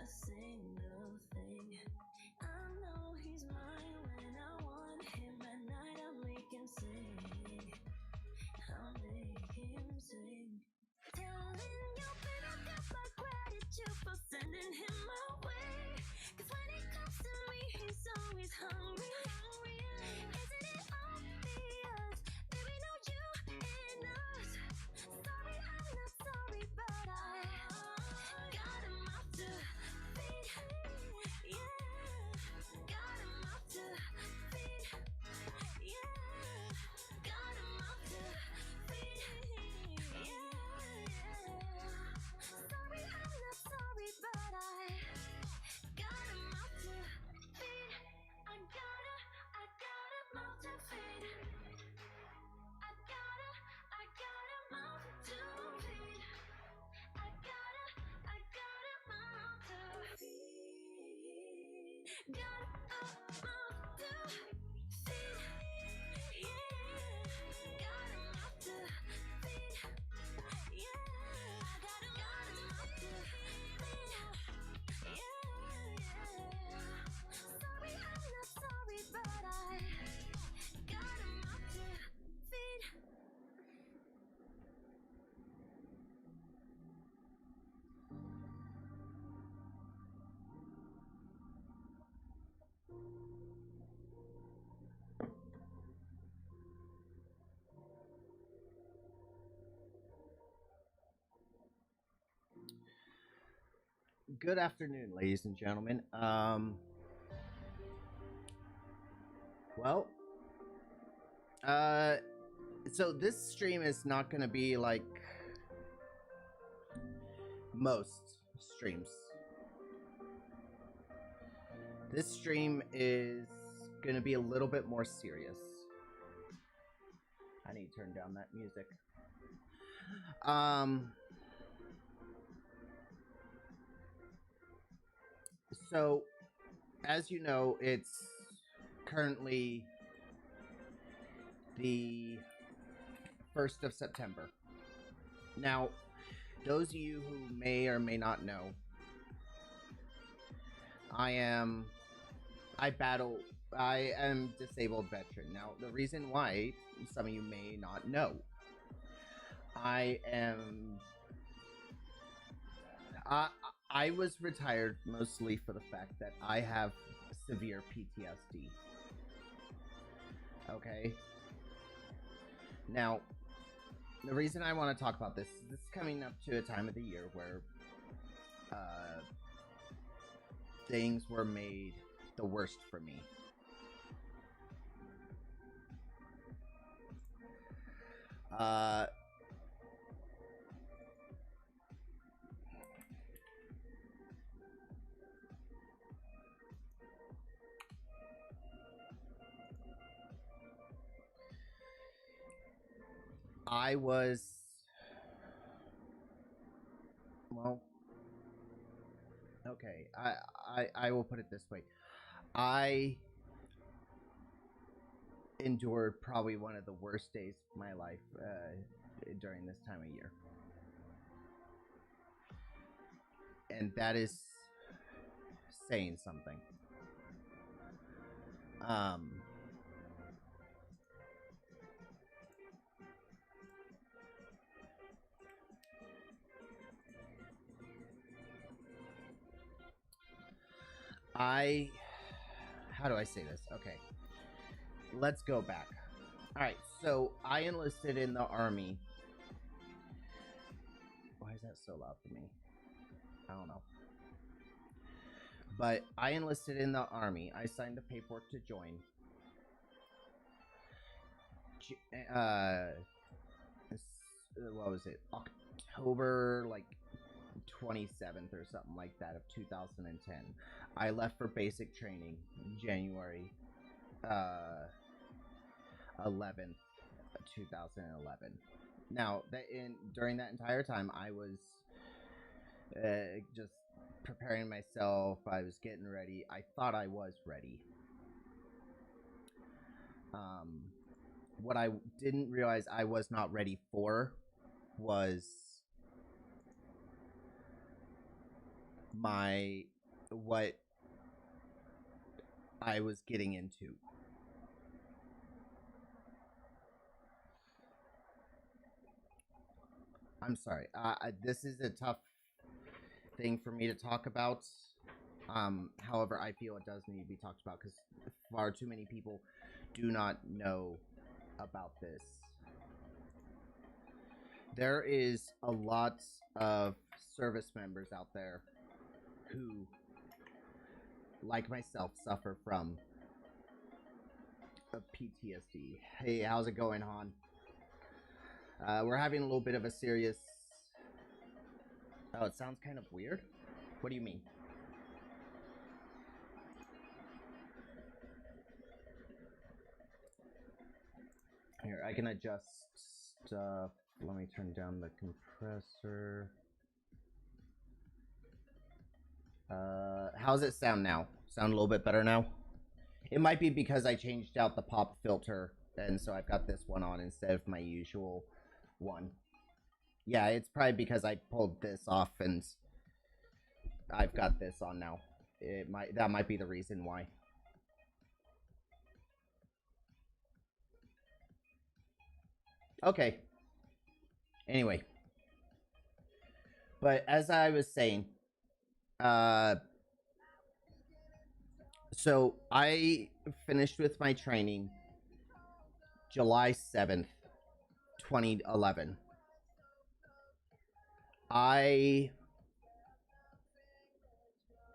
a single thing. I know he's mine when I want him at night. I'll make him sing. I'll make him sing. Telling you, baby, I got my gratitude for sending him my way. 'Cause when he comes to me, he's always hungry. Isn't it obvious? Baby, no, you and us. Sorry, I'm not sorry, but I got him off to feed. Yeah, got him off to feed. Yeah, got him off to feed. Yeah, sorry, I'm not sorry, but I got him off to feed. I got him off to feed. I got him off to feed. I got him off to feed. Got him off to feed. Yeah, got him off to feed. Yeah, got him off to feed. Yeah. Sorry, I'm not sorry, but I got him off to feed. Good afternoon, ladies and gentlemen. Well, so this stream is not gonna be like most streams. This stream is gonna be a little bit more serious. I need to turn down that music. So, as you know, it's currently the 1st of September. Now, those of you who may or may not know, I am disabled veteran. Now, the reason why, some of you may not know, I was retired mostly for the fact that I have severe PTSD. Okay? Now, the reason I want to talk about this is coming up to a time of the year where things were made the worst for me. I was, well, okay, I will put it this way. I endured probably one of the worst days of my life during this time of year. And that is saying something. How do I say this? Okay. Let's go back. Alright, so I enlisted in the Army. Why is that so loud for me? I don't know. But I enlisted in the Army. I signed the paperwork to join. What was it? October, like, 27th or something like that of 2010. I left for basic training January 11th, 2011. Now, during that entire time, I was just preparing myself. I was getting ready. I thought I was ready. What I didn't realize I was not ready for was my what I was getting into. I'm sorry. This is a tough thing for me to talk about. However, I feel it does need to be talked about because far too many people do not know about this. There is a lot of service members out there who, like myself, suffer from PTSD. Hey, how's it going, Han? We're having a little bit of a serious... Oh, it sounds kind of weird. What do you mean? Here, I can adjust stuff. Let me turn down the compressor. How's it sound now? Sound a little bit better now? It might be because I changed out the pop filter, and so I've got this one on instead of my usual one. Yeah, it's probably because I pulled this off and I've got this on now. That might be the reason why. Okay. Anyway. But as I was saying, so I finished with my training July 7th, 2011. I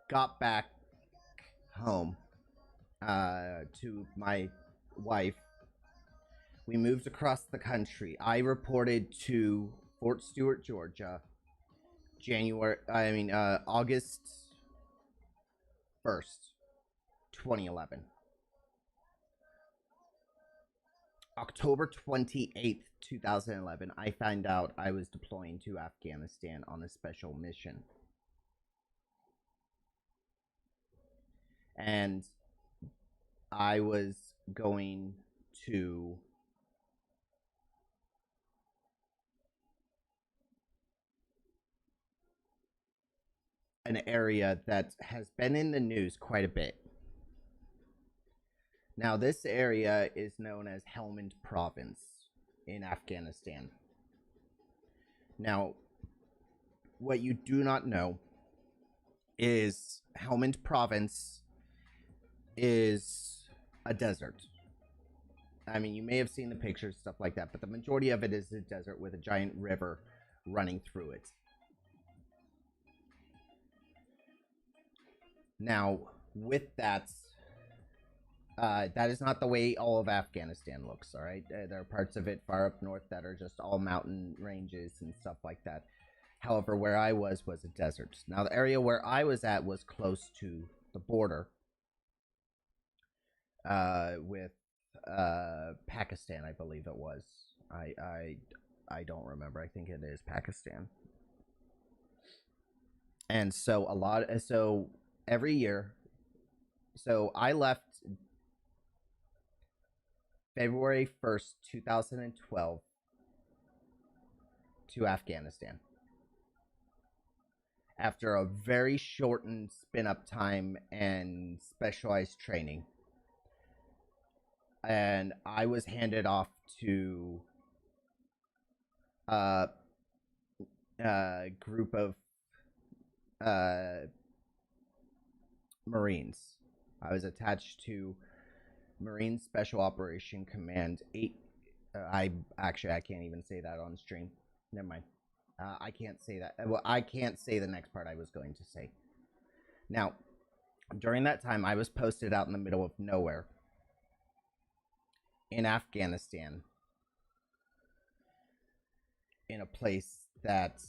got back home to my wife. We moved across the country. I reported to Fort Stewart, Georgia, August 1st, 2011. October 28th, 2011, I found out I was deploying to Afghanistan on a special mission. And I was going to an area that has been in the news quite a bit. Now, this area is known as Helmand Province in Afghanistan. Now, what you do not know is Helmand Province is a desert. I mean, you may have seen the pictures, stuff like that, but the majority of it is a desert with a giant river running through it. Now, with that, that is not the way all of Afghanistan looks, all right? There are parts of it far up north that are just all mountain ranges and stuff like that. However, where I was a desert. Now, the area where I was at was close to the border with Pakistan, I believe it was. I don't remember. I think it is Pakistan. And so every year, so I left February 1st, 2012 to Afghanistan. After a very shortened spin-up time and specialized training. And I was handed off to a group of Marines. I was attached to Marine Special Operation Command 8. I can't even say that on stream. Never mind. I can't say that. Well, I can't say the next part I was going to say. Now, during that time, I was posted out in the middle of nowhere in Afghanistan, in a place that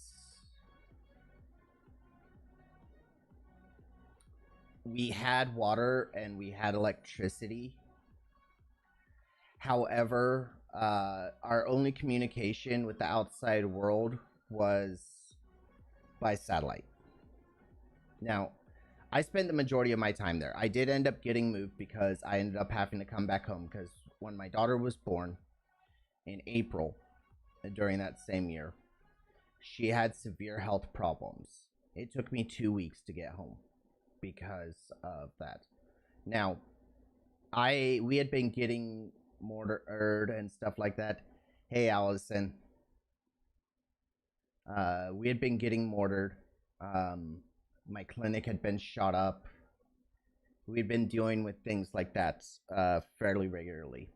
we had water and we had electricity. However, our only communication with the outside world was by satellite. Now, I spent the majority of my time there. I did end up getting moved because I ended up having to come back home because when my daughter was born in April during that same year, she had severe health problems. It took me 2 weeks to get home. because of that. Now, we had been getting mortared and stuff like that. Hey, Allison. We had been getting mortared. My clinic had been shot up. We'd been dealing with things like that fairly regularly.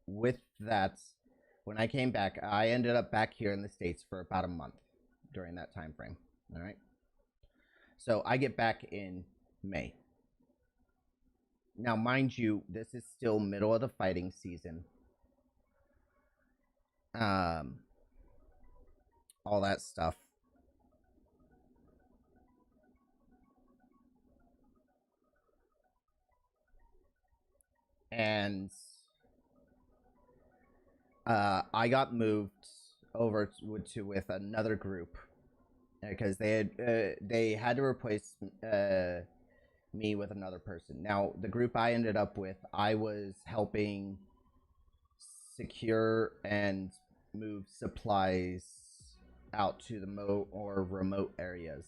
With that, when I came back, I ended up back here in the States for about a month during that time frame. All right. So I get back in May. Now, mind you, this is still middle of the fighting season. All that stuff. And I got moved over with another group because they had to replace me with another person. Now, the group I ended up with, I was helping secure and move supplies out to the remote areas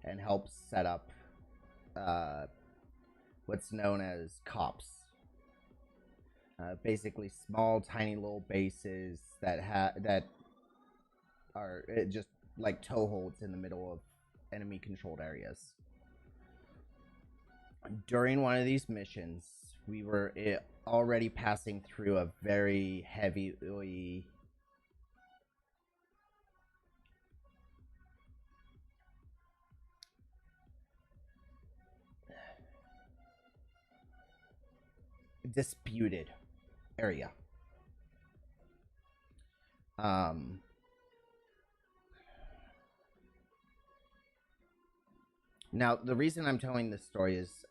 and help set up what's known as COPs. Basically, small, tiny little bases that are just like toeholds in the middle of enemy-controlled areas. During one of these missions, we were already passing through a very heavily disputed area. Now, the reason I'm telling this story is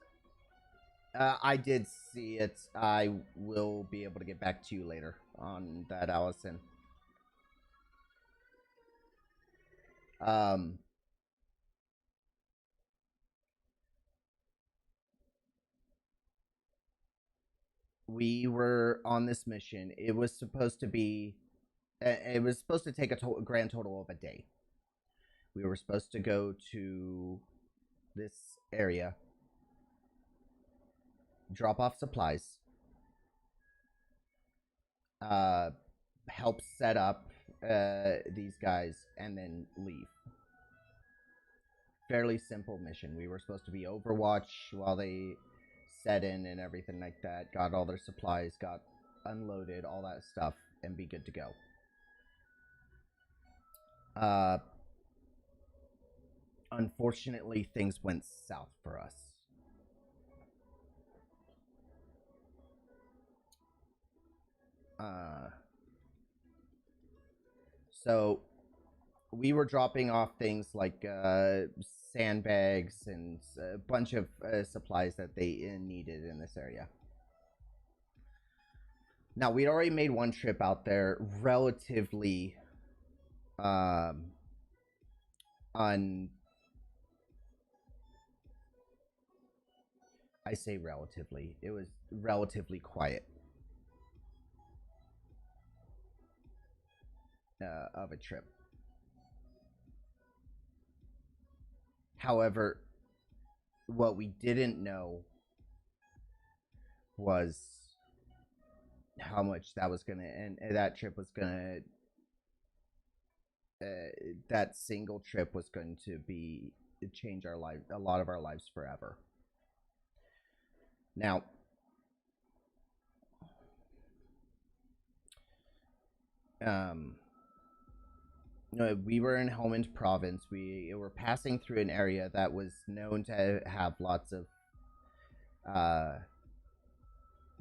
I did see it. I will be able to get back to you later on that, Allison. We were on this mission. It was supposed to be. It was supposed to take a grand total of a day. We were supposed to go to this area, drop off supplies, help set up these guys, and then leave. Fairly simple mission. We were supposed to be Overwatch while they set in and everything like that, got all their supplies, got unloaded, all that stuff, and be good to go. Unfortunately, things went south for us. So we were dropping off things like sandbags and a bunch of supplies that they needed in this area. Now, we'd already made one trip out there relatively I say relatively. It was relatively quiet of a trip. However, what we didn't know was how much that was gonna, and that trip was gonna, that single trip was going to be change our life, a lot of our lives forever. Now, we were in Helmand province. We were passing through an area that was known to have lots of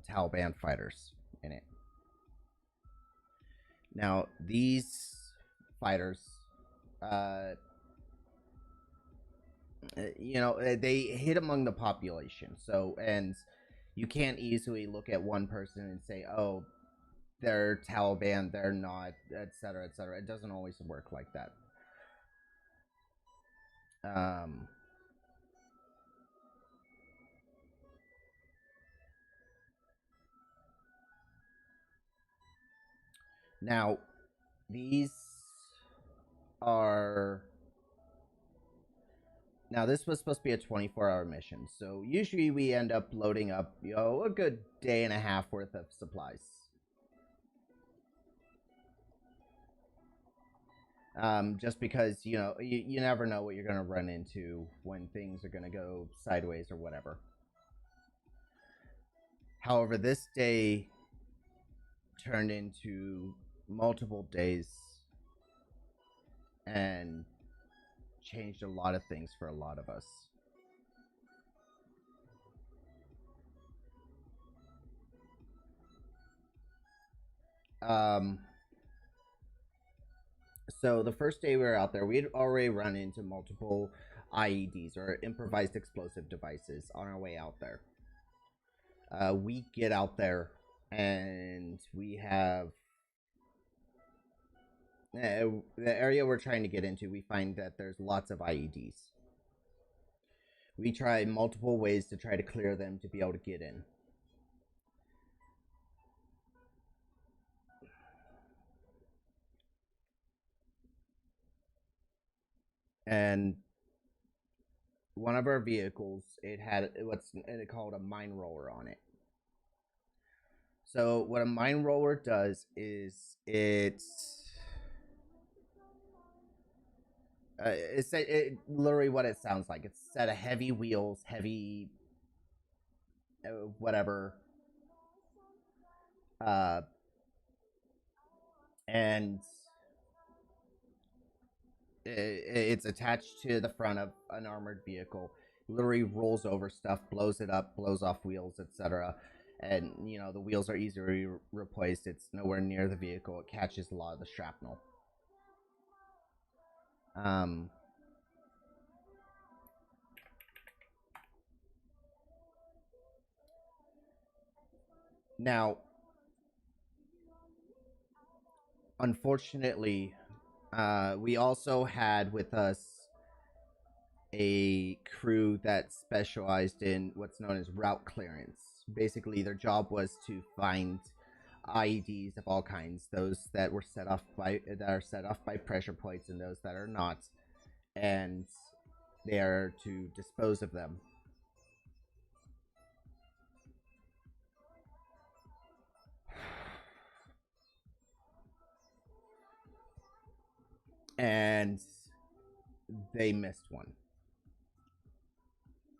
Taliban fighters in it. Now, these fighters, they hit among the population. So, and you can't easily look at one person and say, oh, they're Taliban, they're not, etc., etc. It doesn't always work like that. Now, these are Now, this was supposed to be a 24-hour mission, so usually we end up loading up, a good day and a half worth of supplies. Just because, you never know what you're going to run into when things are going to go sideways or whatever. However, this day turned into multiple days and changed a lot of things for a lot of us. So the first day we were out there, we'd already run into multiple IEDs, or improvised explosive devices, on our way out there. We get out there and we have the area we're trying to get into. We find that there's lots of IEDs. We try multiple ways to try to clear them to be able to get in. And one of our vehicles, it had what's called a mine roller on it. So what a mine roller does is it's literally what it sounds like. It's a set of heavy wheels, heavy whatever, and it's attached to the front of an armored vehicle. Literally rolls over stuff, blows it up, blows off wheels, etc. And the wheels are easily replaced. It's nowhere near the vehicle. It catches a lot of the shrapnel. Now, unfortunately, we also had with us a crew that specialized in what's known as route clearance. Basically, their job was to find IEDs of all kinds, those that are set off by pressure plates and those that are not, and they are to dispose of them. And they missed one.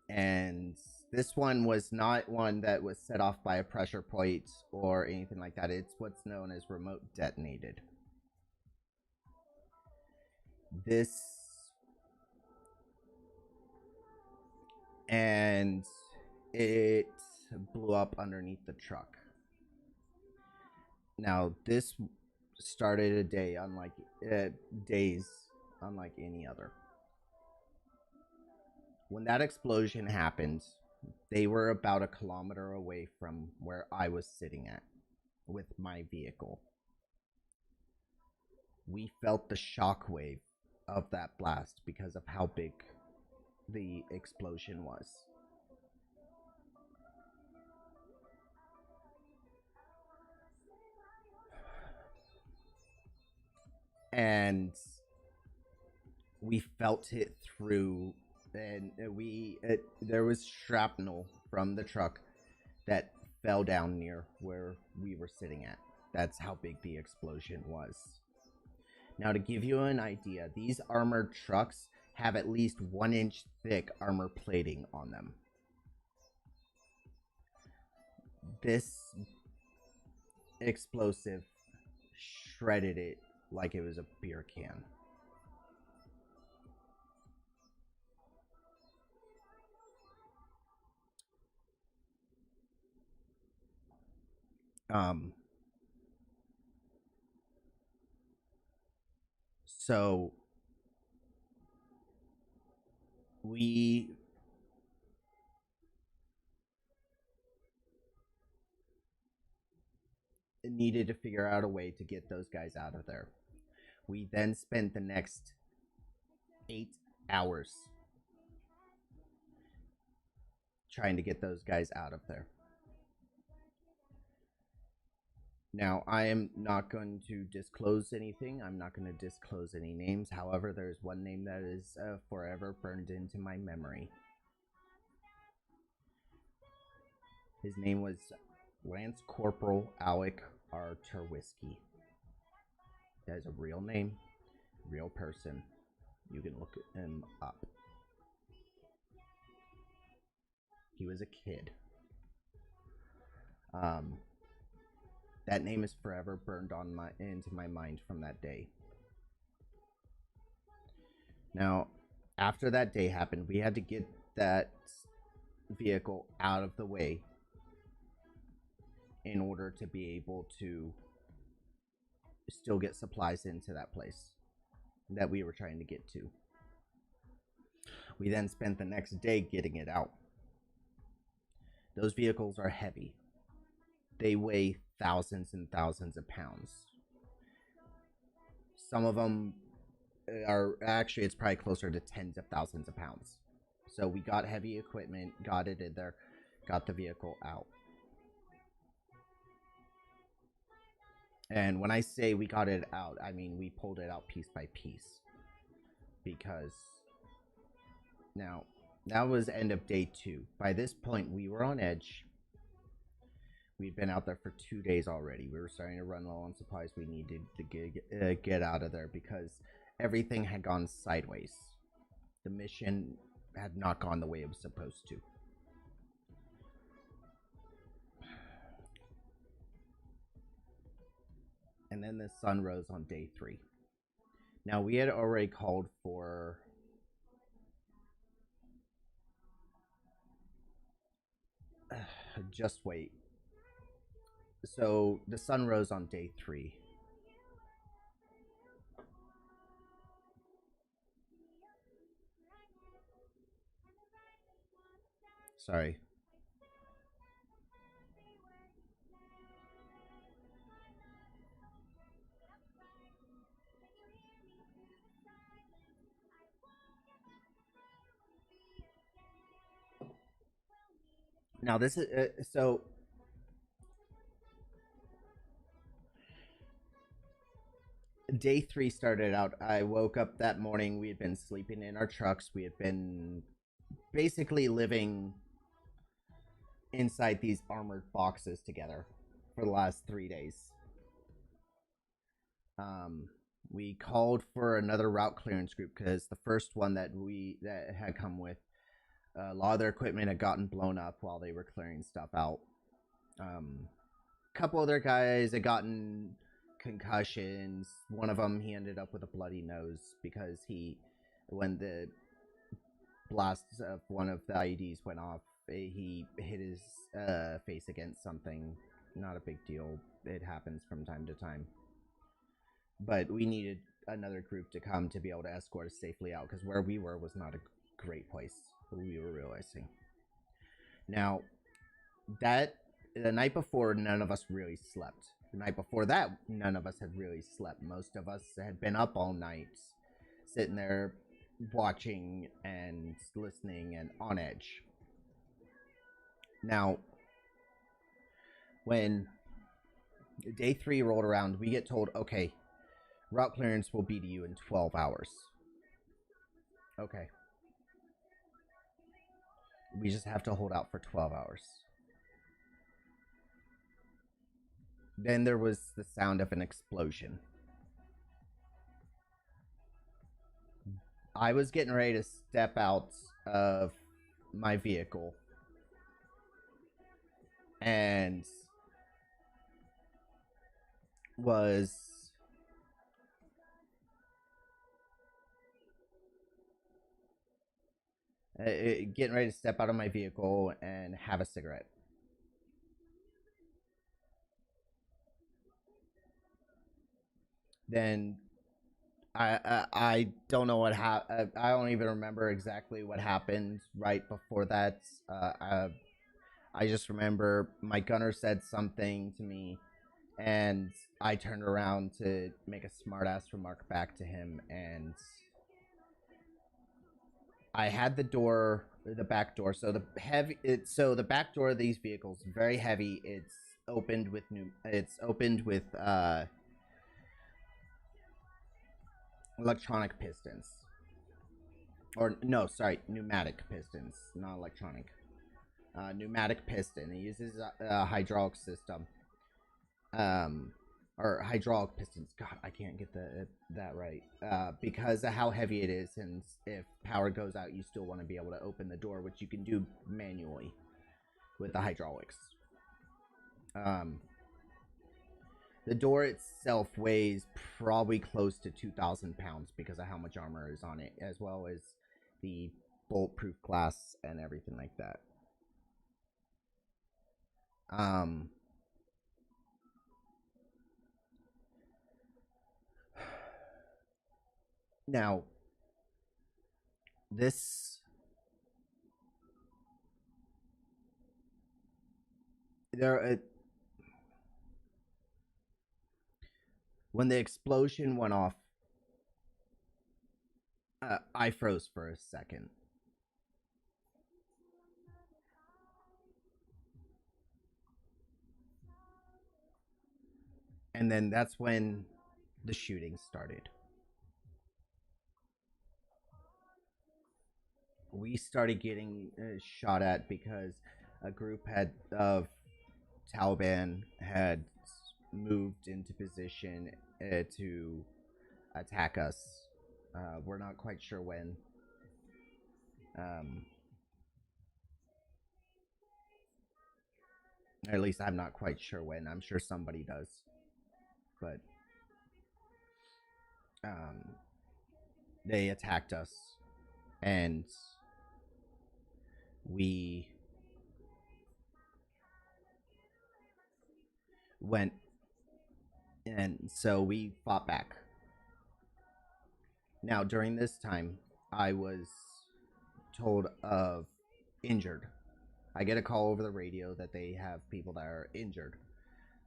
And this one was not one that was set off by a pressure plate or anything like that. It's what's known as remote detonated. And it blew up underneath the truck. Now, this started a day unlike days unlike any other. When that explosion happened, they were about 1 kilometer away from where I was sitting at with my vehicle. We felt the shockwave of that blast because of how big the explosion was. And we felt it through, and there was shrapnel from the truck that fell down near where we were sitting at. That's how big the explosion was. Now, to give you an idea, these armored trucks have at least 1 inch thick armor plating on them. This explosive shredded it like it was a beer can. So we needed to figure out a way to get those guys out of there. We then spent the next 8 hours trying to get those guys out of there. Now, I am not going to disclose anything. I'm not going to disclose any names. However, there's one name that is forever burned into my memory. His name was Lance Corporal Alec R. Terwisky. That is a real name, real person. You can look him up. He was a kid. That name is forever burned into my mind from that day. Now, after that day happened, we had to get that vehicle out of the way in order to be able to still get supplies into that place that we were trying to get to. We then spent the next day getting it out. Those vehicles are heavy. They weigh thousands and thousands of pounds. Some of them are actually, it's probably closer to tens of thousands of pounds. So we got heavy equipment, got it in there, got the vehicle out. And when I say we got it out, I mean we pulled it out piece by piece. Because now, that was end of day 2. By this point, we were on edge. We'd been out there for 2 days already. We were starting to run low on supplies. We needed to get out of there because everything had gone sideways. The mission had not gone the way it was supposed to. And then the sun rose on day 3. Now, we had already called for just wait. So the sun rose on day 3. Sorry. Now this is so day 3 started out. I woke up that morning. We had been sleeping in our trucks. We had been basically living inside these armored boxes together for the last 3 days. We called for another route clearance group because the first one that had come with a lot of their equipment had gotten blown up while they were clearing stuff out. A couple other guys had gotten concussions. One of them, he ended up with a bloody nose because when the blast of one of the IEDs went off, he hit his face against something. Not a big deal. It happens from time to time. But we needed another group to come to be able to escort us safely out because where we were was not a great place. We were realizing. Now, the night before, none of us really slept. The night before that, none of us had really slept. Most of us had been up all night, sitting there watching and listening and on edge. Now, when day 3 rolled around, we get told, okay, route clearance will be to you in 12 hours. Okay. We just have to hold out for 12 hours. Then there was the sound of an explosion. I was getting ready to step out of my vehicle. And was getting ready to step out of my vehicle and have a cigarette. Then I don't know what happened. I don't even remember exactly what happened right before that. I just remember my gunner said something to me, and I turned around to make a smart-ass remark back to him, and I had the back door. So the back door of these vehicles, very heavy. It's opened with electronic pistons. Or no, sorry, pneumatic pistons, not electronic. Pneumatic piston. It uses a hydraulic system, or hydraulic pistons. God, I can't get that right. Because of how heavy it is, and if power goes out, you still want to be able to open the door, which you can do manually with the hydraulics. The door itself weighs probably close to 2,000 pounds because of how much armor is on it, as well as the bulletproof glass and everything like that. Now, when the explosion went off, I froze for a second. And then that's when the shooting started. We started getting shot at because a group of Taliban had moved into position to attack us. We're not quite sure when. At least I'm not quite sure when. I'm sure somebody does. But they attacked us, and we went, and so we fought back. Now, during this time, I was told of injured. I get a call over the radio that they have people that are injured,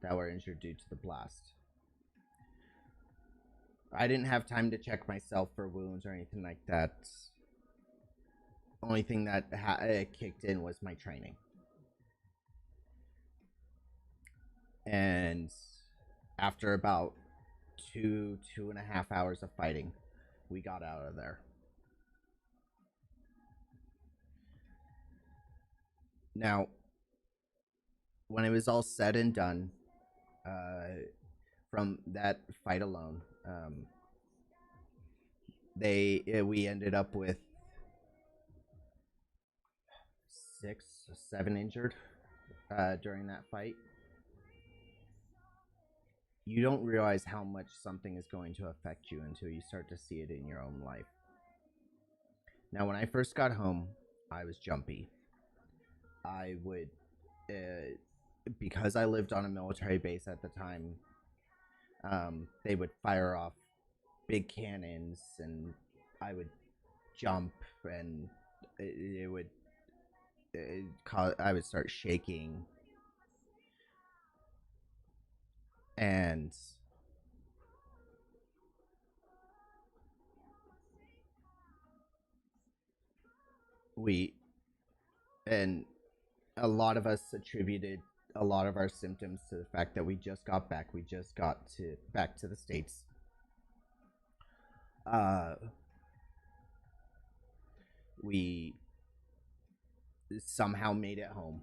that were injured due to the blast. I didn't have time to check myself for wounds or anything like that. Only thing that kicked in was my training. And after about 2.5 hours of fighting, we got out of there. Now, when it was all said and done, from that fight alone, we ended up with 6 or 7 injured during that fight. You don't realize how much something is going to affect you until you start to see it in your own life. Now, when I first got home, I was jumpy. I would, because I lived on a military base at the time, they would fire off big cannons, and I would jump, and I would start shaking, and a lot of us attributed a lot of our symptoms to the fact that we just got back. We just got back to the States. We somehow made it home.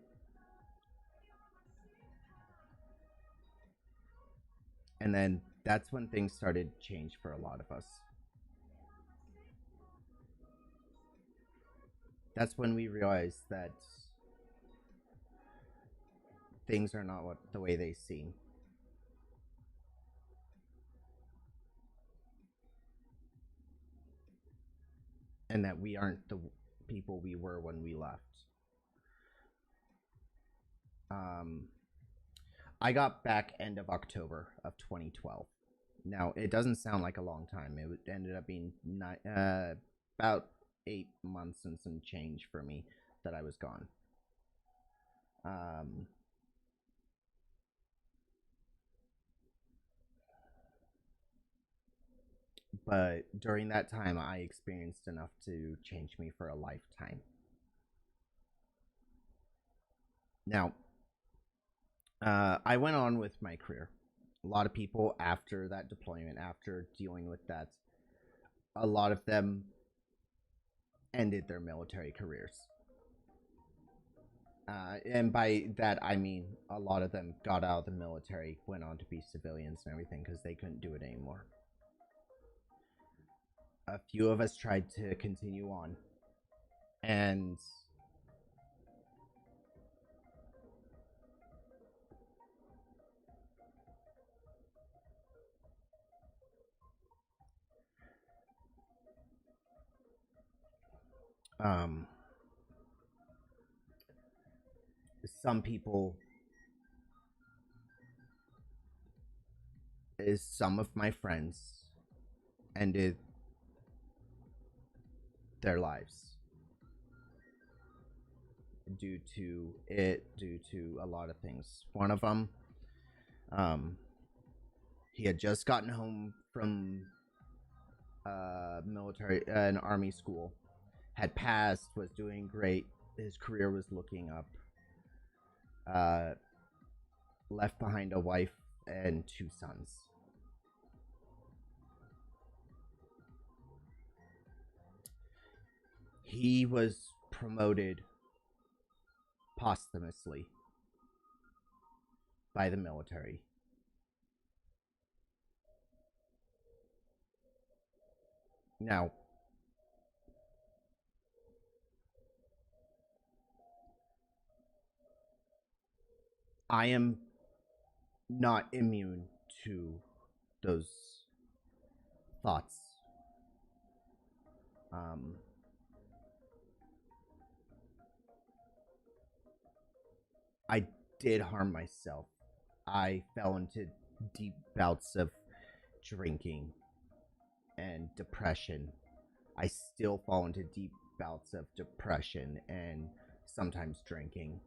And then that's when things started to change for a lot of us. That's when we realized that things are not the way they seem. And that we aren't the people we were when we left. I got back end of October of 2012. Now, it doesn't sound like a long time. It ended up being about 8 months and some change for me that I was gone. But during that time, I experienced enough to change me for a lifetime. Now, I went on with my career. A lot of people after that deployment, after dealing with that, a lot of them ended their military careers. And by that, I mean a lot of them got out of the military, went on to be civilians and everything because they couldn't do it anymore. A few of us tried to continue on. And um, some people, some of my friends ended their lives due to a lot of things. One of them, he had just gotten home from military, an army school, had passed, was doing great. His career was looking up. Left behind a wife and 2 sons. He was promoted posthumously by the military. Now, I am not immune to those thoughts. I did harm myself. I fell into deep bouts of drinking and depression. I still fall into deep bouts of depression and sometimes drinking.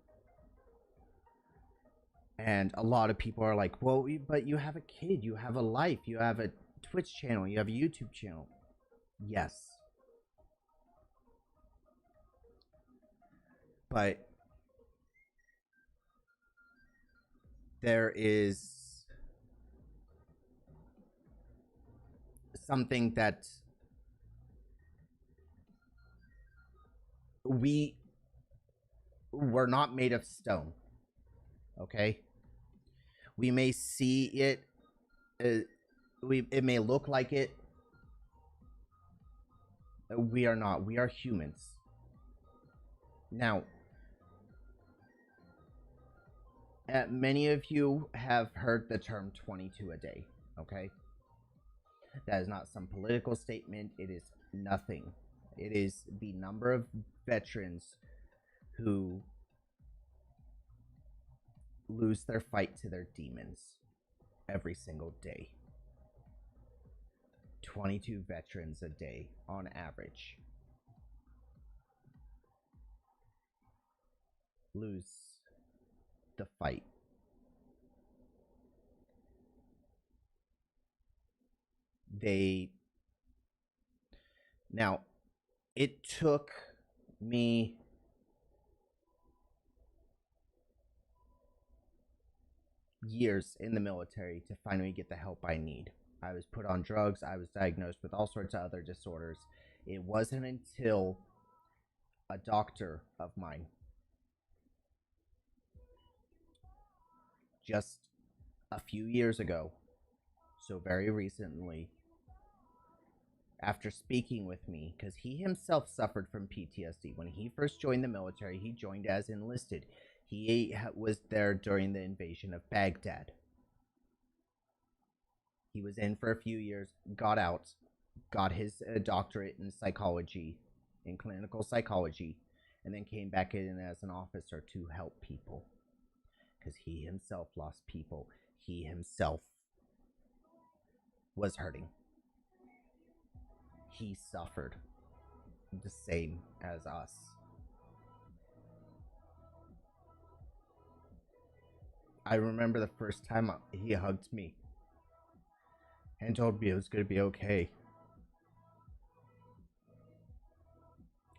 And a lot of people are like, well, but you have a kid, you have a life, you have a Twitch channel, you have a YouTube channel. Yes. But there is something that we're not made of stone. Okay? We may see it, it may look like it. We are not. We are humans. Now, many of you have heard the term 22 a day, okay? That is not some political statement. It is nothing. It is the number of veterans who lose their fight to their demons every single day. 22 veterans a day on average lose the fight. Now, it took me years in the military to finally get the help I need. I was put on drugs. I was diagnosed with all sorts of other disorders. It wasn't until a doctor of mine, just a few years ago, so very recently, after speaking with me, because he himself suffered from PTSD. When he first joined the military, he joined as enlisted. He was there during the invasion of Baghdad. He was in for a few years, got out, got his doctorate in psychology, in clinical psychology, and then came back in as an officer to help people. Because he himself lost people. He himself was hurting. He suffered the same as us. I remember the first time he hugged me and told me it was going to be okay.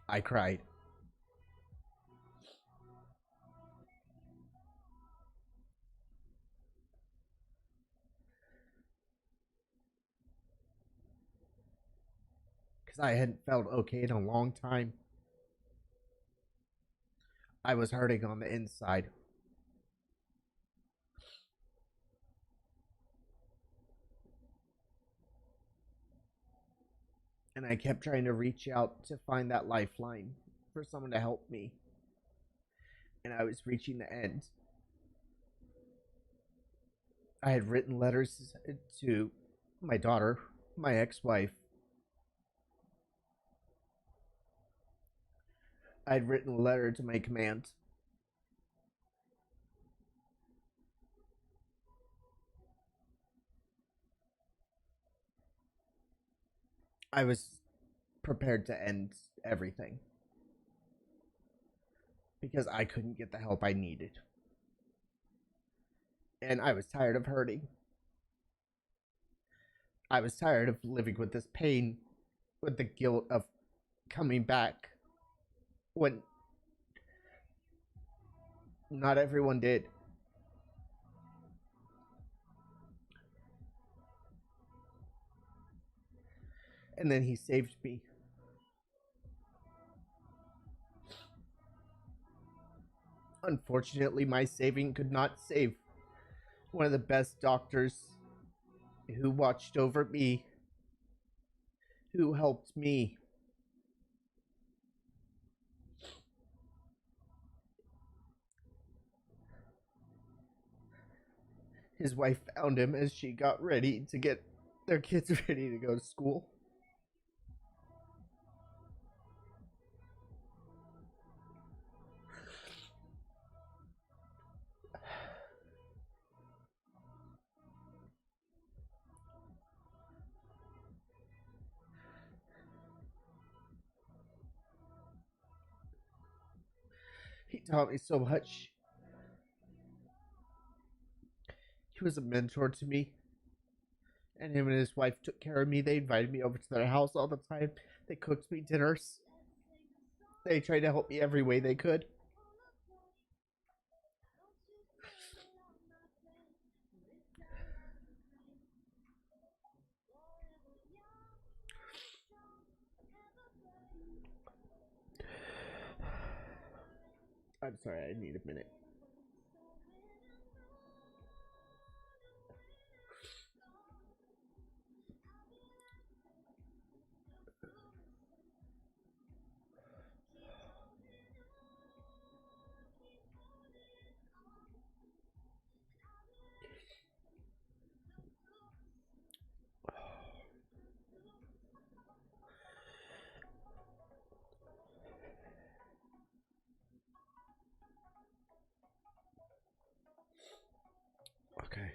I cried. because I hadn't felt okay in a long time. I was hurting on the inside. And I kept trying to reach out to find that lifeline for someone to help me. And I was reaching the end. I had written letters to my daughter, my ex-wife. I had written a letter to my command. I was prepared to end everything because I couldn't get the help I needed. And I was tired of hurting. I was tired of living with this pain, with the guilt of coming back when not everyone did. And then he saved me. Unfortunately, my saving could not save one of the best doctors who watched over me, who helped me. His wife found him as she got ready to get their kids ready to go to school. He taught me so much. He was a mentor to me. And him and his wife took care of me. They invited me over to their house all the time. They cooked me dinners. They tried to help me every way they could. I'm sorry, I need a minute. Okay.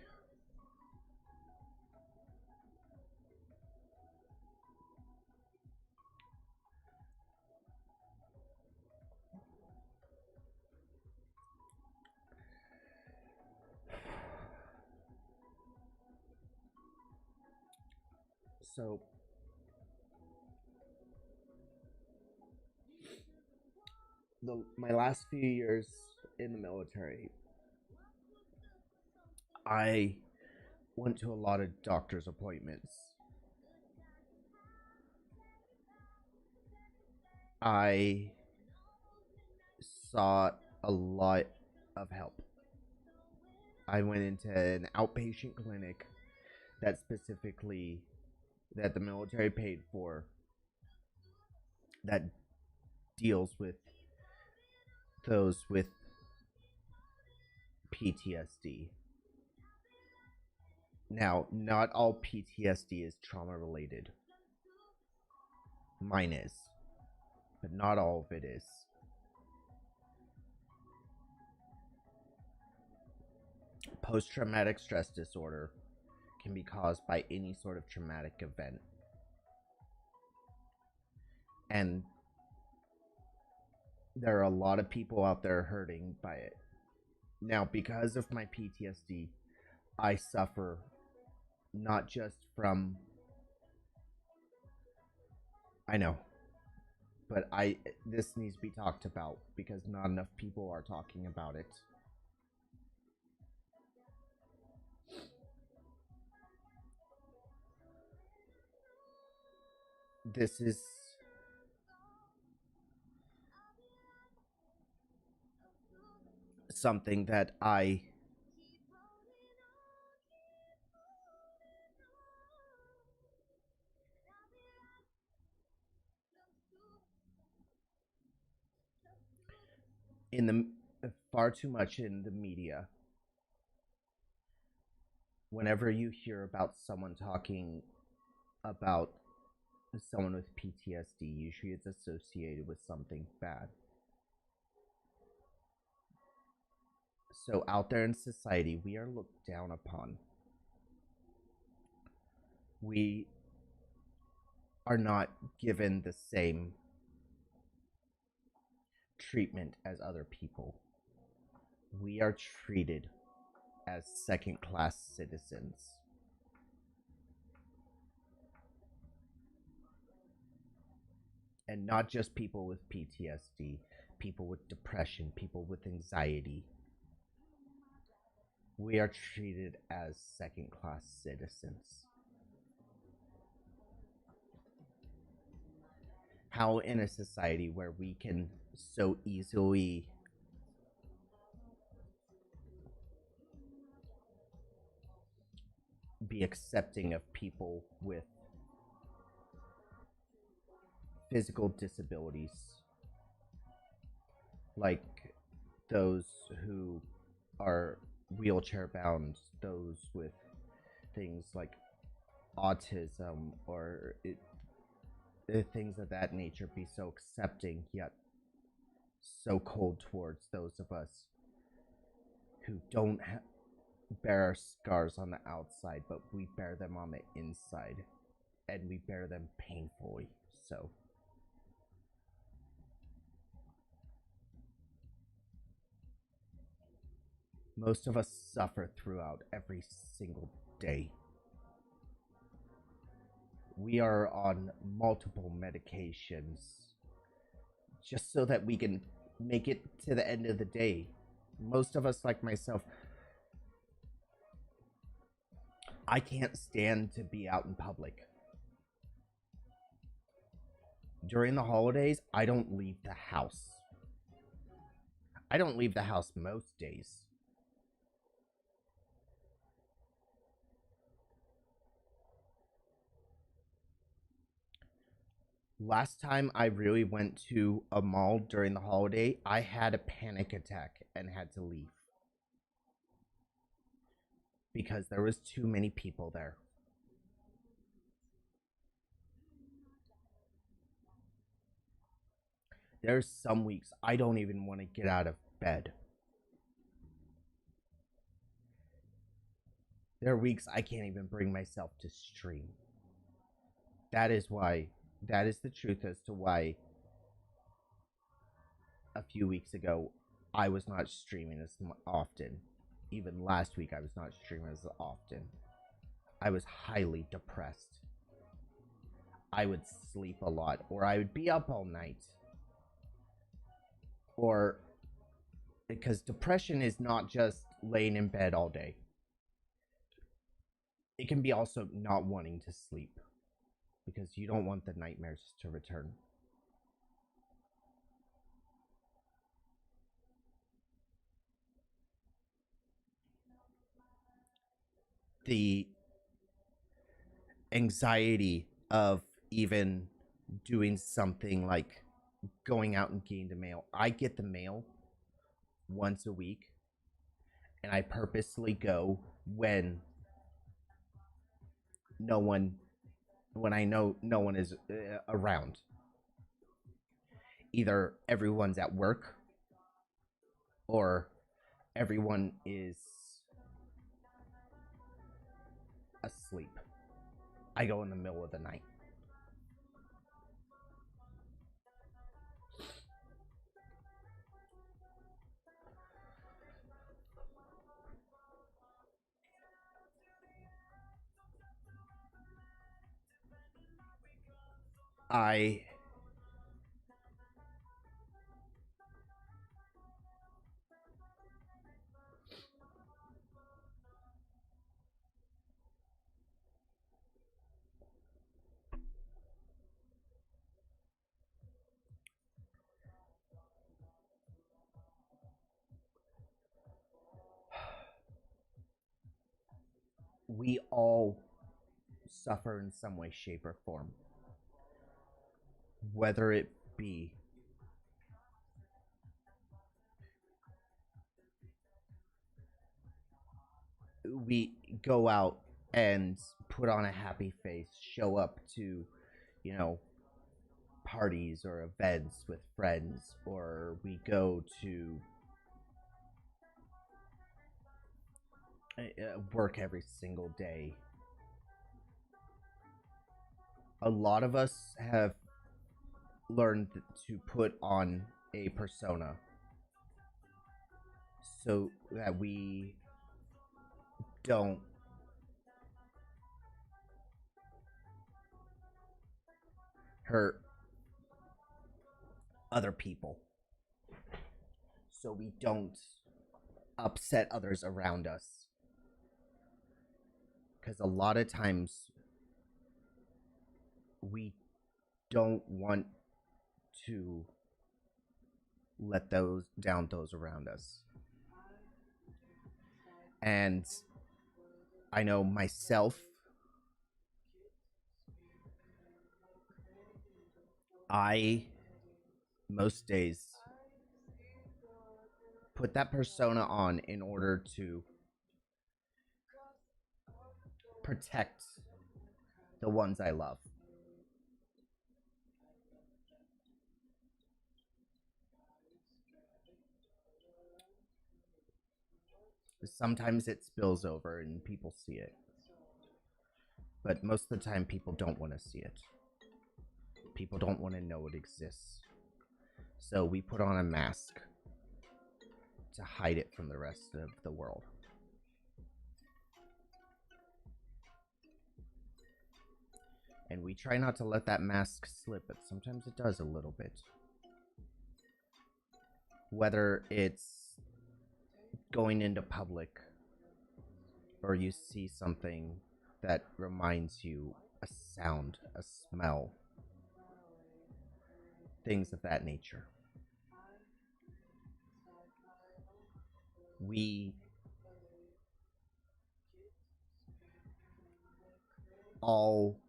So, my last few years in the military, I went to a lot of doctor's appointments. I sought a lot of help. I went into an outpatient clinic that specifically that the military paid for that deals with those with PTSD. Now, not all PTSD is trauma related. Mine is, but not all of it is. Post traumatic stress disorder can be caused by any sort of traumatic event. And there are a lot of people out there hurting by it. Now, because of my PTSD, I suffer not just from, I know, but this needs to be talked about because not enough people are talking about it. this is something that I in the far too much in the media. Whenever you hear about someone talking about someone with PTSD, usually it's associated with something bad. So out there in society, we are looked down upon. We are not given the same treatment as other people. We are treated as second class citizens. And not just people with PTSD, people with depression, people with anxiety. We are treated as second class citizens. How in a society where we can so easily be accepting of people with physical disabilities, like those who are wheelchair bound, those with things like autism or things of that nature, be so accepting yet so cold towards those of us who don't bear our scars on the outside, but we bear them on the inside, and we bear them painfully. So most of us suffer throughout every single day. We are on multiple medications just so that we can make it to the end of the day. Most of us, like myself, I can't stand to be out in public. During the holidays, I don't leave the house. I don't leave the house most days. Last time I really went to a mall during the holiday, I had a panic attack and had to leave because there was too many people there. There's some weeks I don't even want to get out of bed. There are weeks I can't even bring myself to stream. That is the truth as to why a few weeks ago I was not streaming as often. Even last week I was not streaming as often. I was highly depressed. I would sleep a lot, or I would be up all night. Or because depression is not just laying in bed all day. It can be also not wanting to sleep because you don't want the nightmares to return. The anxiety of even doing something like going out and getting the mail. I get the mail once a week, and I purposely go when I know no one is around. Either everyone's at work or everyone is asleep. I go in the middle of the night. I we all suffer in some way, shape, or form. Whether it be we go out and put on a happy face, show up to, you know, parties or events with friends, or we go to work every single day. A lot of us have learned to put on a persona so that we don't hurt other people, so we don't upset others around us. Because a lot of times we don't want to let those around us. And I know myself, I most days put that persona on in order to protect the ones I love. Sometimes it spills over and people see it, but most of the time people don't want to see it. People don't want to know it exists. So we put on a mask to hide it from the rest of the world. And we try not to let that mask slip, but sometimes it does a little bit. Whether it's going into public or you see something that reminds you a sound, a smell, things of that nature. We all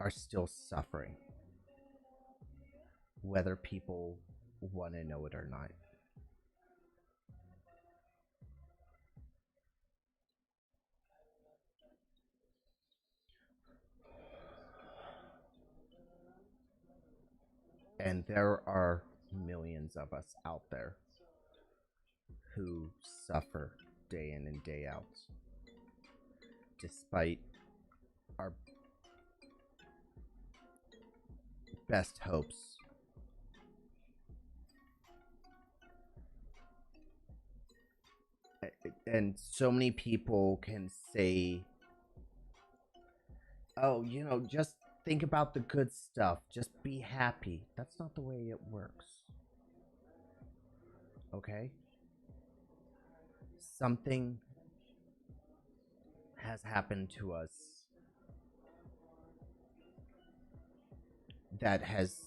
are still suffering, whether people want to know it or not. And there are millions of us out there who suffer day in and day out, despite our best hopes. And so many people can say, oh, just think about the good stuff, just be happy. That's not the way it works. Okay? Something has happened to us that has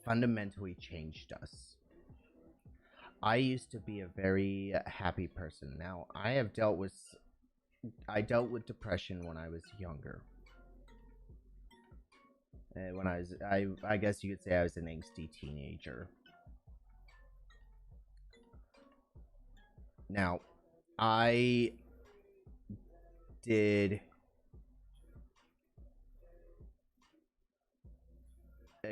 fundamentally changed us. I used to be a very happy person. Now, I dealt with depression when I was younger. When I guess you could say I was an angsty teenager. Now, I did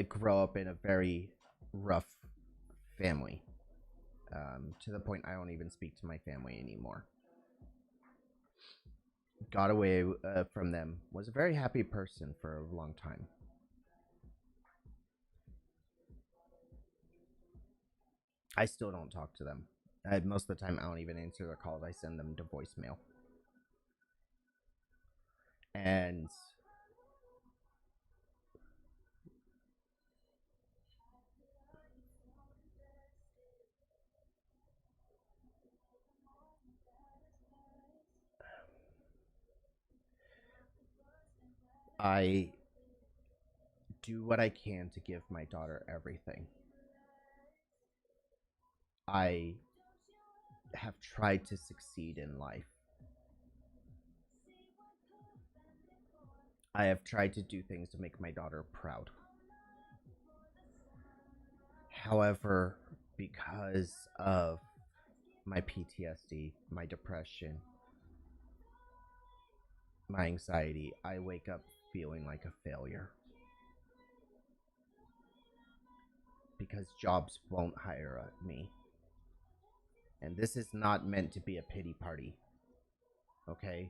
grow up in a very rough family, to the point I don't even speak to my family anymore. Got away from them. Was a very happy person for a long time. I still don't talk to them. Most of the time, I don't even answer their calls. I send them to voicemail. And I do what I can to give my daughter everything. I have tried to succeed in life. I have tried to do things to make my daughter proud. However, because of my PTSD, my depression, my anxiety, I wake up feeling like a failure. Because jobs won't hire me. And this is not meant to be a pity party. Okay?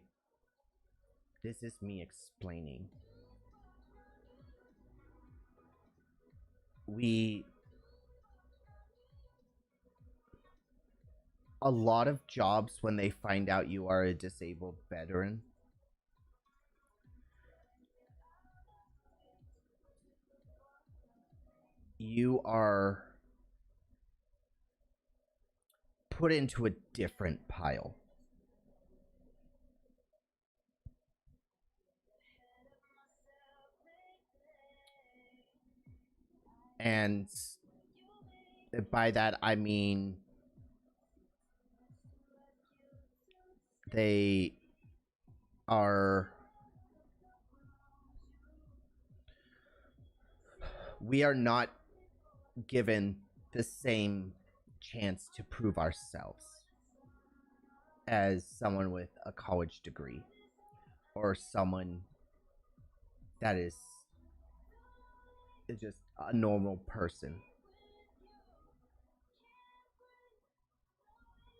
This is me explaining. A lot of jobs, when they find out you are a disabled veteran, you are put into a different pile. And by that, I mean they are. We are not given the same chance to prove ourselves as someone with a college degree or someone that is just a normal person.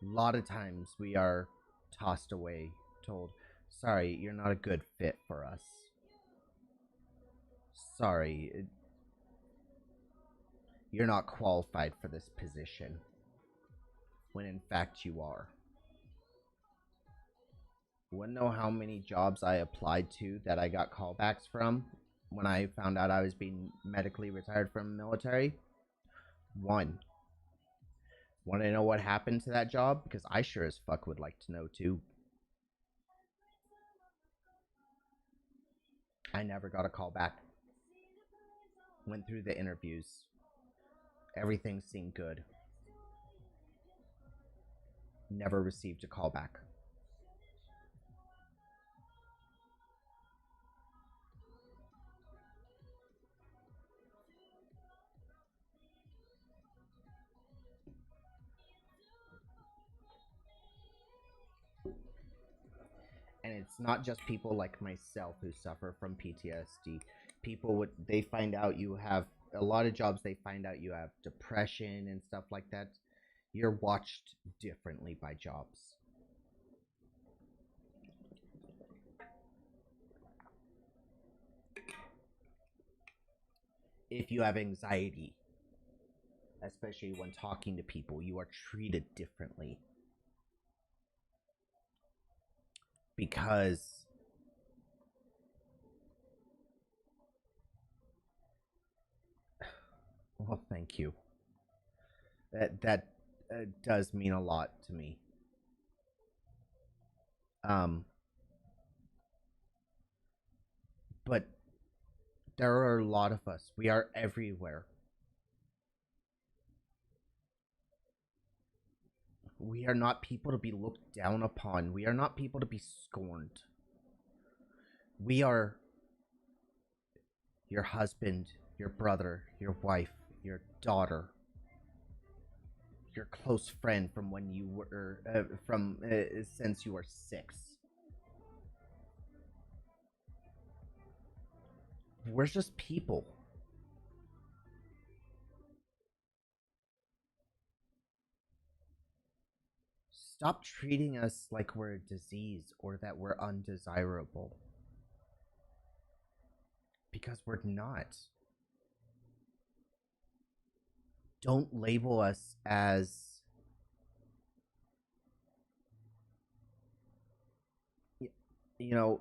A lot of times we are tossed away, told, sorry, you're not a good fit for us. Sorry, you're not qualified for this position. When in fact you are. Wouldn't know how many jobs I applied to that I got callbacks from when I found out I was being medically retired from the military. One. Want to know what happened to that job? Because I sure as fuck would like to know too. I never got a call back. Went through the interviews. Everything seemed good. Never received a call back. And it's not just people like myself who suffer from PTSD. People would, they find out you have a lot of jobs, they find out you have depression and stuff like that. You're watched differently by jobs. If you have anxiety, especially when talking to people, you are treated differently. Because well, thank you. That does mean a lot to me. But there are a lot of us. We are everywhere. We are not people to be looked down upon. We are not people to be scorned. We are your husband, your brother, your wife, your daughter, your close friend from when you were since you were 6. We're just people. Stop treating us like we're a disease or that we're undesirable. Because we're not. Don't label us as you know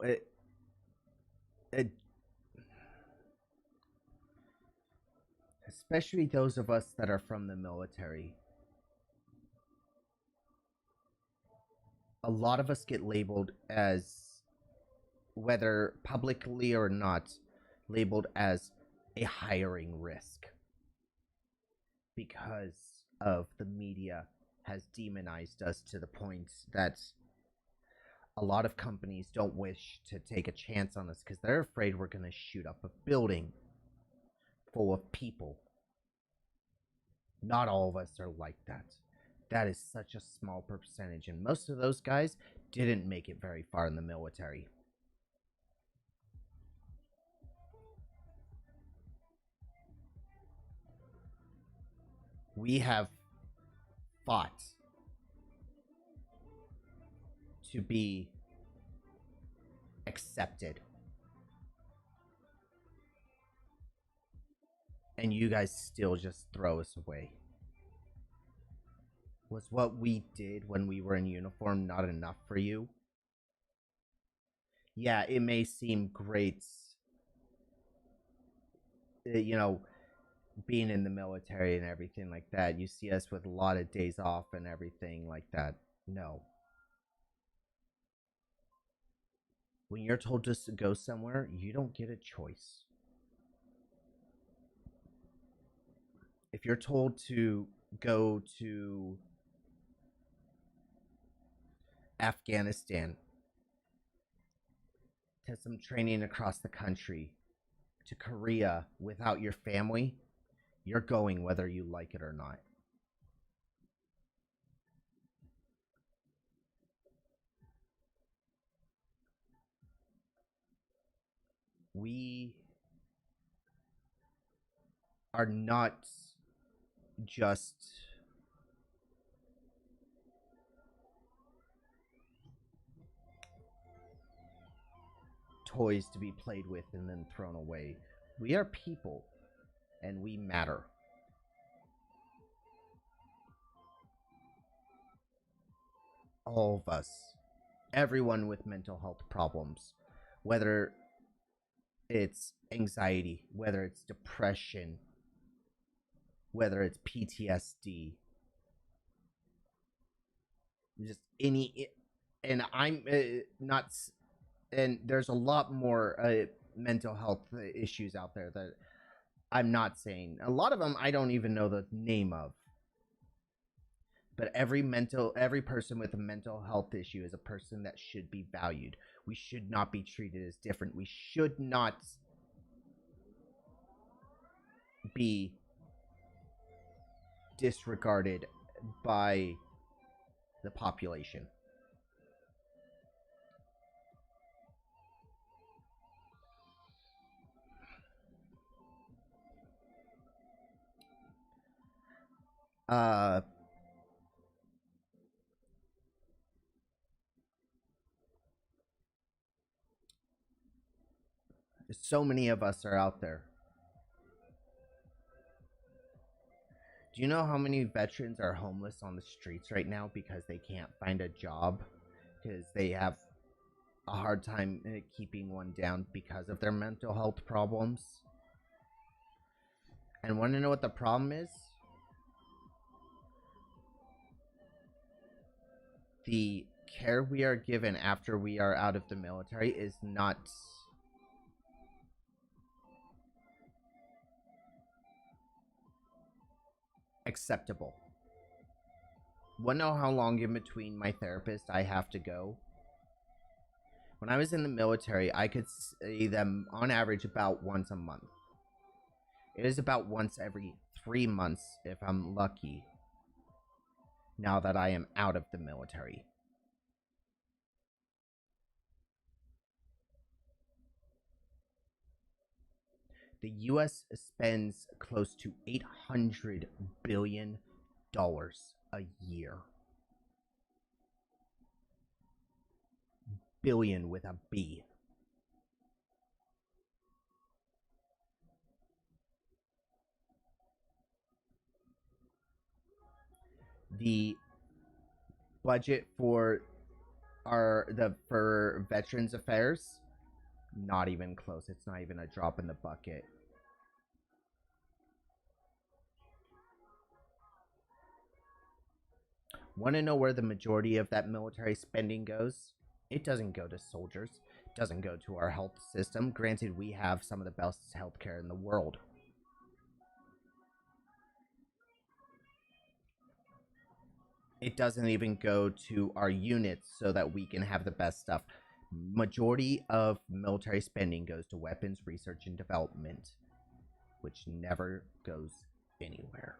especially those of us that are from the military. A lot of us get labeled as, whether publicly or not, labeled as a hiring risk because of the media has demonized us to the point that a lot of companies don't wish to take a chance on us because they're afraid we're going to shoot up a building full of people. Not all of us are like that. That is such a small percentage, and most of those guys didn't make it very far in the military. We have fought to be accepted. And you guys still just throw us away. Was what we did when we were in uniform not enough for you? Yeah, it may seem great, you know, being in the military and everything like that. You see us with a lot of days off and everything like that. No. When you're told to go somewhere, you don't get a choice. If you're told to go to Afghanistan, to some training across the country, to Korea without your family, you're going whether you like it or not. We are not just toys to be played with and then thrown away. We are people, and we matter. All of us. Everyone with mental health problems. Whether it's anxiety, whether it's depression, whether it's PTSD. Just any... And I'm not... And there's a lot more mental health issues out there that I'm not saying. A lot of them I don't even know the name of. But every person with a mental health issue is a person that should be valued. We should not be treated as different. We should not be disregarded by the population. So many of us are out there. Do you know how many veterans are homeless on the streets right now because they can't find a job? Because they have a hard time keeping one down because of their mental health problems? And want to know what the problem is? The care we are given after we are out of the military is not acceptable. Want to know how long in between my therapist I have to go? When I was in the military, I could see them on average about once a month. It is about once every 3 months if I'm lucky, now that I am out of the military. The US spends close to $800 billion a year. Billion with a B. The budget for for Veterans Affairs, not even close. It's not even a drop in the bucket. Want to know where the majority of that military spending goes? It doesn't go to soldiers. It doesn't go to our health system. Granted, we have some of the best healthcare in the world. it doesn't even go to our units so that we can have the best stuff. Majority of military spending goes to weapons research and development, which never goes anywhere.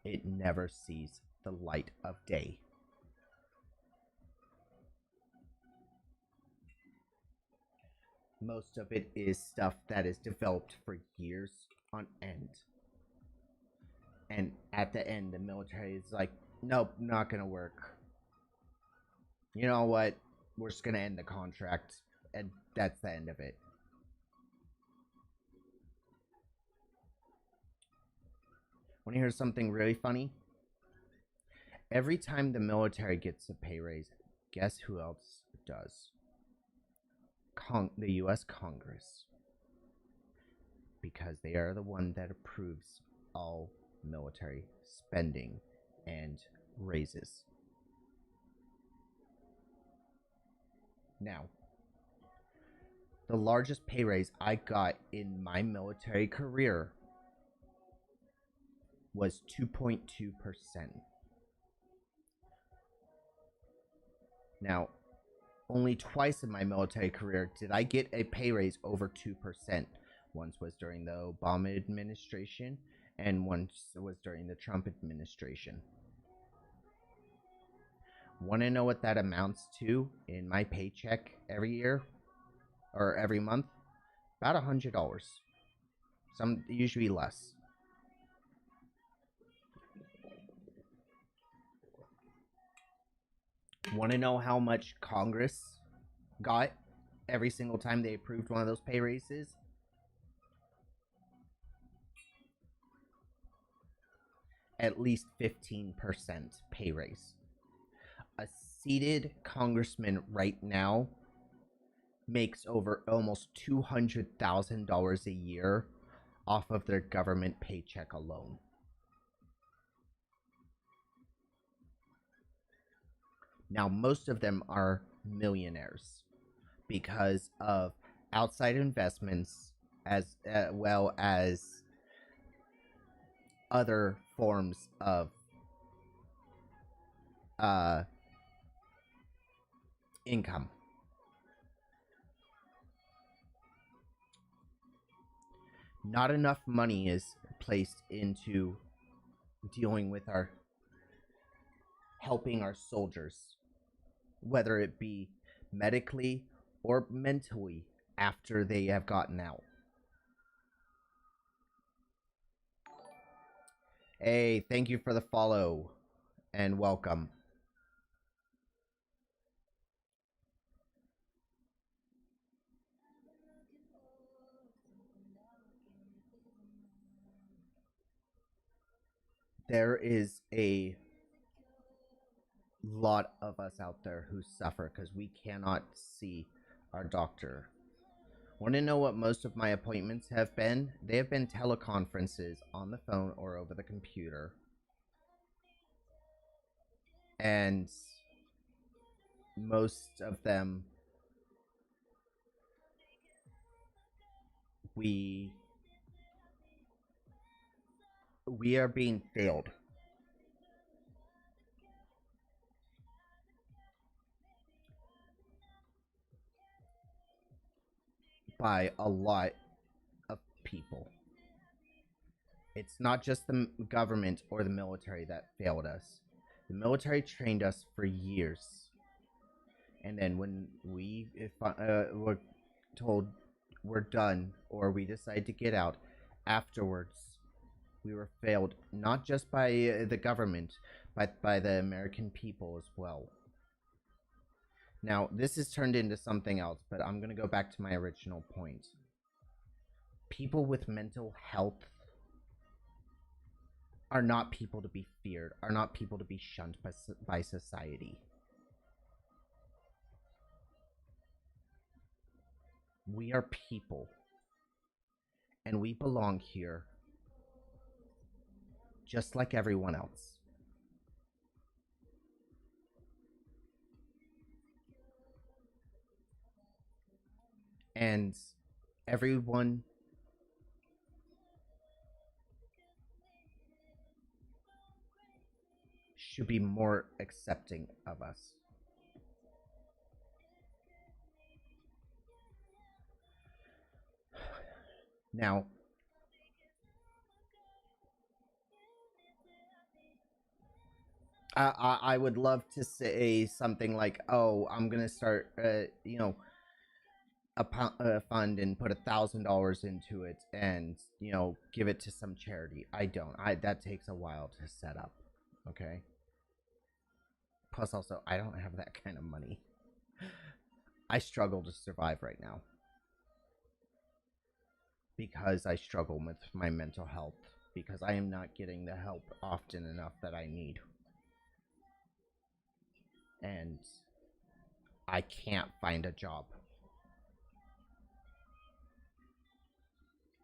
It never sees the light of day. Most of it is stuff that is developed for years on end. And at the end, the military is like, nope, not gonna work. You know what? We're just gonna end the contract. And that's the end of it. Want to hear something really funny? Every time the military gets a pay raise, guess who else does? The U.S. Congress. Because they are the one that approves all military spending and raises. Now, the largest pay raise I got in my military career was 2.2%. Now, only twice in my military career did I get a pay raise over 2%. Once was during the Obama administration, and once was during the Trump administration. Want to know what that amounts to in my paycheck every year or every month? About $100. Some usually less. Want to know how much Congress got every single time they approved one of those pay raises? At least 15% pay raise. A seated congressman right now makes over almost $200,000 a year off of their government paycheck alone. Now, most of them are millionaires because of outside investments as well as other forms of income. Not enough money is placed into dealing with our helping our soldiers, whether it be medically or mentally after they have gotten out. Hey, thank you for the follow and welcome. There is a lot of us out there who suffer because we cannot see our doctor. Want to know what most of my appointments have been? They have been teleconferences on the phone or over the computer. And most of them we are being failed. By a lot of people. It's not just the government or the military that failed us. The military trained us for years. And then when we were told we're done or we decide to get out, afterwards we were failed not just by the government, but by the American people as well. Now, this has turned into something else, but I'm going to go back to my original point. People with mental health are not people to be feared, are not people to be shunned by society. We are people, and we belong here just like everyone else. And everyone should be more accepting of us. Now, I would love to say something like, "Oh, I'm gonna start, a fund and put $1,000 into it, and give it to some charity." I don't. That takes a while to set up. Okay. Plus, also, I don't have that kind of money. I struggle to survive right now because I struggle with my mental health, because I am not getting the help often enough that I need. And I can't find a job.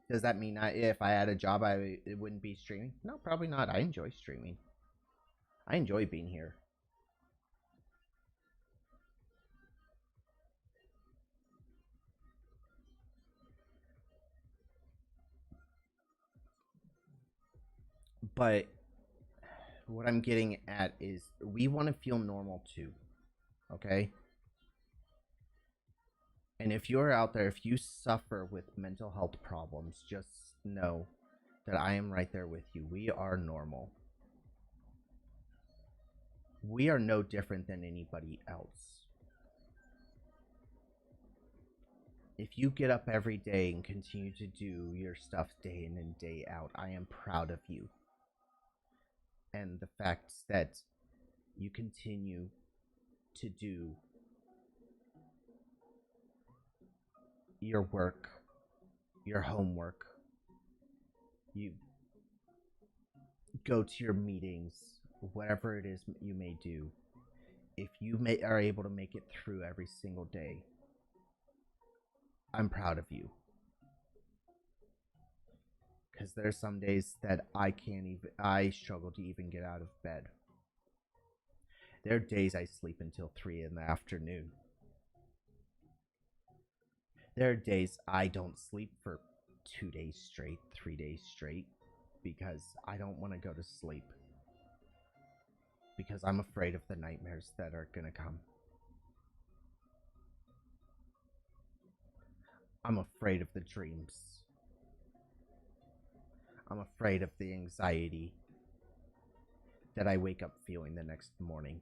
Does that mean if I had a job, it wouldn't be streaming? No, probably not. I enjoy streaming. I enjoy being here. But what I'm getting at is we want to feel normal too. Okay? And if you're out there, if you suffer with mental health problems, just know that I am right there with you. We are normal. We are no different than anybody else. If you get up every day and continue to do your stuff day in and day out, I am proud of you. And the fact that you continue to do your work, your homework, you go to your meetings, whatever it is you may do, if you are able to make it through every single day, I'm proud of you. Because there's some days that I struggle to even get out of bed. There are days I sleep until 3 in the afternoon. There are days I don't sleep for 2 days straight, 3 days straight, because I don't want to go to sleep. Because I'm afraid of the nightmares that are gonna come. I'm afraid of the dreams. I'm afraid of the anxiety that I wake up feeling the next morning.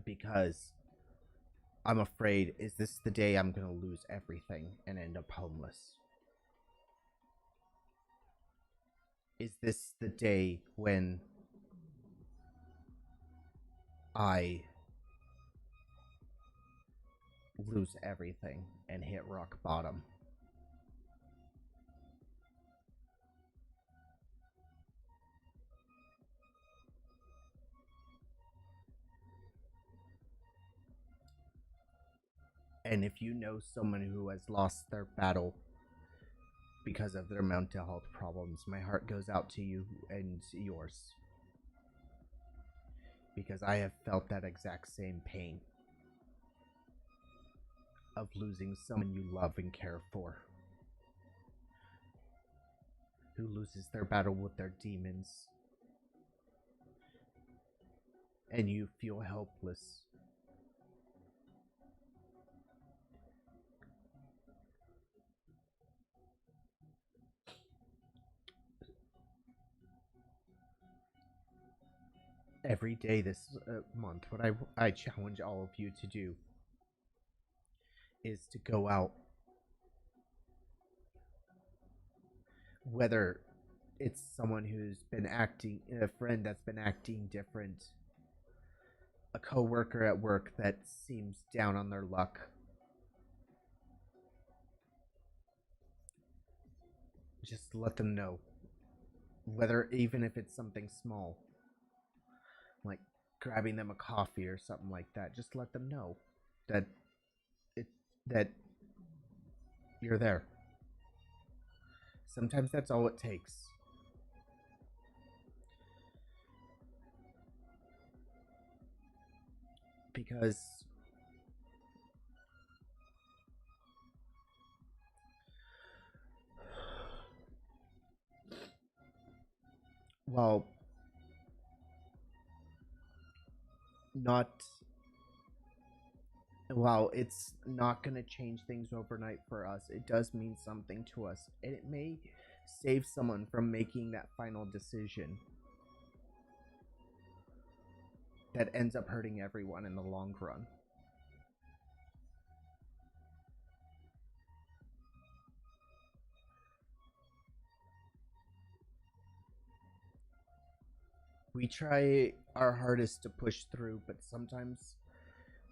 Because I'm afraid, is this the day I'm gonna lose everything and end up homeless? Is this the day when I lose everything and hit rock bottom? And if you know someone who has lost their battle because of their mental health problems, my heart goes out to you and yours. Because I have felt that exact same pain of losing someone you love and care for, who loses their battle with their demons, and you feel helpless. Every day this month, what I challenge all of you to do is to go out, whether it's someone who's been acting, a friend that's been acting different, a coworker at work that seems down on their luck. Just let them know, whether even if it's something small, like grabbing them a coffee or something like that. Just let them know that that you're there. Sometimes that's all it takes. Because well, not while it's not going to change things overnight for us, it does mean something to us, and it may save someone from making that final decision that ends up hurting everyone in the long run. We try our hardest to push through, but sometimes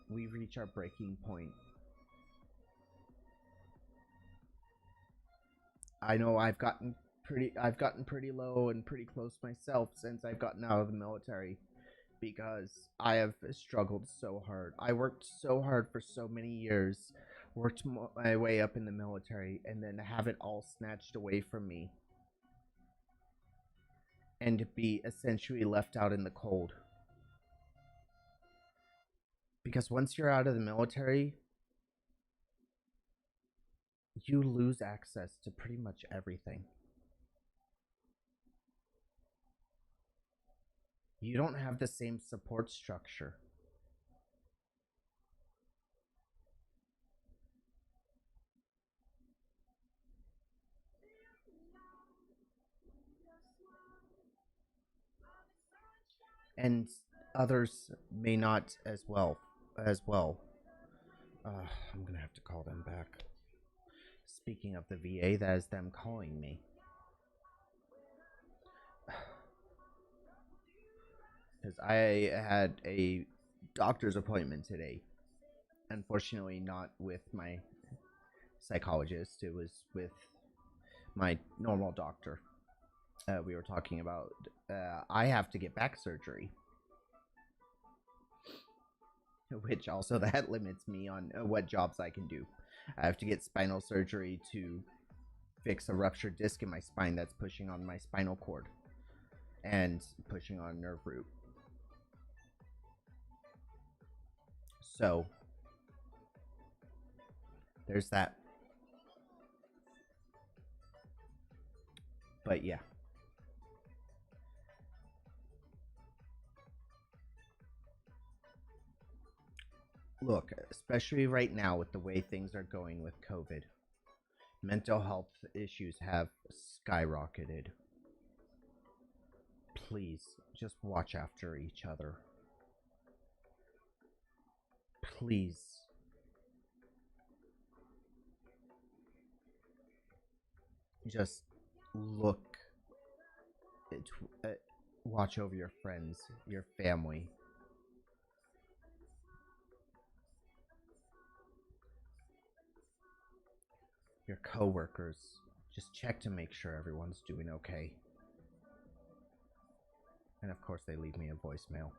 we reach our breaking point. I know I've gotten pretty low and pretty close myself since I've gotten out of the military because I have struggled so hard. I worked so hard for so many years, worked my way up in the military, and then have it all snatched away from me and be essentially left out in the cold. Because once you're out of the military, you lose access to pretty much everything. You don't have the same support structure. And others may not as well. I'm gonna have to call them back. Speaking of the VA, that is them calling me. Because I had a doctor's appointment today. Unfortunately, not with my psychologist. It was with my normal doctor. We were talking about I have to get back surgery, which also that limits me on what jobs I can do. I have to get spinal surgery to fix a ruptured disc in my spine that's pushing on my spinal cord and pushing on nerve root. So there's that. But yeah. Look, especially right now with the way things are going with COVID, mental health issues have skyrocketed. Please just watch after each other. Please. Just look watch over your friends, your family. Your coworkers. Just check to make sure everyone's doing okay. And of course, they leave me a voicemail.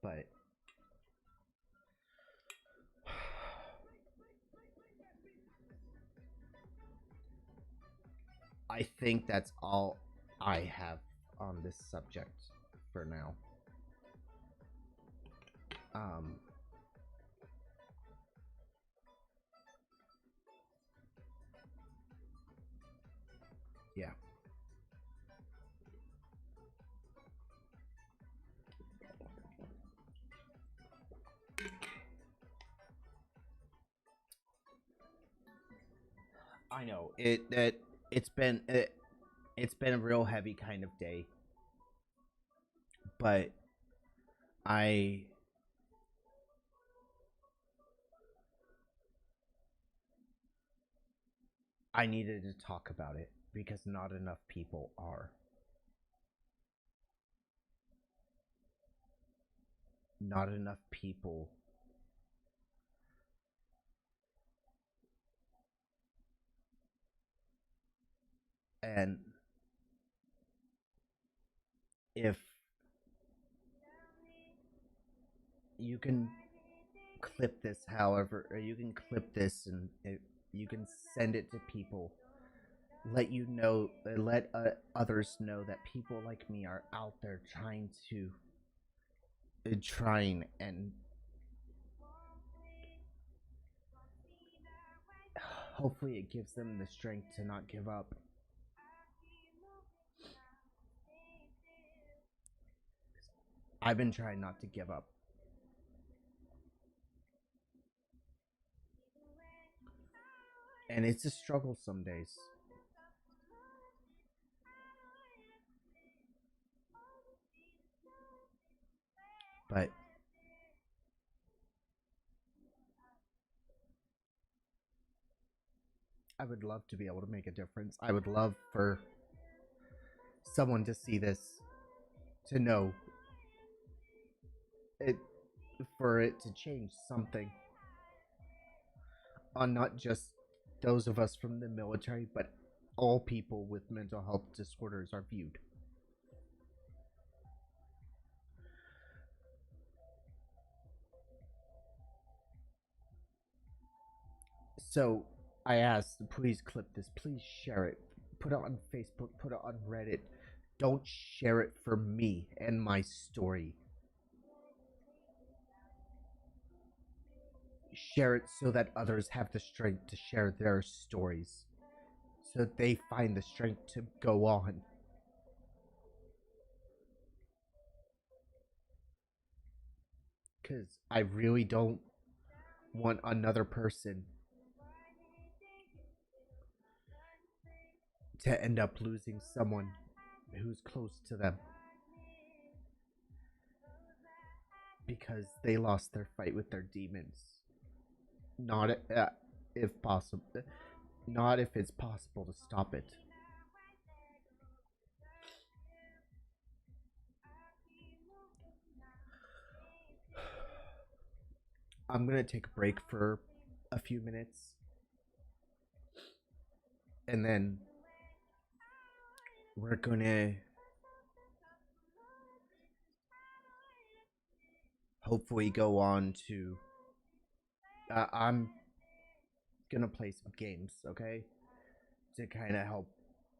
But I think that's all I have on this subject for now. Um, yeah. I know it's been a real heavy kind of day, but I I needed to talk about it because not enough people are. Not enough people. And if you can clip this, however, or you can clip this and you can send it to people, let others know that people like me are out there trying and hopefully it gives them the strength to not give up. I've been trying not to give up. And it's a struggle some days. But I would love to be able to make a difference. I would love for someone to see this, to know it, for it to change something on not just those of us from the military, but all people with mental health disorders are viewed. So I asked, please clip this, please share it, put it on Facebook, put it on Reddit. Don't share it for me and my story. Share it so that others have the strength to share their stories, so that they find the strength to go on. Because I really don't want another person to end up losing someone who's close to them because they lost their fight with their demons. Not if possible, not if it's possible to stop it. I'm gonna take a break for a few minutes, and then we're gonna hopefully go on to. I'm gonna play some games, okay, to kind of help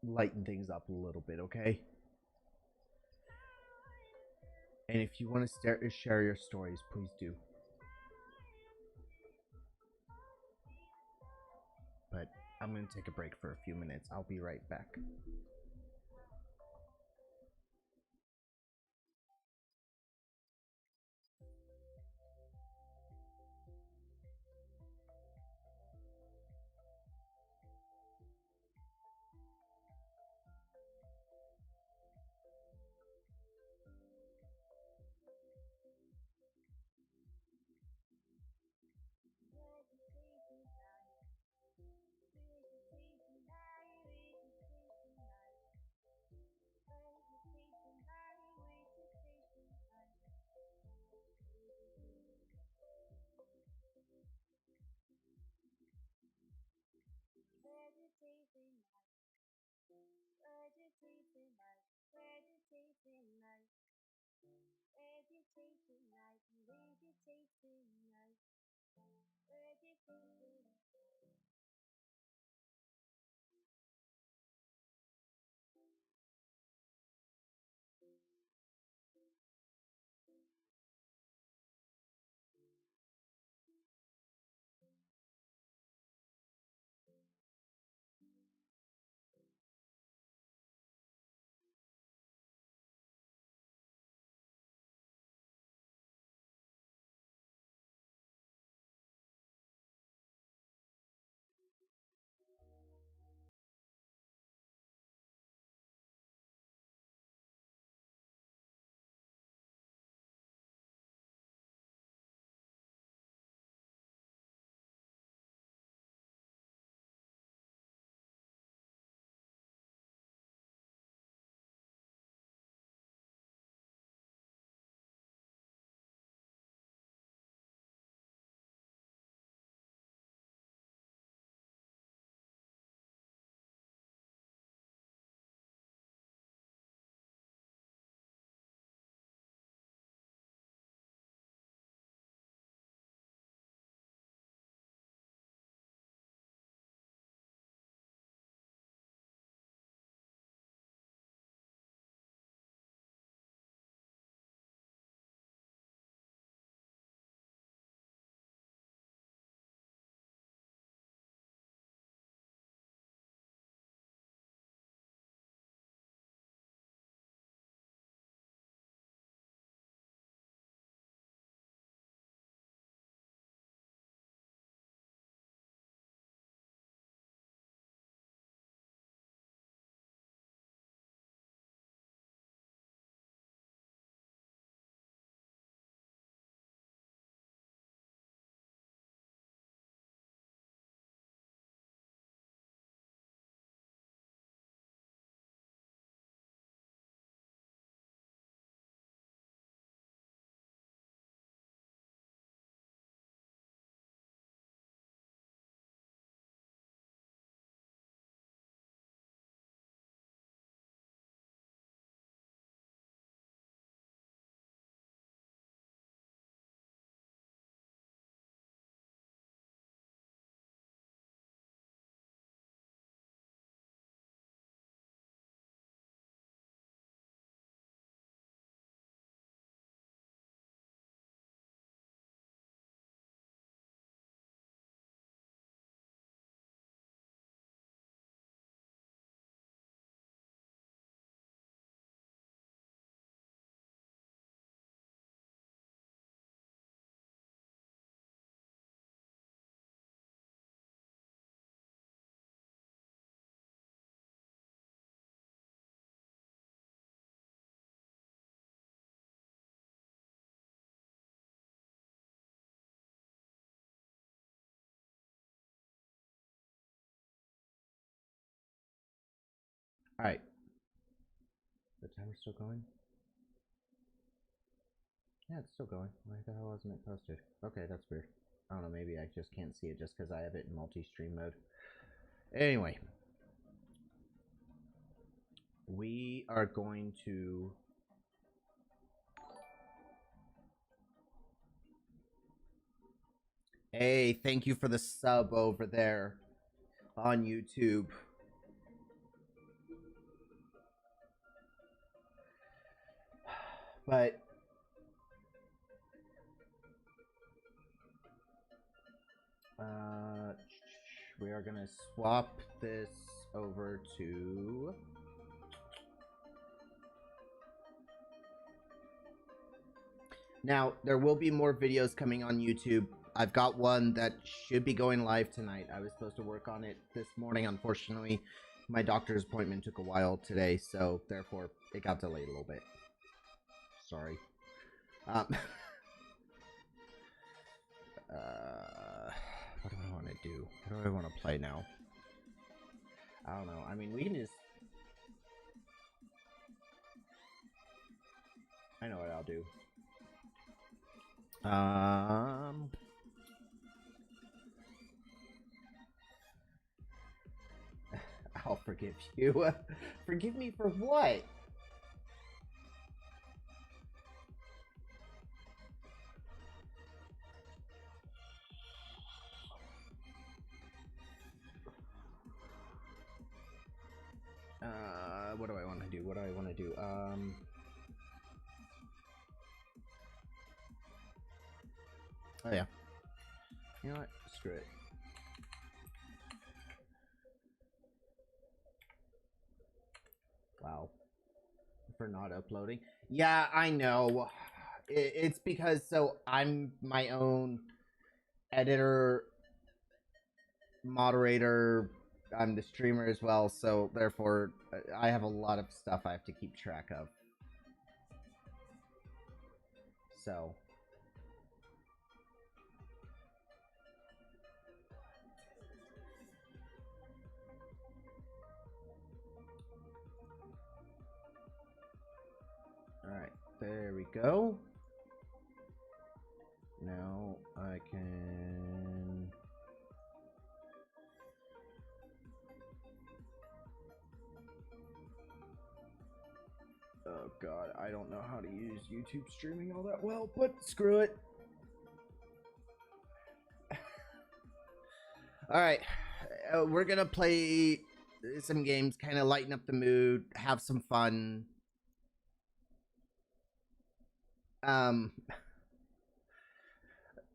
lighten things up a little bit, okay. And if you want to share your stories, please do. But I'm gonna take a break for a few minutes. I'll be right back. Alright. The timer's still going? Yeah, it's still going. Why the hell wasn't it posted? Okay, that's weird. I don't know, maybe I just can't see it just because I have it in multi-stream mode. Anyway. We are going to... Hey, thank you for the sub over there on YouTube. But... we are gonna swap this over to... Now, there will be more videos coming on YouTube. I've got one that should be going live tonight. I was supposed to work on it this morning. Unfortunately, my doctor's appointment took a while today, so therefore it got delayed a little bit. Sorry. What do I want to do? What do I want to play now? I don't know. I mean, we can just... I know what I'll do. I'll forgive you. Forgive me for what? What do I want to do? What do I want to do? Oh yeah. You know what? Screw it. Wow. For not uploading. Yeah, I know. It's because, so I'm my own editor, moderator, I'm the streamer as well, so therefore I have a lot of stuff I have to keep track of. So... Alright, there we go. Now I can... Oh god, I don't know how to use YouTube streaming all that well, but screw it. Alright, we're gonna play some games, kind of lighten up the mood, have some fun.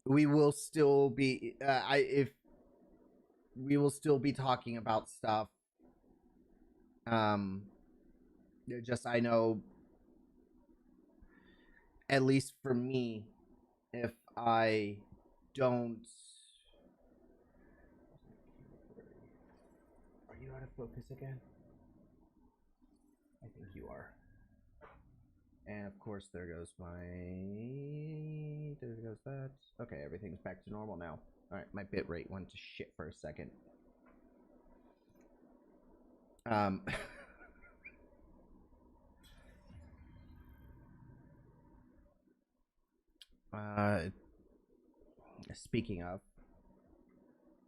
We will still be we will still be talking about stuff. Just I know, at least for me, if I don't... Are you out of focus again? I think you are. And of course, there goes my... There goes that. Okay, everything's back to normal now. Alright, my bitrate went to shit for a second. Speaking of...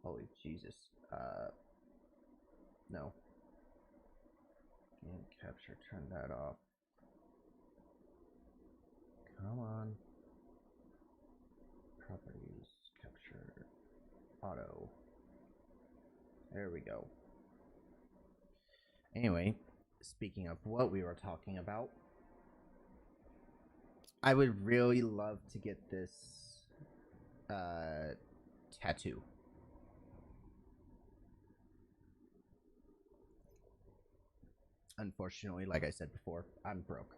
Holy Jesus. No. Game capture, turn that off. Come on. Properties, capture, auto. There we go. Anyway, speaking of what we were talking about, I would really love to get this tattoo. Unfortunately, like I said before, I'm broke.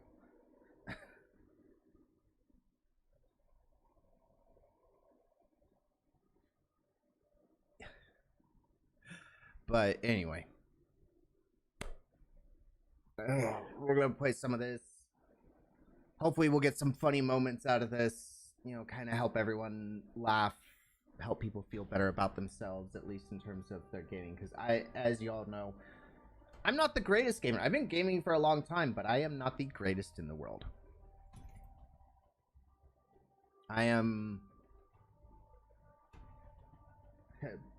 But anyway, we're gonna play some of this. Hopefully we'll get some funny moments out of this, you know, kind of help everyone laugh, help people feel better about themselves, at least in terms of their gaming, because as y'all know, I'm not the greatest gamer. I've been gaming for a long time, but I am not the greatest in the world. I am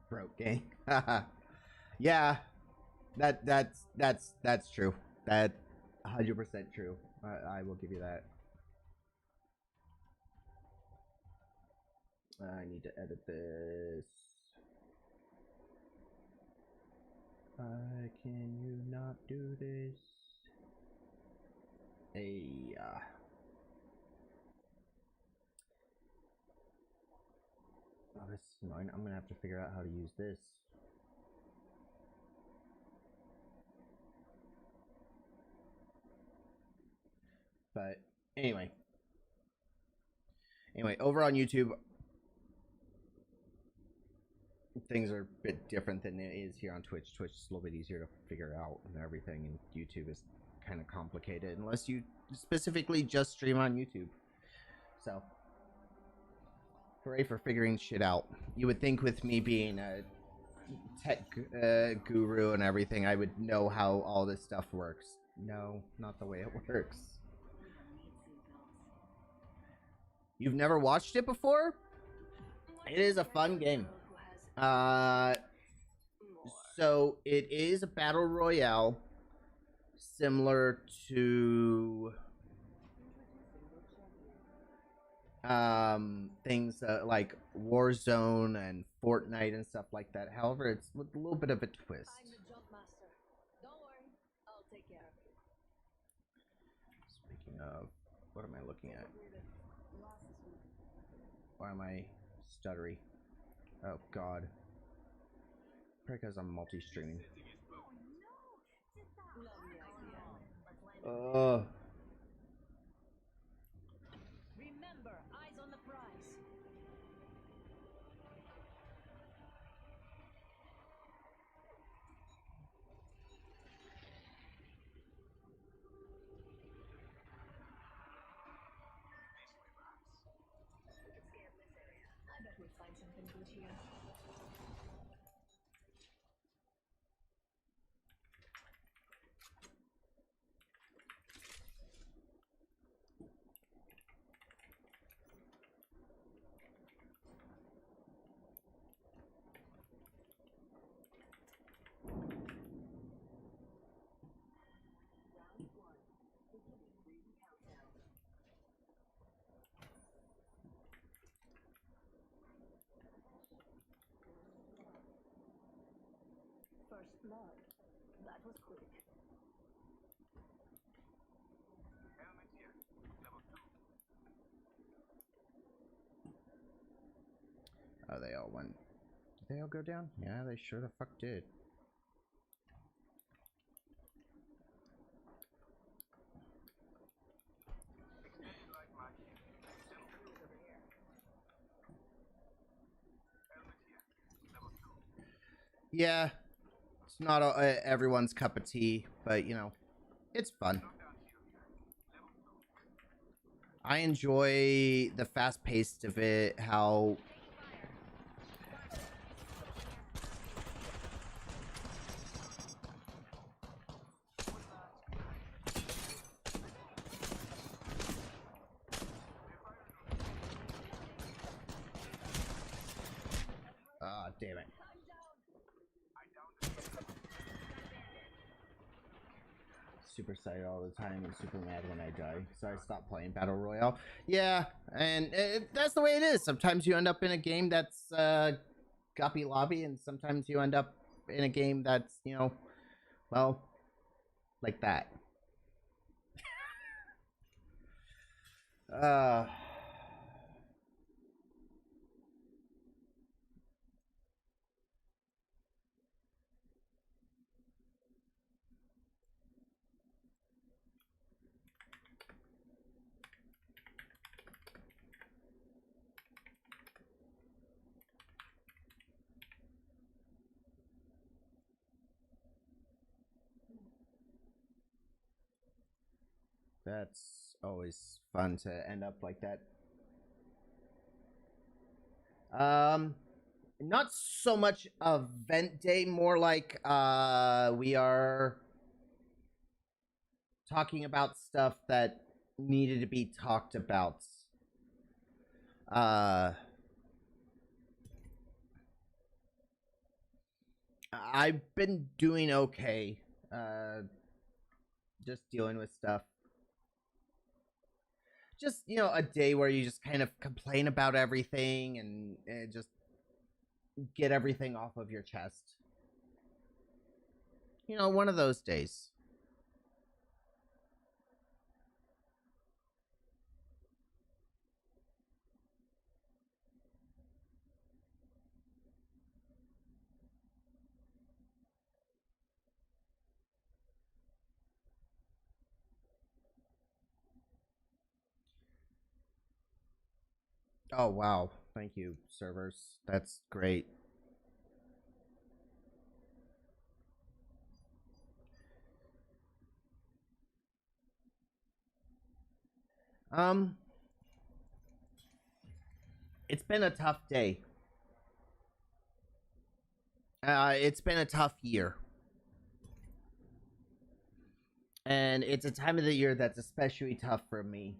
broke gang. Yeah, that's true. That 100% true. I will give you that. I need to edit this. Can you not do this? Hey, oh, this is annoying. I'm gonna have to figure out how to use this. But anyway, over on YouTube, things are a bit different than it is here on Twitch. Twitch is a little bit easier to figure out and everything, and YouTube is kind of complicated unless you specifically just stream on YouTube. So, hooray for figuring shit out. You would think with me being a tech guru and everything, I would know how all this stuff works. No, not the way it works. You've never watched it before? It is a fun game. So it is a battle royale similar to things like Warzone and Fortnite and stuff like that. However, it's with a little bit of a twist. I'm the jump master. Don't worry, I'll take care of you. Speaking of, what am I looking at? Why am I stuttery? Oh god. Because I'm multi-streaming. Remember, eyes on the prize. I bet we'll find something good here. First blood. That was quick. Oh, they all went. Did they all go down? Yeah, they sure the fuck did. Yeah, it's not everyone's cup of tea, but you know, it's fun. I enjoy the fast pace of it, how damn it. Super excited all the time and super mad when I die, so I stopped playing Battle Royale. Yeah, and that's the way it is. Sometimes you end up in a game that's guppy lobby, and sometimes you end up in a game that's, you know, well, like that. That's always fun to end up like that. Not so much event day, more like we are talking about stuff that needed to be talked about. I've been doing okay. Just dealing with stuff. Just, a day where you just kind of complain about everything and just get everything off of your chest. One of those days. Oh, wow. Thank you, servers. That's great. Um, it's been a tough day. It's been a tough year. And it's a time of the year that's especially tough for me.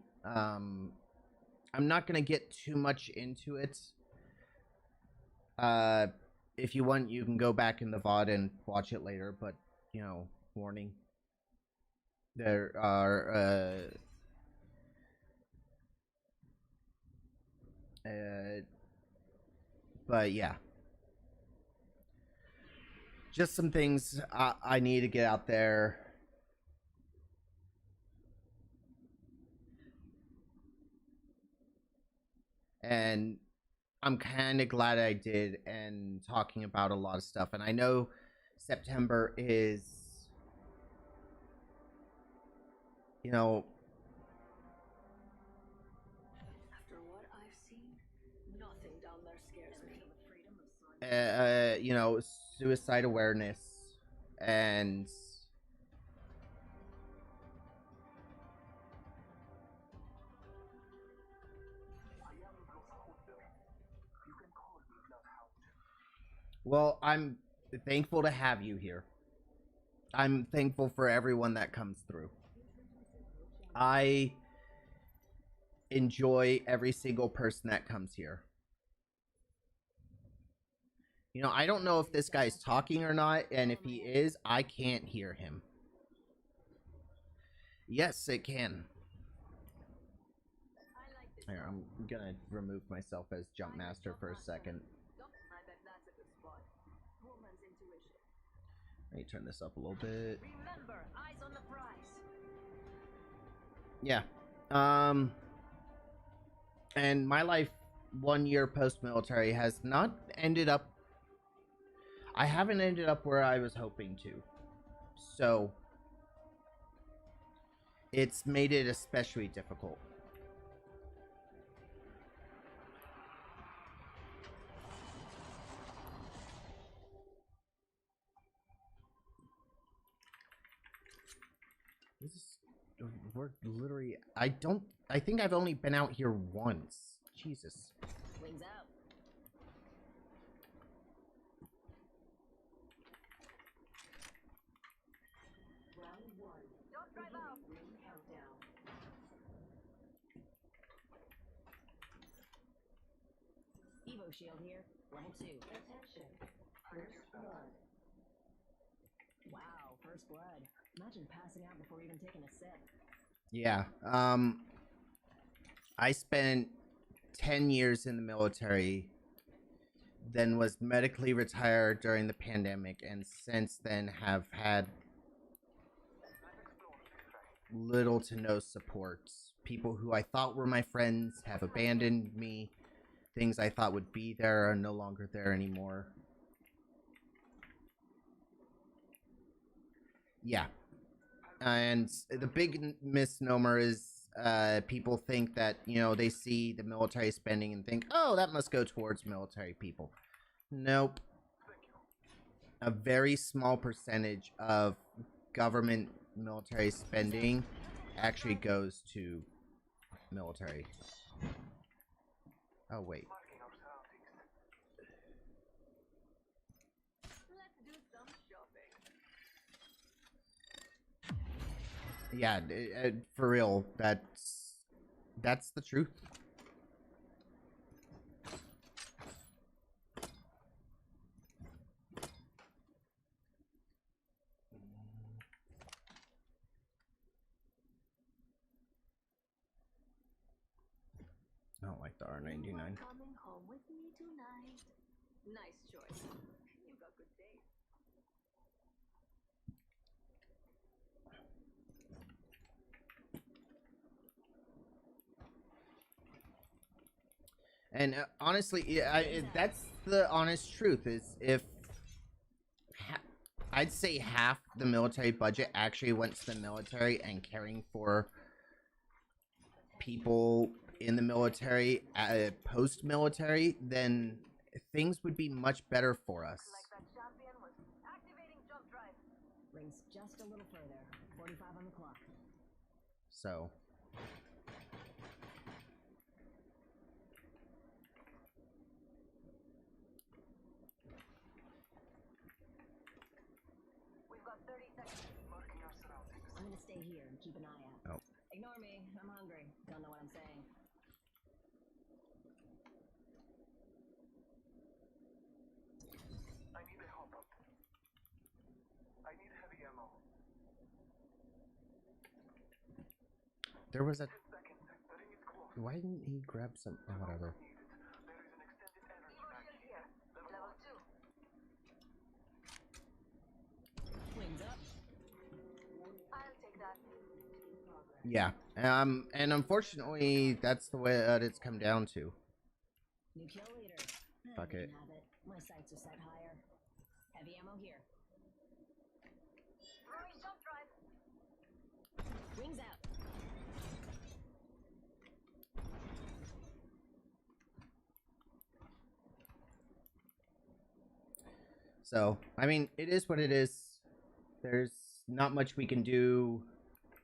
I'm not going to get too much into it. If you want, you can go back in the VOD and watch it later, but, warning. There are, but yeah. Just some things I need to get out there. And I'm kind of glad I did, and talking about a lot of stuff. And I know September is, After what I've seen, nothing down there scares me. suicide awareness, and well, I'm thankful to have you here. I'm thankful for everyone that comes through. I enjoy every single person that comes here. I don't know if this guy's talking or not, and if he is, I can't hear him. Yes, it can. Here, I'm gonna remove myself as Jump Master for a second. Let me turn this up a little bit. Remember, eyes on the prize. Yeah. And my life 1 year post-military has not ended up... I haven't ended up where I was hoping to. So, it's made it especially difficult. We're literally... I think I've only been out here once. Jesus. Wings out. Round one. Don't drive out. Ring countdown. Evo shield here. Level 2. Attention. First blood. Wow, first blood. Imagine passing out before even taking a sip. Yeah. I spent 10 years in the military, then was medically retired during the pandemic, and since then have had little to no support. People who I thought were my friends have abandoned me. Things I thought would be there are no longer there anymore. Yeah. And the big misnomer is people think that, they see the military spending and think, oh, that must go towards military people. Nope. A very small percentage of government military spending actually goes to military. Oh, wait. Let's do some shopping. Yeah, for real, that's the truth. I don't like the R99. Coming home with me tonight. Nice choice. You've got good taste. And honestly, yeah, that's the honest truth. Is if I'd say half the military budget actually went to the military and caring for people in the military, post-military, then things would be much better for us. Like that champion was activating jump drive. Rings just a little further. 45 on the clock. So. We've got 30 seconds. Marking our surroundings. I'm gonna stay here and keep an eye out. Oh. Ignore me. I'm hungry. Don't know what I'm saying. I need a hop up. I need heavy ammo. There was a. 10 seconds. The ring is close. Why didn't he grab some? Oh, whatever. Needed. There is an extended energy Evo mag. shield here. Level Level 2. Wings up. I'll take that. Yeah. And unfortunately, that's the way that it's come down to. New kill leader. Fuck it. Have it. My sights are set higher. Heavy ammo here. Throwing jump drive. Wings out. So, I mean, it is what it is. There's not much we can do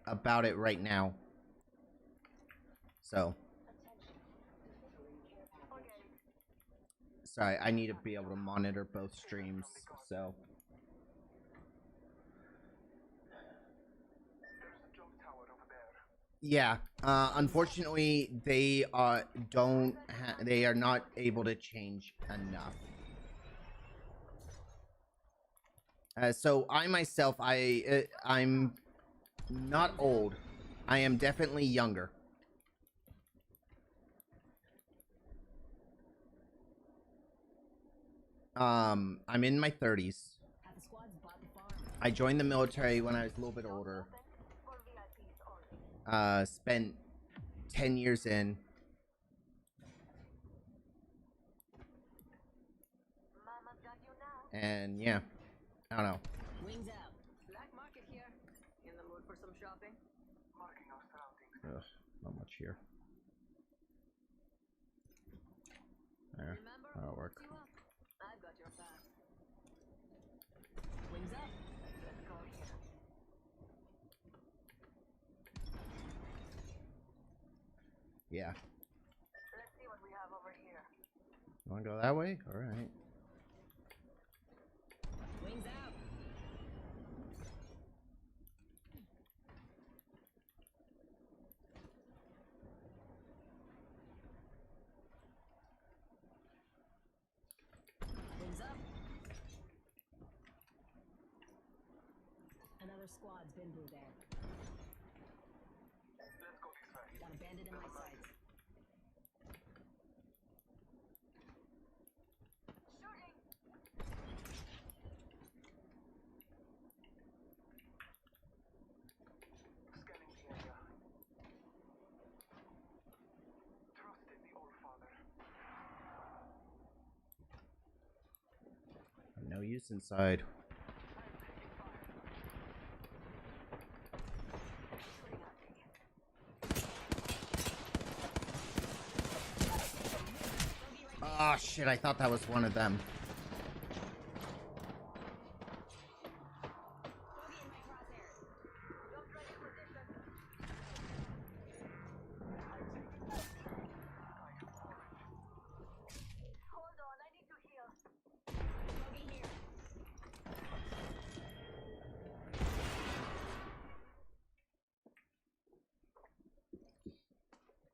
about it right now. So. Sorry, I need to be able to monitor both streams, so. There's a jump tower over there. Yeah, unfortunately, they they are not able to change enough. So I myself, I'm not old. I am definitely younger. I'm in my 30s. Half the squad's bought the farm. I joined the military when I was a little bit older. For VIPs only. Spent 10 years in. Mama's got you now. And yeah, I don't know. Wings out. Black market here. In the mood for some shopping? Marking our surroundings. Ugh, not much here. There, Remember? that'll work. You up. I've got your back. Wings up. Let's go here. Yeah. Let's see what we have over here. You wanna go that way? Alright. Wings out. Wings up. Another squad's been through there. Let's go this way. Got a bandit in my sights. Shooting! Scanning the area. Trust in the All Father. No use inside. Oh shit, I thought that was one of them. Hold on, I need to heal. Bogey here.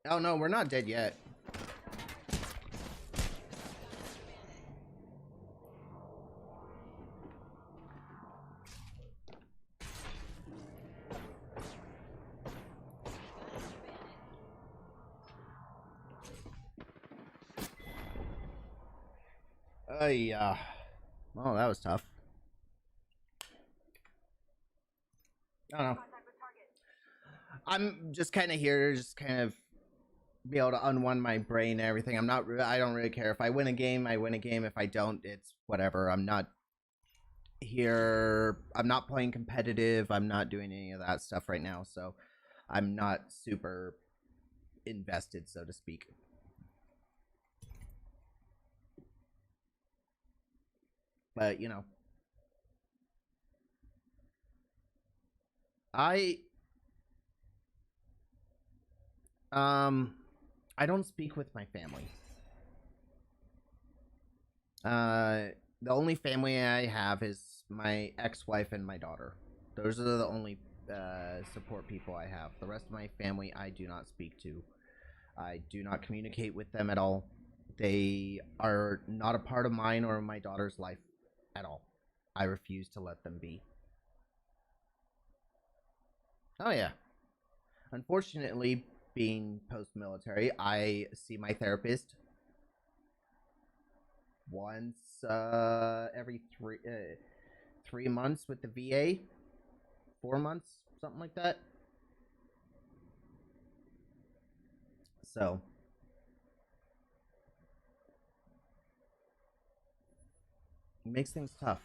Oh no, we're not dead yet. Yeah. Oh, that was tough. I don't know. I'm just kind of here, just kind of be able to unwind my brain and everything. I don't really care. If I win a game, I win a game. If I don't, it's whatever. I'm not here. I'm not playing competitive. I'm not doing any of that stuff right now. So I'm not super invested, so to speak. But, you know, I don't speak with my family. The only family I have is my ex-wife and my daughter. Those are the only support people I have. The rest of my family I do not speak to. I do not communicate with them at all. They are not a part of mine or my daughter's life at all. I refuse to let them be. Oh yeah. Unfortunately, being post-military, I see my therapist once every 3 months with the VA. 4 months, something like that. So it makes things tough.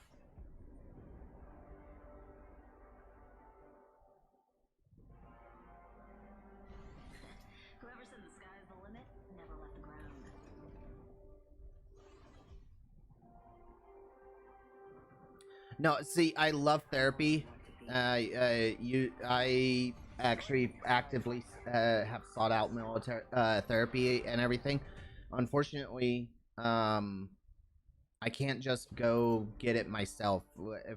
Whoever said the sky's the limit never left the ground. No, see, I love therapy. I actually actively have sought out military therapy and everything. Unfortunately, I can't just go get it myself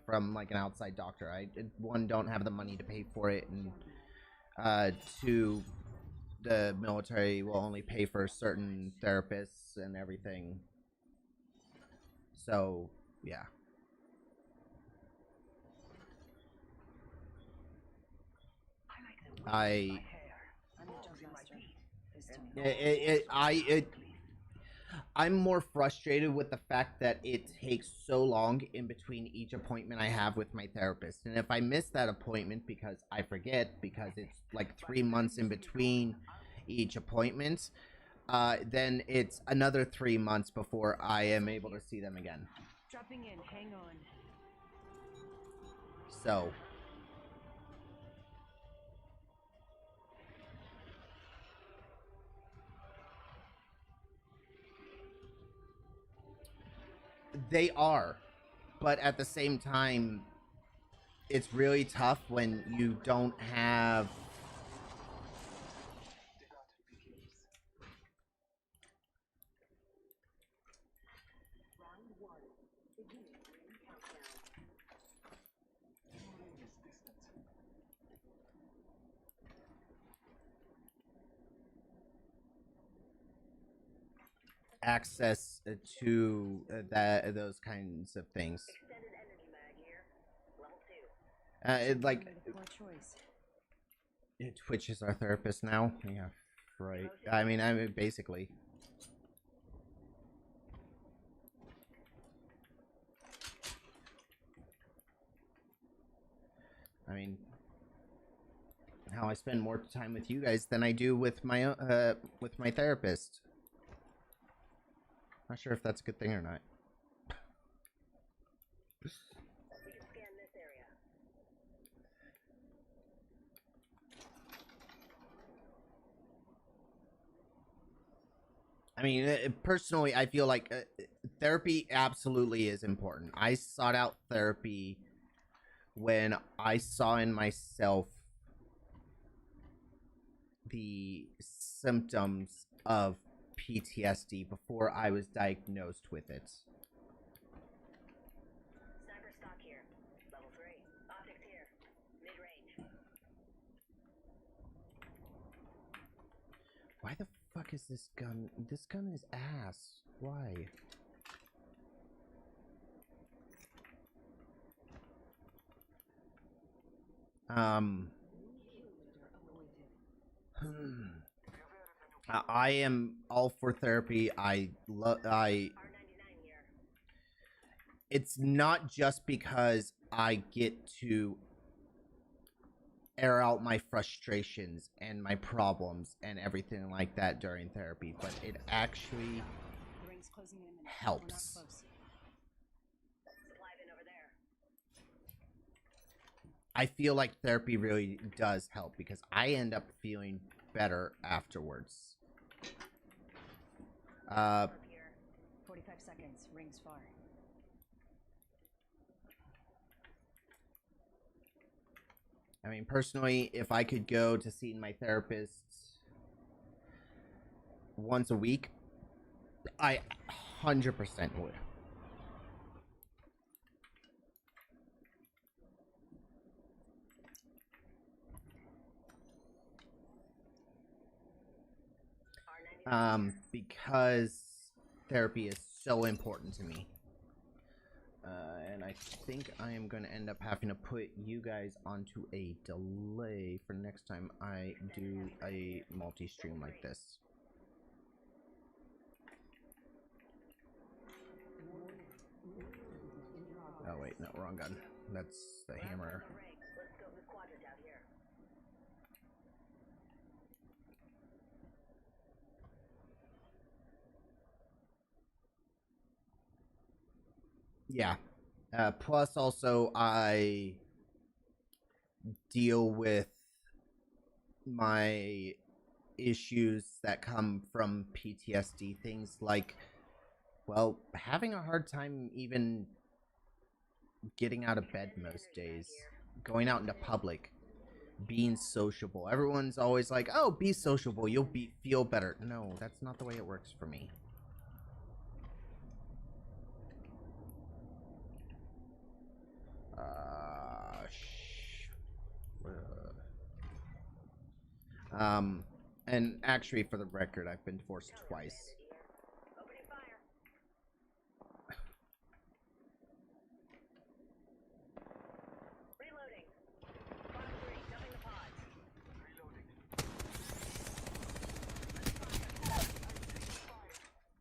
from like an outside doctor. One, don't have the money to pay for it, and two, the military will only pay for certain therapists and everything. So yeah. I I'm the jump master. This time. I'm more frustrated with the fact that it takes so long in between each appointment I have with my therapist. And if I miss that appointment because I forget, because it's like 3 months in between each appointment, then it's another 3 months before I am able to see them again. Dropping in, hang on. So they are, but at the same time, it's really tough when you don't have access to those kinds of things. Poor choice. Twitch is our therapist now. Yeah, right. I mean, basically. I mean, how I spend more time with you guys than I do with my therapist. Not sure if that's a good thing or not. I mean, personally, I feel like therapy absolutely is important. I sought out therapy when I saw in myself the symptoms of PTSD before I was diagnosed with it. Sniper stock here. Level 3. Optics here. Mid-range. Why the fuck is this gun? This gun is ass. Why? I am all for therapy. It's not just because I get to air out my frustrations and my problems and everything like that during therapy, but it actually helps. I feel like therapy really does help because I end up feeling better afterwards. 45 seconds. Rings far. I mean, personally, if I could go to see my therapist once a week, I 100% would. Because therapy is so important to me. And I think I am going to end up having to put you guys onto a delay for next time I do a multi-stream like this. Oh wait, no, wrong gun. That's the hammer. Yeah. Plus, also, I deal with my issues that come from PTSD. Things like, well, having a hard time even getting out of bed most days, going out into public, being sociable. Everyone's always like, oh, be sociable, you'll feel better. No, that's not the way it works for me. And actually, for the record, I've been divorced twice.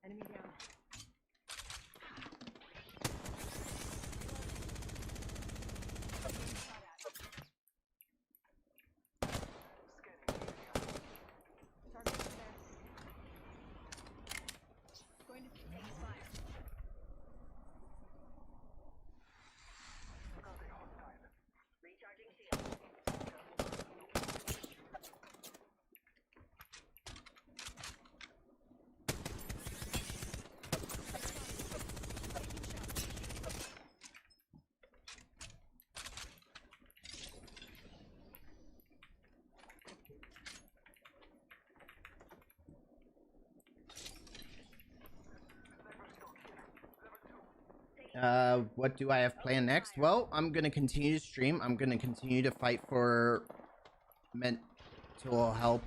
Enemy down. Going to take fire. Recharging shield. What do I have planned next? Well, I'm gonna continue to stream. I'm gonna continue to fight for mental health.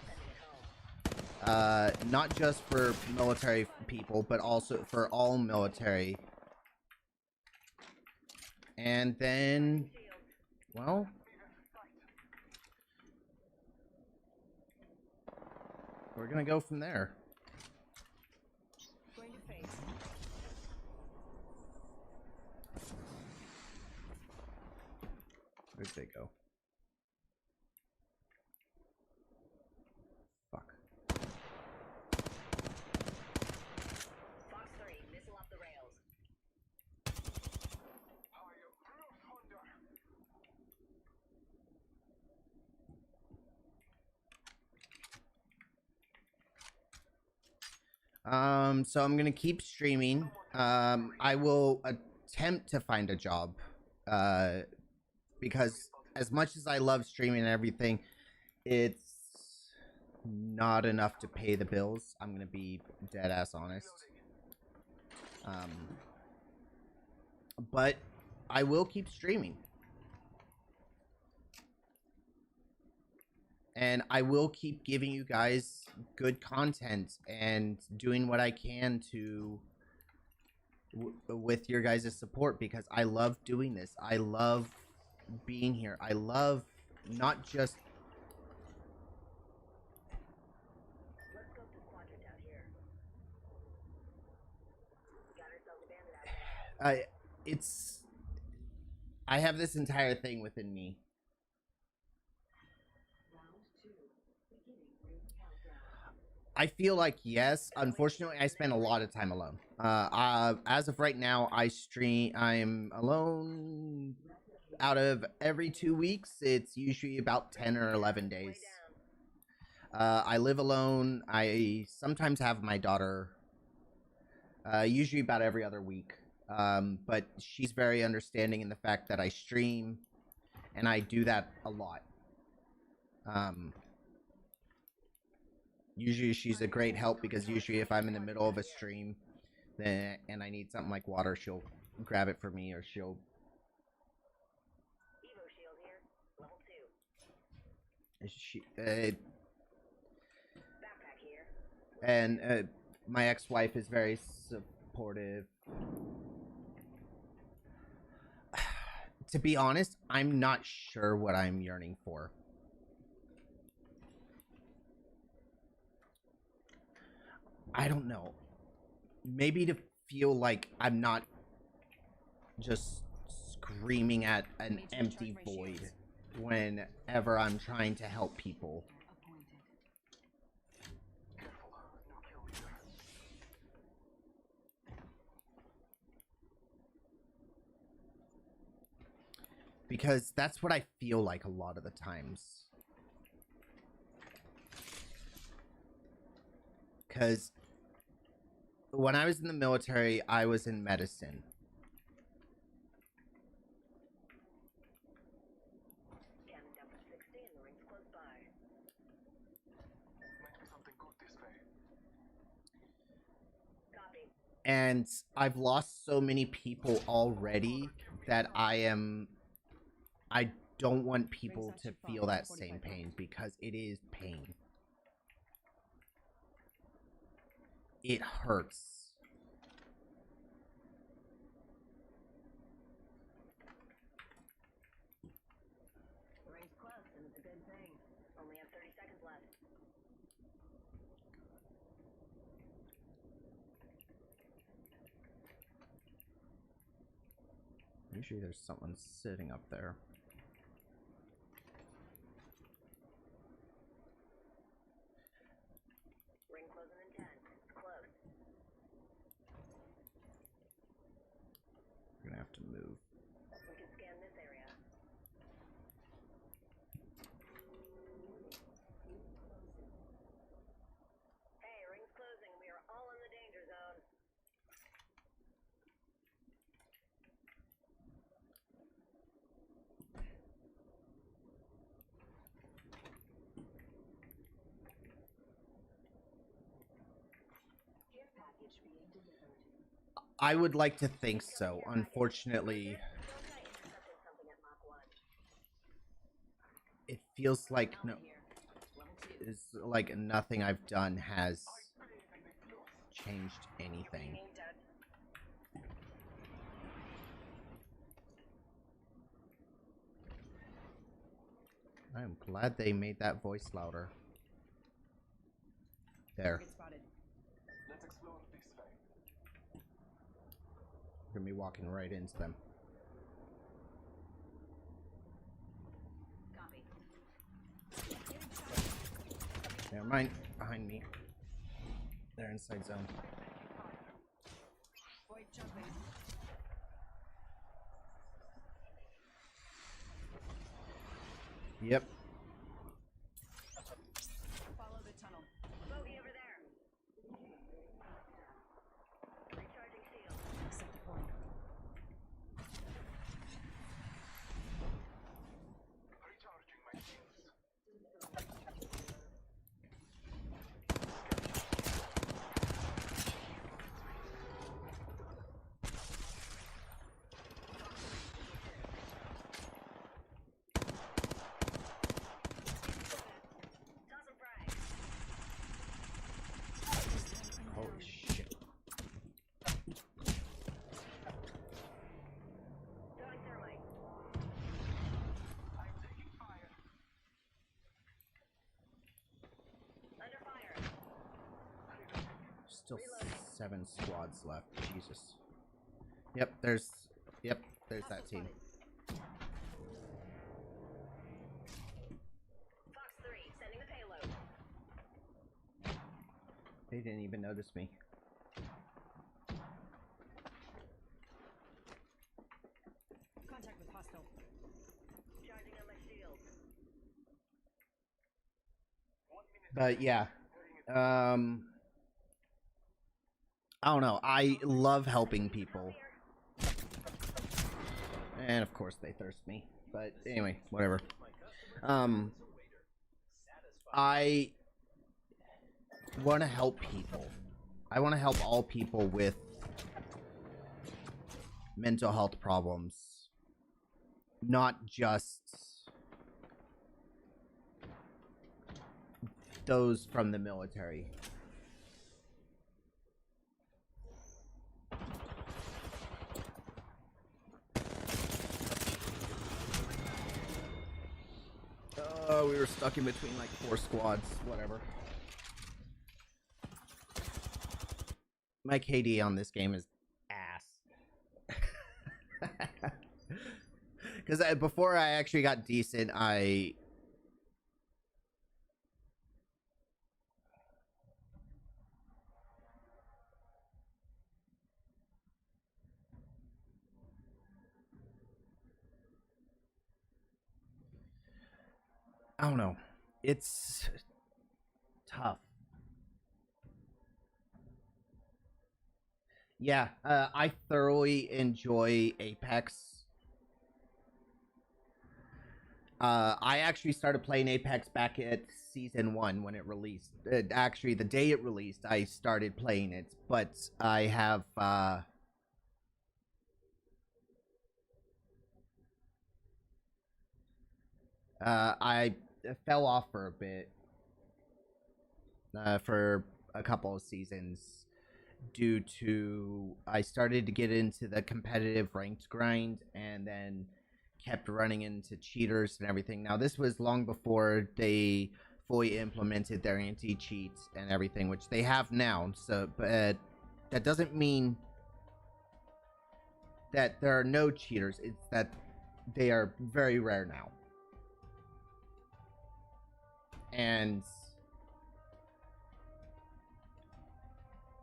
Not just for military people, but also for all military. And then, well, we're gonna go from there. Going to face. Where'd they go? Fuck. Fox 3, missile off the rails. So I'm gonna keep streaming. I will attempt to find a job. Because as much as I love streaming and everything, it's not enough to pay the bills. I'm gonna be dead ass honest. But I will keep streaming. and I will keep giving you guys good content and doing what I can to with your guys' support, because I love doing this. I love being here. I love not just Let's go to the quadrant out here. Got ourselves a bandit out there. I have this entire thing within me. I feel like, yes, unfortunately, I spend a lot of time alone. As of right now, I'm alone out of every 2 weeks. It's usually about 10 or 11 days. I live alone. I sometimes have my daughter, usually about every other week. But she's very understanding in the fact that I stream, and I do that a lot. Usually she's a great help, because usually if I'm in the middle of a stream and I need something like water, she'll grab it for me, or she'll... Evo shield here, level 2. Backpack here. And my ex-wife is very supportive. To be honest, I'm not sure what I'm yearning for. I don't know. Maybe to feel like I'm not just screaming at an empty void whenever I'm trying to help people. Careful, no kill leader. Because that's what I feel like a lot of the times. Because when I was in the military, I was in medicine. Cannon down for 60 and the ring's close by. Might be something good this way. Copy. And I've lost so many people already that I don't want people to feel that same pain, because it is pain. It hurts. The ring's close, and it's a good thing. Only have 30 seconds left. Usually there's someone sitting up there. Ring closing in 10. It's close. We're gonna have to move. We can scan this area. Hey, ring's closing. We are all in the danger zone. Care package being delivered. I would like to think so. Unfortunately, Don't I intercepted something at Mach 1? it feels like no, Here. Level 2. it's like nothing I've done has changed anything. Aimed at. I am glad they made that voice louder. There. Target spotted. Let's explore this way. We're gonna be walking right into them. Copy. Never mind. Behind me. They're inside zone. Void jumping. Yep. Follow the tunnel. Bogey over there. Recharging shield. Set the point. Recharging my shields. still 7 squads left. Jesus. Yep, there's that team. Fox 3, sending the payload. They didn't even notice me. Contact with hostile. Charging on my shield. But yeah. I don't know. I love helping people. And of course they thirst me. But anyway, whatever. I want to help people. I want to help all people with mental health problems. Not just those from the military. We were stuck in between like 4 squads, whatever. My KD on this game is ass. Because before I actually got decent, I don't know. It's tough. Yeah, I thoroughly enjoy Apex. I actually started playing Apex back at Season 1 when it released. Actually, the day it released, I started playing it. But I have... I fell off for a bit. For a couple of seasons. Due to... I started to get into the competitive ranked grind. And then... kept running into cheaters and everything. Now, this was long before they fully implemented their anti-cheats and everything, which they have now. So, but that doesn't mean that there are no cheaters. It's that they are very rare now. And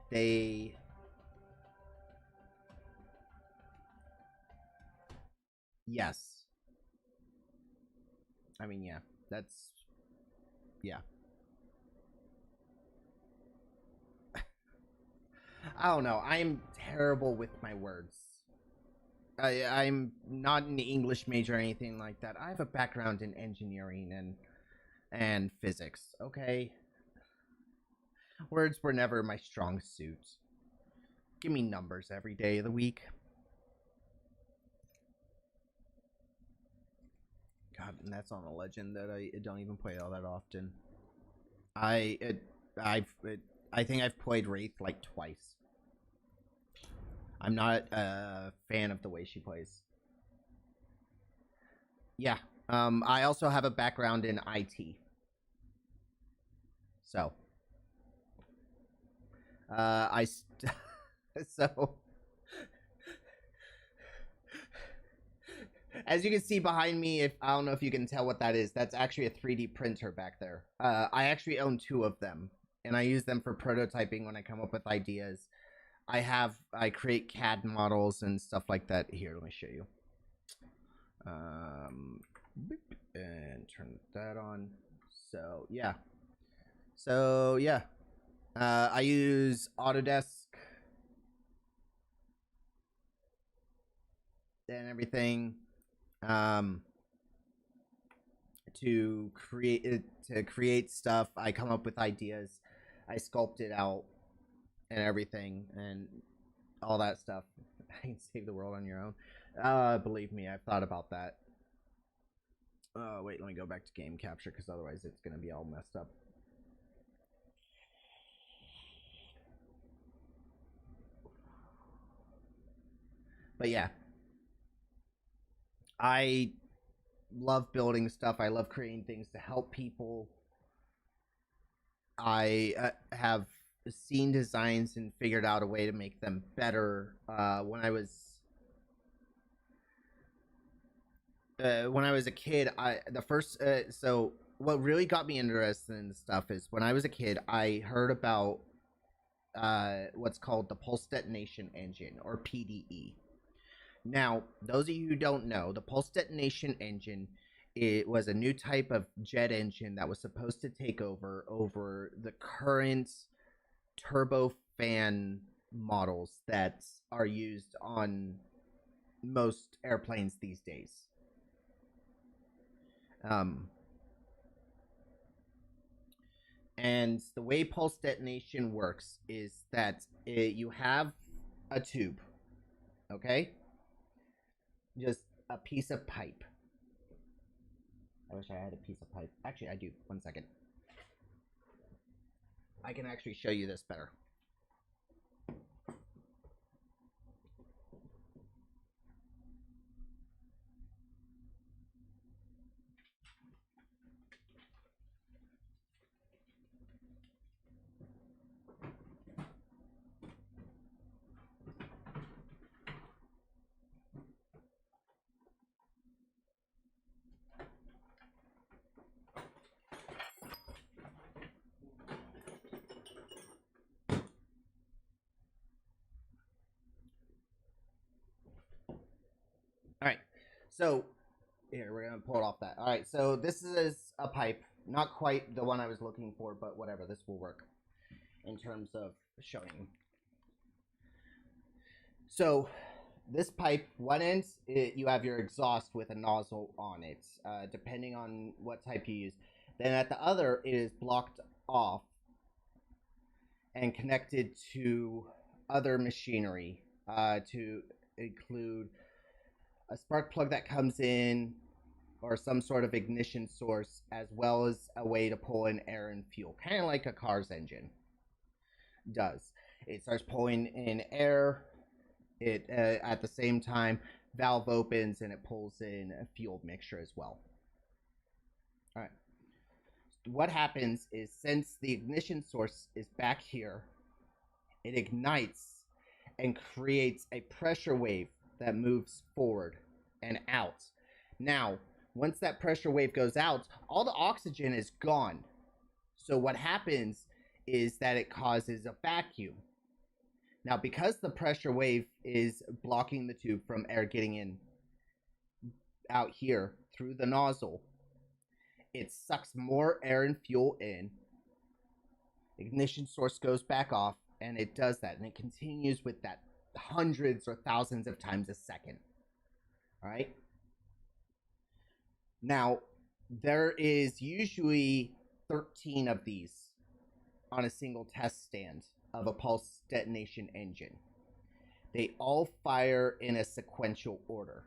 they... Yes. I mean, yeah. That's... Yeah. I don't know. I'm terrible with my words. I'm not an English major or anything like that. I have a background in engineering and physics, okay? Words were never my strong suit. Give me numbers every day of the week. God, and that's on a legend that I don't even play all that often. I think I've played Wraith like twice. I'm not a fan of the way she plays. Yeah. I also have a background in IT. So. So. As you can see behind me, I don't know if you can tell what that is. That's actually a 3D printer back there. I actually own 2 of them, and I use them for prototyping when I come up with ideas. I create CAD models and stuff like that. Here, let me show you. And turn that on. So yeah. I use Autodesk and everything. To create stuff. I come up with ideas, I sculpt it out and everything and all that stuff. I can save the world on your own. Believe me, I've thought about that. Wait, let me go back to game capture because otherwise it's gonna be all messed up. But yeah, I love building stuff. I love creating things to help people. I have scene designs and figured out a way to make them better when I was a kid. So what really got me interested in stuff is when I was a kid, I heard about what's called the pulse detonation engine, or PDE. Now, those of you who don't know, the pulse detonation engine, it was a new type of jet engine that was supposed to take over the current turbofan models that are used on most airplanes these days. And the way pulse detonation works is that you have a tube, okay? Just a piece of pipe. I wish I had a piece of pipe. Actually, I do. 1 second. I can actually show you this better. All right, so here we're gonna pull it off that. All right, so this is a pipe, not quite the one I was looking for, but whatever, this will work in terms of showing. So this pipe, one end, you have your exhaust with a nozzle on it, depending on what type you use. Then at the other, it is blocked off and connected to other machinery, to include a spark plug that comes in, or some sort of ignition source, as well as a way to pull in air and fuel, kind of like a car's engine does. It starts pulling in air. It at the same time, valve opens and it pulls in a fuel mixture as well. All right. What happens is, since the ignition source is back here, it ignites and creates a pressure wave that moves forward and out. Now, once that pressure wave goes out, all the oxygen is gone. So what happens is that it causes a vacuum. Now, because the pressure wave is blocking the tube from air getting in out here through the nozzle, it sucks more air and fuel in. Ignition source goes back off, and it does that, and it continues with that hundreds or thousands of times a second. All right. Now, there is usually 13 of these on a single test stand of a pulse detonation engine. They all fire in a sequential order.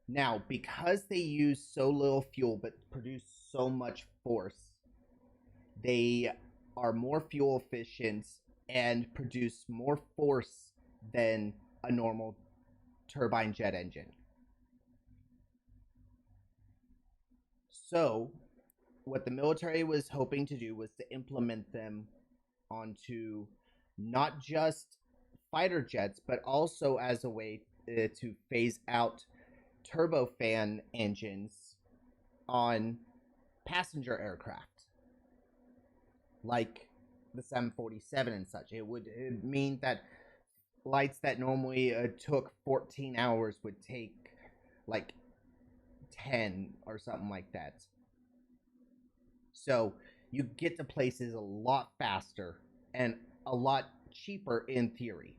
Now, because they use so little fuel but produce so much force, they are more fuel efficient and produce more force than a normal turbine jet engine. So, what the military was hoping to do was to implement them onto not just fighter jets, but also as a way to phase out turbofan engines on passenger aircraft, like the 747 and such. It would mean that flights that normally took 14 hours would take like 10 or something like that. So you get to places a lot faster and a lot cheaper in theory.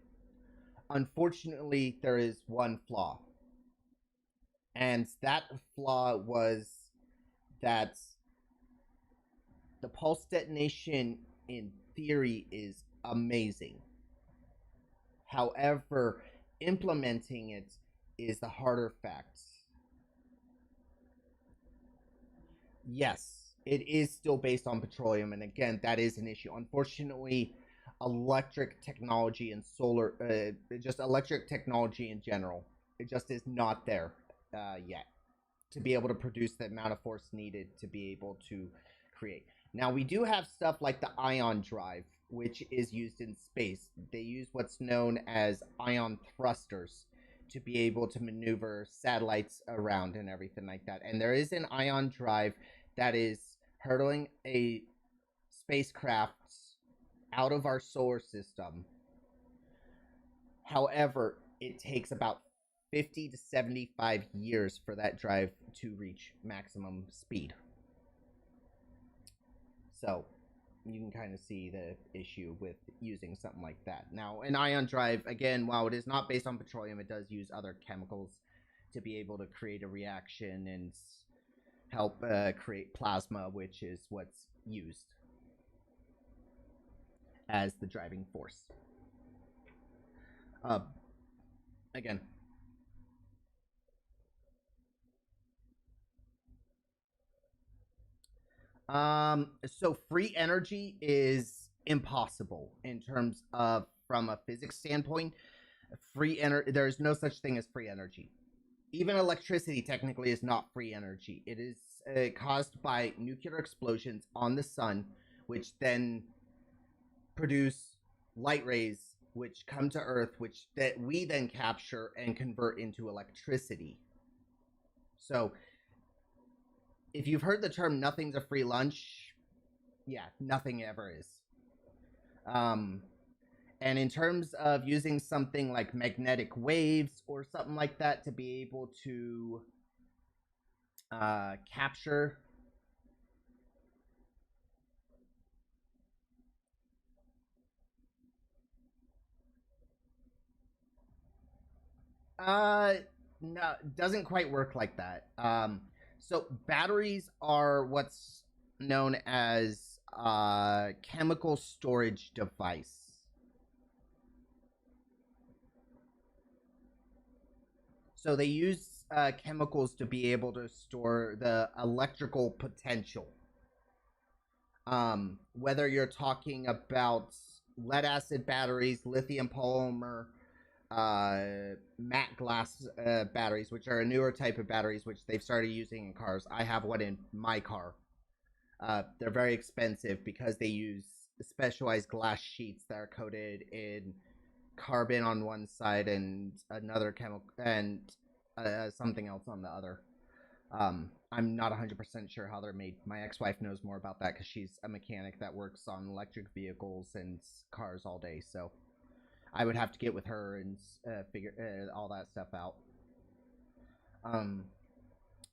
Unfortunately, there is one flaw. And that flaw was that the pulse detonation in theory is amazing. However, implementing it is the harder fact. Yes, it is still based on petroleum, and again, that is an issue. Unfortunately, electric technology and solar, just electric technology in general, it just is not there yet to be able to produce the amount of force needed to be able to create. Now, we do have stuff like the ion drive, which is used in space. They use what's known as ion thrusters to be able to maneuver satellites around and everything like that. And there is an ion drive that is hurtling a spacecraft out of our solar system. However, it takes about 50 to 75 years for that drive to reach maximum speed. So you can kind of see the issue with using something like that. Now, an ion drive, again, while it is not based on petroleum, it does use other chemicals to be able to create a reaction and help create plasma, which is what's used as the driving force. Again. So free energy is impossible in terms of from a physics standpoint. Free energy, there is no such thing as free energy. Even electricity technically is not free energy. It is caused by nuclear explosions on the sun, which then produce light rays which come to Earth, which that we then capture and convert into electricity. So if you've heard the term nothing's a free lunch, yeah, nothing ever is. And in terms of using something like magnetic waves or something like that to be able to capture no, doesn't quite work like that. So batteries are what's known as chemical storage device. So they use chemicals to be able to store the electrical potential. Whether you're talking about lead acid batteries, lithium polymer, matte glass batteries, which are a newer type of batteries, which they've started using in cars. I have one in my car. They're very expensive because they use specialized glass sheets that are coated in carbon on one side and another chemical and something else on the other. I'm not 100% sure how they're made. My ex-wife knows more about that because she's a mechanic that works on electric vehicles and cars all day, so I would have to get with her and figure all that stuff out.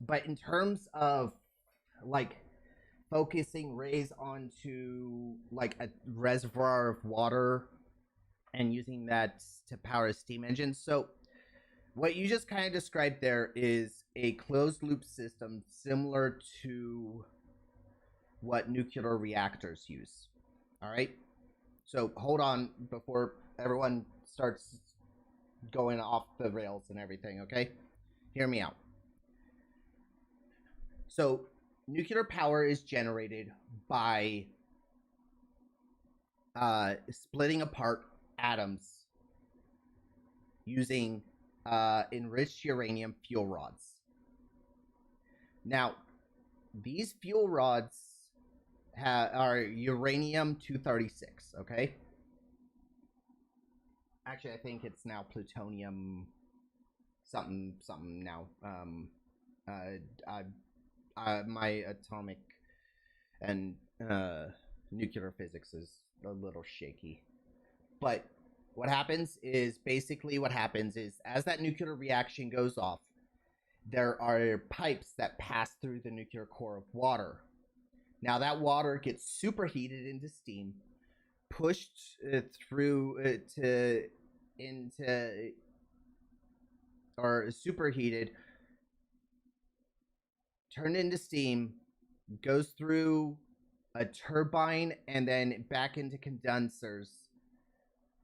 But in terms of like focusing rays onto like a reservoir of water and using that to power a steam engine, so what you just kind of described there is a closed loop system similar to what nuclear reactors use. All right, so hold on before everyone starts going off the rails and everything, okay? Hear me out. So nuclear power is generated by splitting apart atoms using enriched uranium fuel rods. Now, these fuel rods are uranium-236, okay? Actually, I think it's now plutonium something now. My atomic and nuclear physics is a little shaky. But what happens is as that nuclear reaction goes off, there are pipes that pass through the nuclear core of water. Now that water gets superheated into steam, pushed or superheated, turned into steam, goes through a turbine and then back into condensers,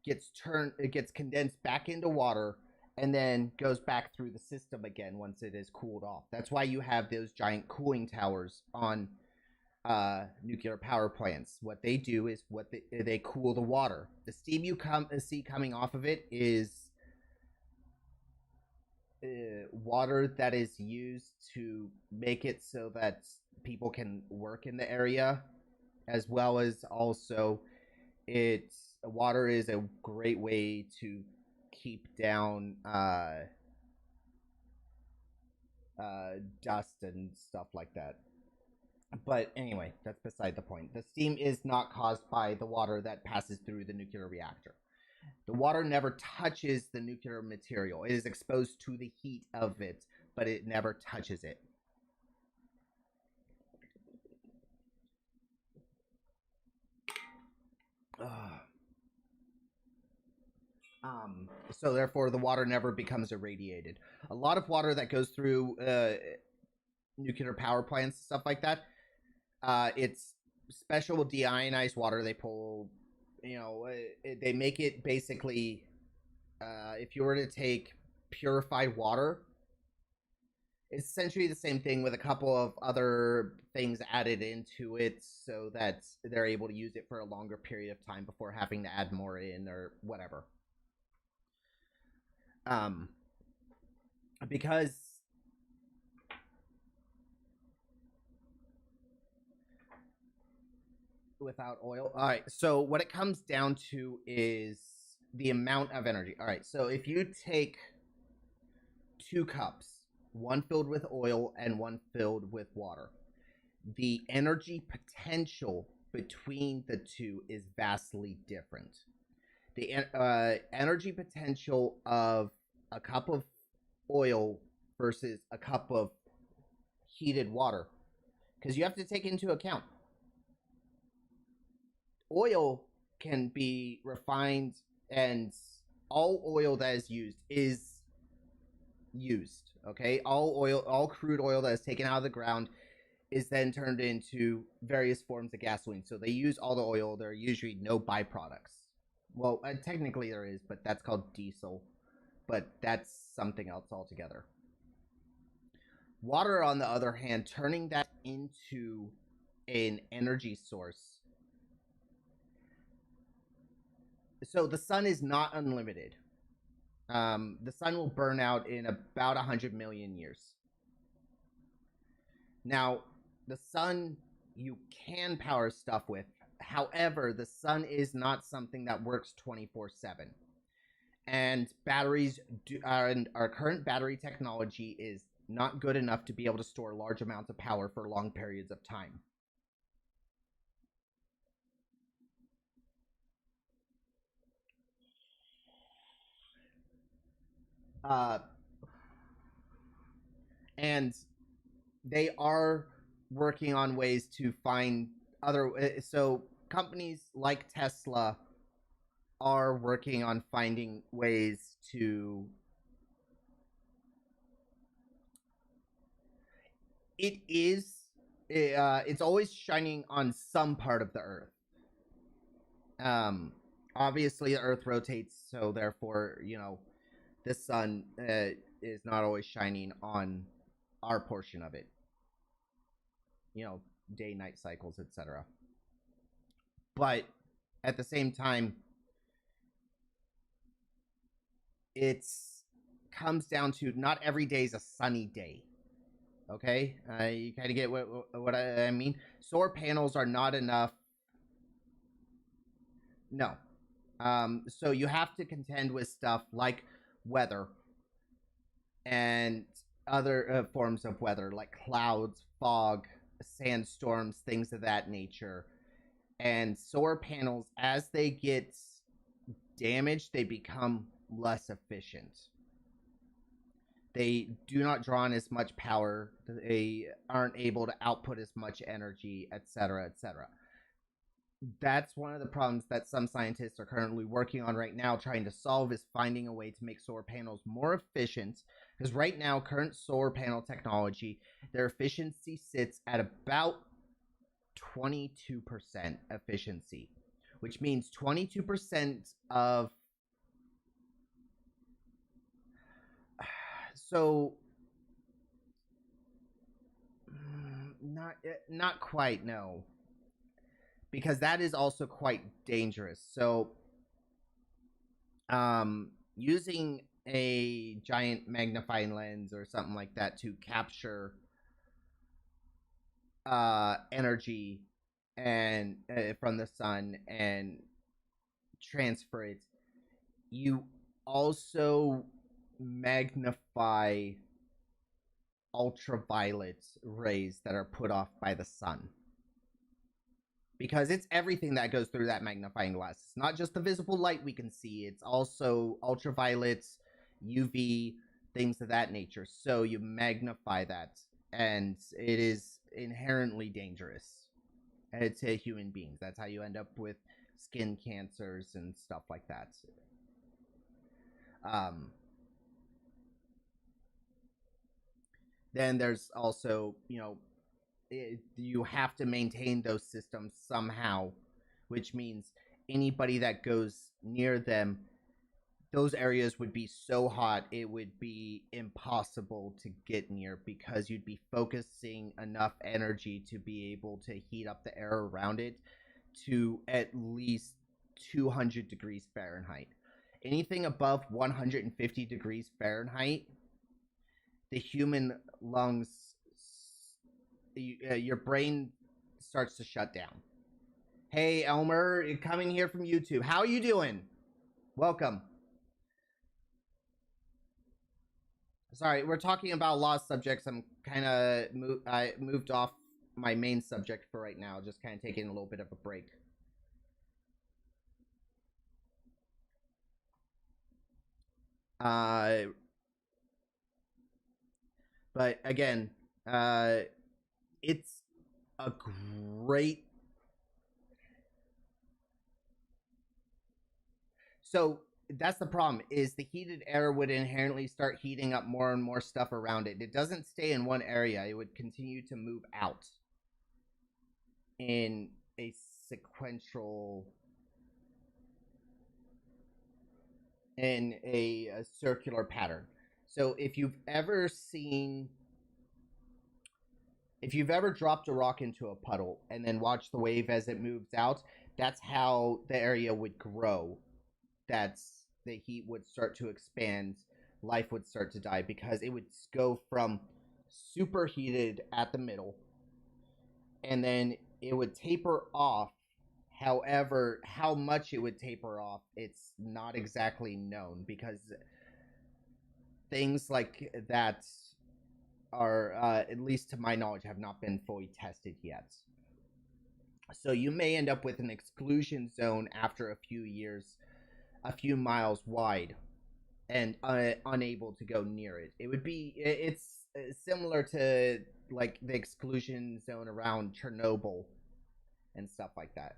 it gets condensed back into water, and then goes back through the system again once it is cooled off. That's why you have those giant cooling towers on nuclear power plants. What they do is they cool the water. The steam you see coming off of it is water that is used to make it so that people can work in the area. as well as also water is a great way to keep down dust and stuff like that. But anyway, that's beside the point. The steam is not caused by the water that passes through the nuclear reactor. The water never touches the nuclear material. It is exposed to the heat of it, but it never touches it. So therefore the water never becomes irradiated. A lot of water that goes through nuclear power plants, stuff like that, it's special deionized water they pull. They make it basically, if you were to take purified water, it's essentially the same thing with a couple of other things added into it so that they're able to use it for a longer period of time before having to add more in or whatever. Because without oil. All right, so what it comes down to is the amount of energy. All right, so if you take 2 cups, one filled with oil and one filled with water, the energy potential between the two is vastly different. The energy potential of a cup of oil versus a cup of heated water, because you have to take into account oil can be refined, and all oil that is used. Okay, all crude oil that is taken out of the ground is then turned into various forms of gasoline. So they use all the oil. There are usually no byproducts. Well, technically there is, but that's called diesel. But that's something else altogether. Water, on the other hand, turning that into an energy source. So the sun is not unlimited. The sun will burn out in about 100 million years. Now, the sun you can power stuff with. However, the sun is not something that works 24/7. And our current battery technology is not good enough to be able to store large amounts of power for long periods of time. And they are working on ways to find so companies like Tesla are working on finding ways to it's always shining on some part of the earth. Obviously the earth rotates, so therefore, the sun is not always shining on our portion of it. Day night cycles, etc. But at the same time, it comes down to not every day is a sunny day. Okay, you kind of get what I mean. Solar panels are not enough. No. So you have to contend with stuff like weather and other forms of weather, like clouds, fog, sandstorms, things of that nature. And solar panels, as they get damaged, they become less efficient. They do not draw on as much power. They aren't able to output as much energy, etc., etc. That's one of the problems that some scientists are currently working on right now, trying to solve, is finding a way to make solar panels more efficient. Because right now, current solar panel technology, their efficiency sits at about 22% efficiency, which means 22% of not quite, no, because that is also quite dangerous. So using a giant magnifying lens or something like that to capture energy and from the sun and transfer it, you also magnify ultraviolet rays that are put off by the sun. Because it's everything that goes through that magnifying glass. It's not just the visible light we can see, it's also ultraviolets, UV, things of that nature. So you magnify that, and it is inherently dangerous to human beings. That's how you end up with skin cancers and stuff like that. Then there's also, you have to maintain those systems somehow, which means anybody that goes near them, those areas would be so hot it would be impossible to get near, because you'd be focusing enough energy to be able to heat up the air around it to at least 200 degrees Fahrenheit. Anything above 150 degrees Fahrenheit, the human lungs, your brain starts to shut down. Hey, Elmer, you're coming here from YouTube. How are you doing? Welcome. Sorry, we're talking about lost subjects. I'm kind of I moved off my main subject for right now, just kind of taking a little bit of a break. But again, it's a great. So that's the problem, is the heated air would inherently start heating up more and more stuff around it. It doesn't stay in one area. It would continue to move out in a sequential, in a circular pattern. So if you've ever dropped a rock into a puddle and then watched the wave as it moves out, that's how the area would grow. That's the heat would start to expand, life would start to die, because it would go from superheated at the middle, and then it would taper off. However, how much it would taper off, it's not exactly known, because things like that are, at least to my knowledge, have not been fully tested yet. So you may end up with an exclusion zone after a few years, a few miles wide, and unable to go near it. It's similar to like the exclusion zone around Chernobyl and stuff like that.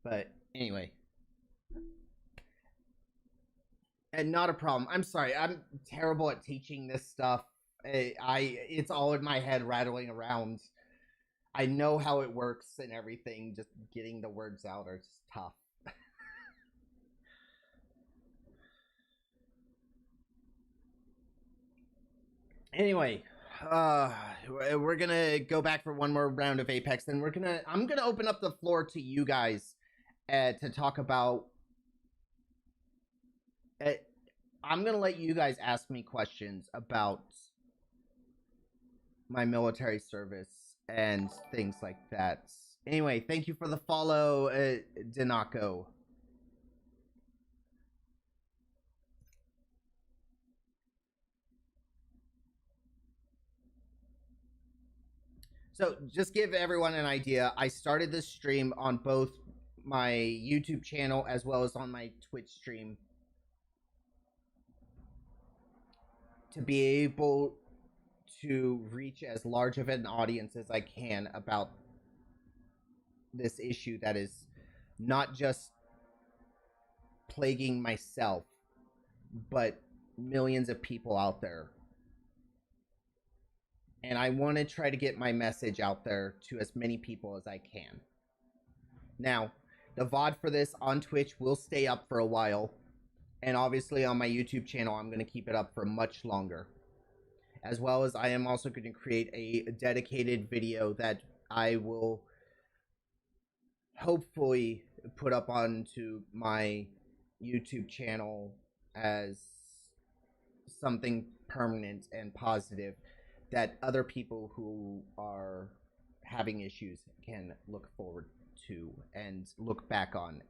But anyway, and not a problem. I'm sorry, I'm terrible at teaching this stuff. It's all in my head rattling around. I know how it works and everything, just getting the words out are just tough. Anyway, we're gonna go back for one more round of Apex, then I'm gonna open up the floor to you guys to talk about. I'm gonna let you guys ask me questions about my military service and things like that. Anyway, thank you for the follow, Dinako. So, just give everyone an idea. I started this stream on both my YouTube channel as well as on my Twitch stream to be able to reach as large of an audience as I can about this issue that is not just plaguing myself, but millions of people out there. And I want to try to get my message out there to as many people as I can. Now, the VOD for this on Twitch will stay up for a while. And obviously on my YouTube channel, I'm going to keep it up for much longer. as well as I am also going to create a dedicated video that I will hopefully put up onto my YouTube channel as something permanent and positive that other people who are having issues can look forward to and look back on.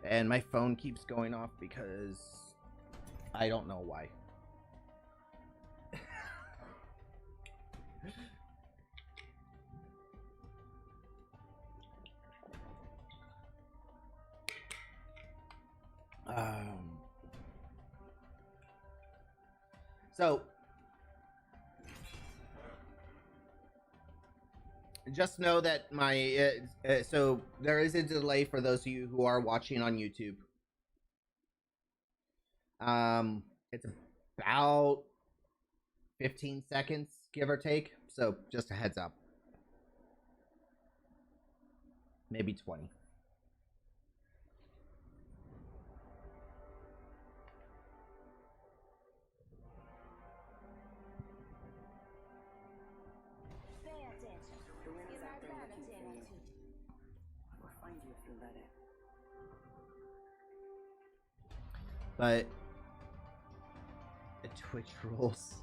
And my phone keeps going off because I don't know why. So just know that my so there is a delay for those of you who are watching on YouTube. It's about 15 seconds, give or take. So just a heads up. Maybe 20. But the Twitch rules.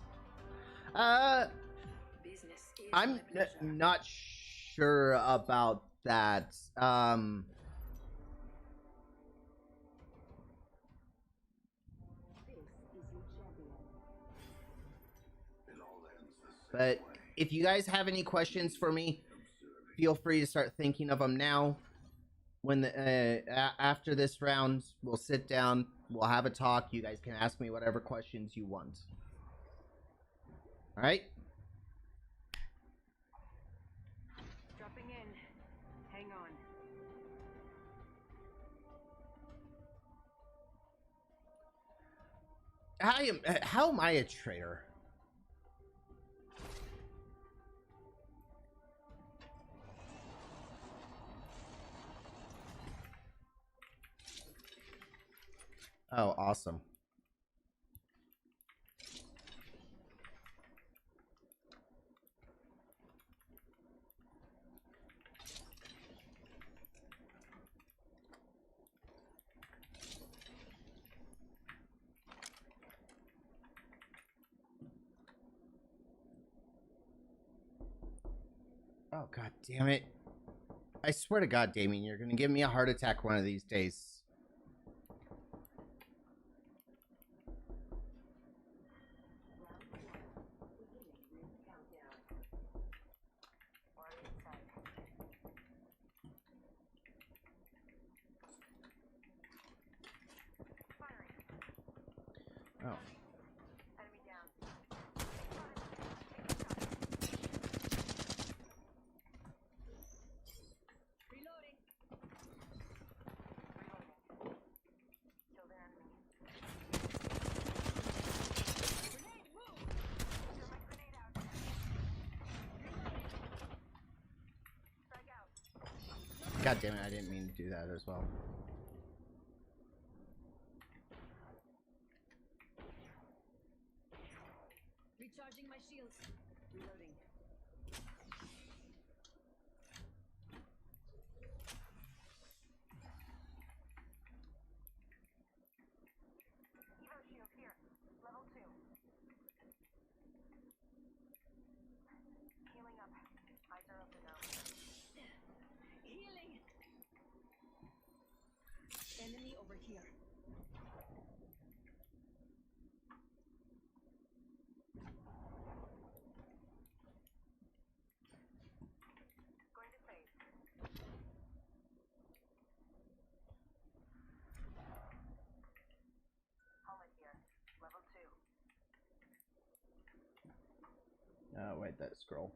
I'm not sure about that. But if you guys have any questions for me, feel free to start thinking of them now. When after this round, we'll sit down, we'll have a talk. You guys can ask me whatever questions you want. All right? Dropping in. Hang on. How am I a traitor? Oh, awesome. Oh, god damn it. I swear to God, Damien, you're gonna give me a heart attack one of these days. Oh. Enemy down. Reloading. Killed an enemy. Grenade, move! Throw my grenade out. Strike out. God damn it, I didn't mean to do that as well. Recharging my shields. Reloading. Evo shield here. Level 2. Healing up. Eyes are open now. Healing! Enemy over here. Going to phase. Helmet here. Level 2. Oh, wait, that scroll.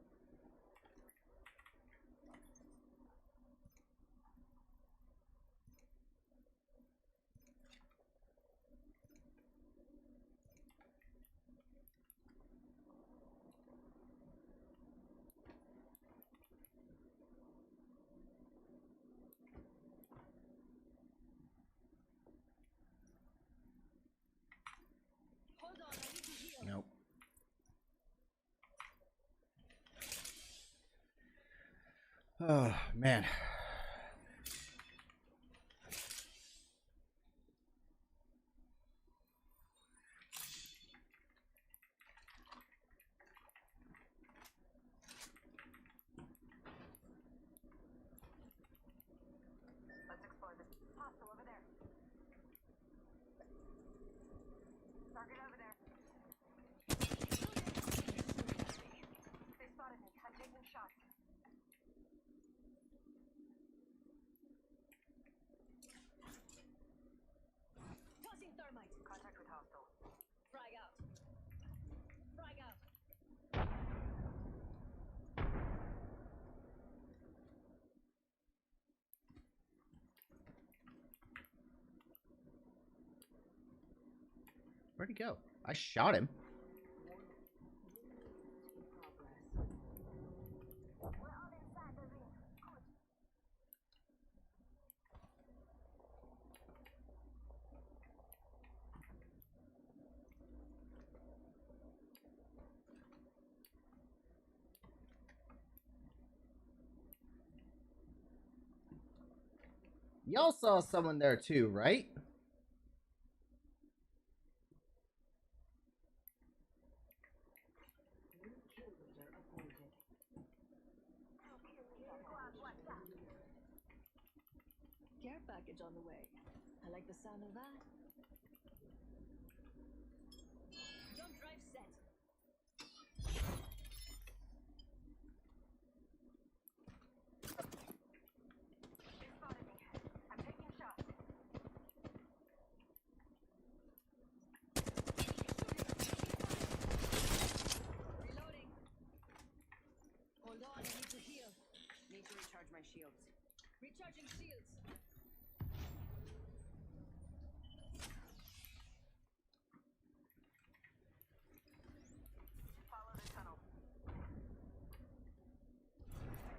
Oh, man. Let's explore this. Hostile over there. Target over there. They spotted me. I'm taking shots. Tossing thermite. Contact with hostile. Frag out. Frag out. Where'd he go? I shot him. We're all inside the ring. Good. Y'all saw someone there too, right? Care package on the way. I like the sound of that. Jump drive set. They spotted me. I'm taking shots. Reloading. Hold on, I need to heal. Need to recharge my shields. Recharging shields. Follow the tunnel.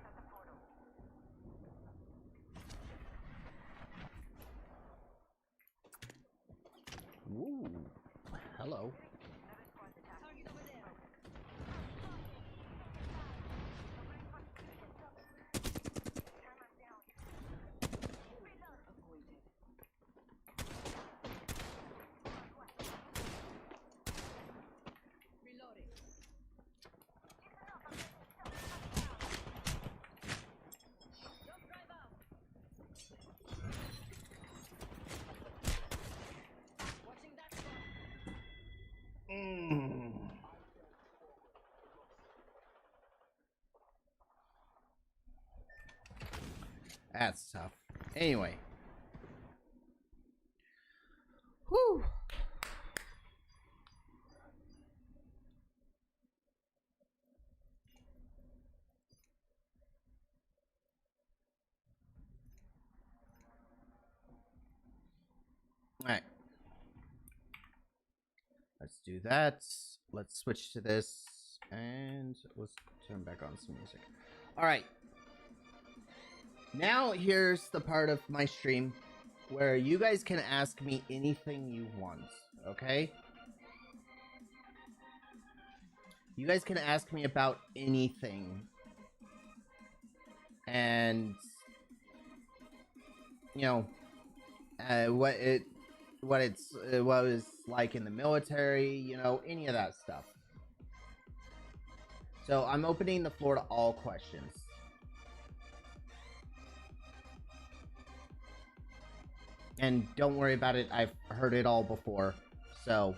At the portal. Ooh. Hello. Another squad's attack. Target over there. Camera's down. Reload. Avoided. Reloading. Jump drive out. Watching that spot. That's tough. Anyway. Whew. Alright. Let's do that. Let's switch to this. And let's turn back on some music. Alright. Now here's the part of my stream where you guys can ask me anything you want. Okay? You guys can ask me about anything. And you know, what it was like in the military, you know, any of that stuff. So I'm opening the floor to all questions. And don't worry about it, I've heard it all before. So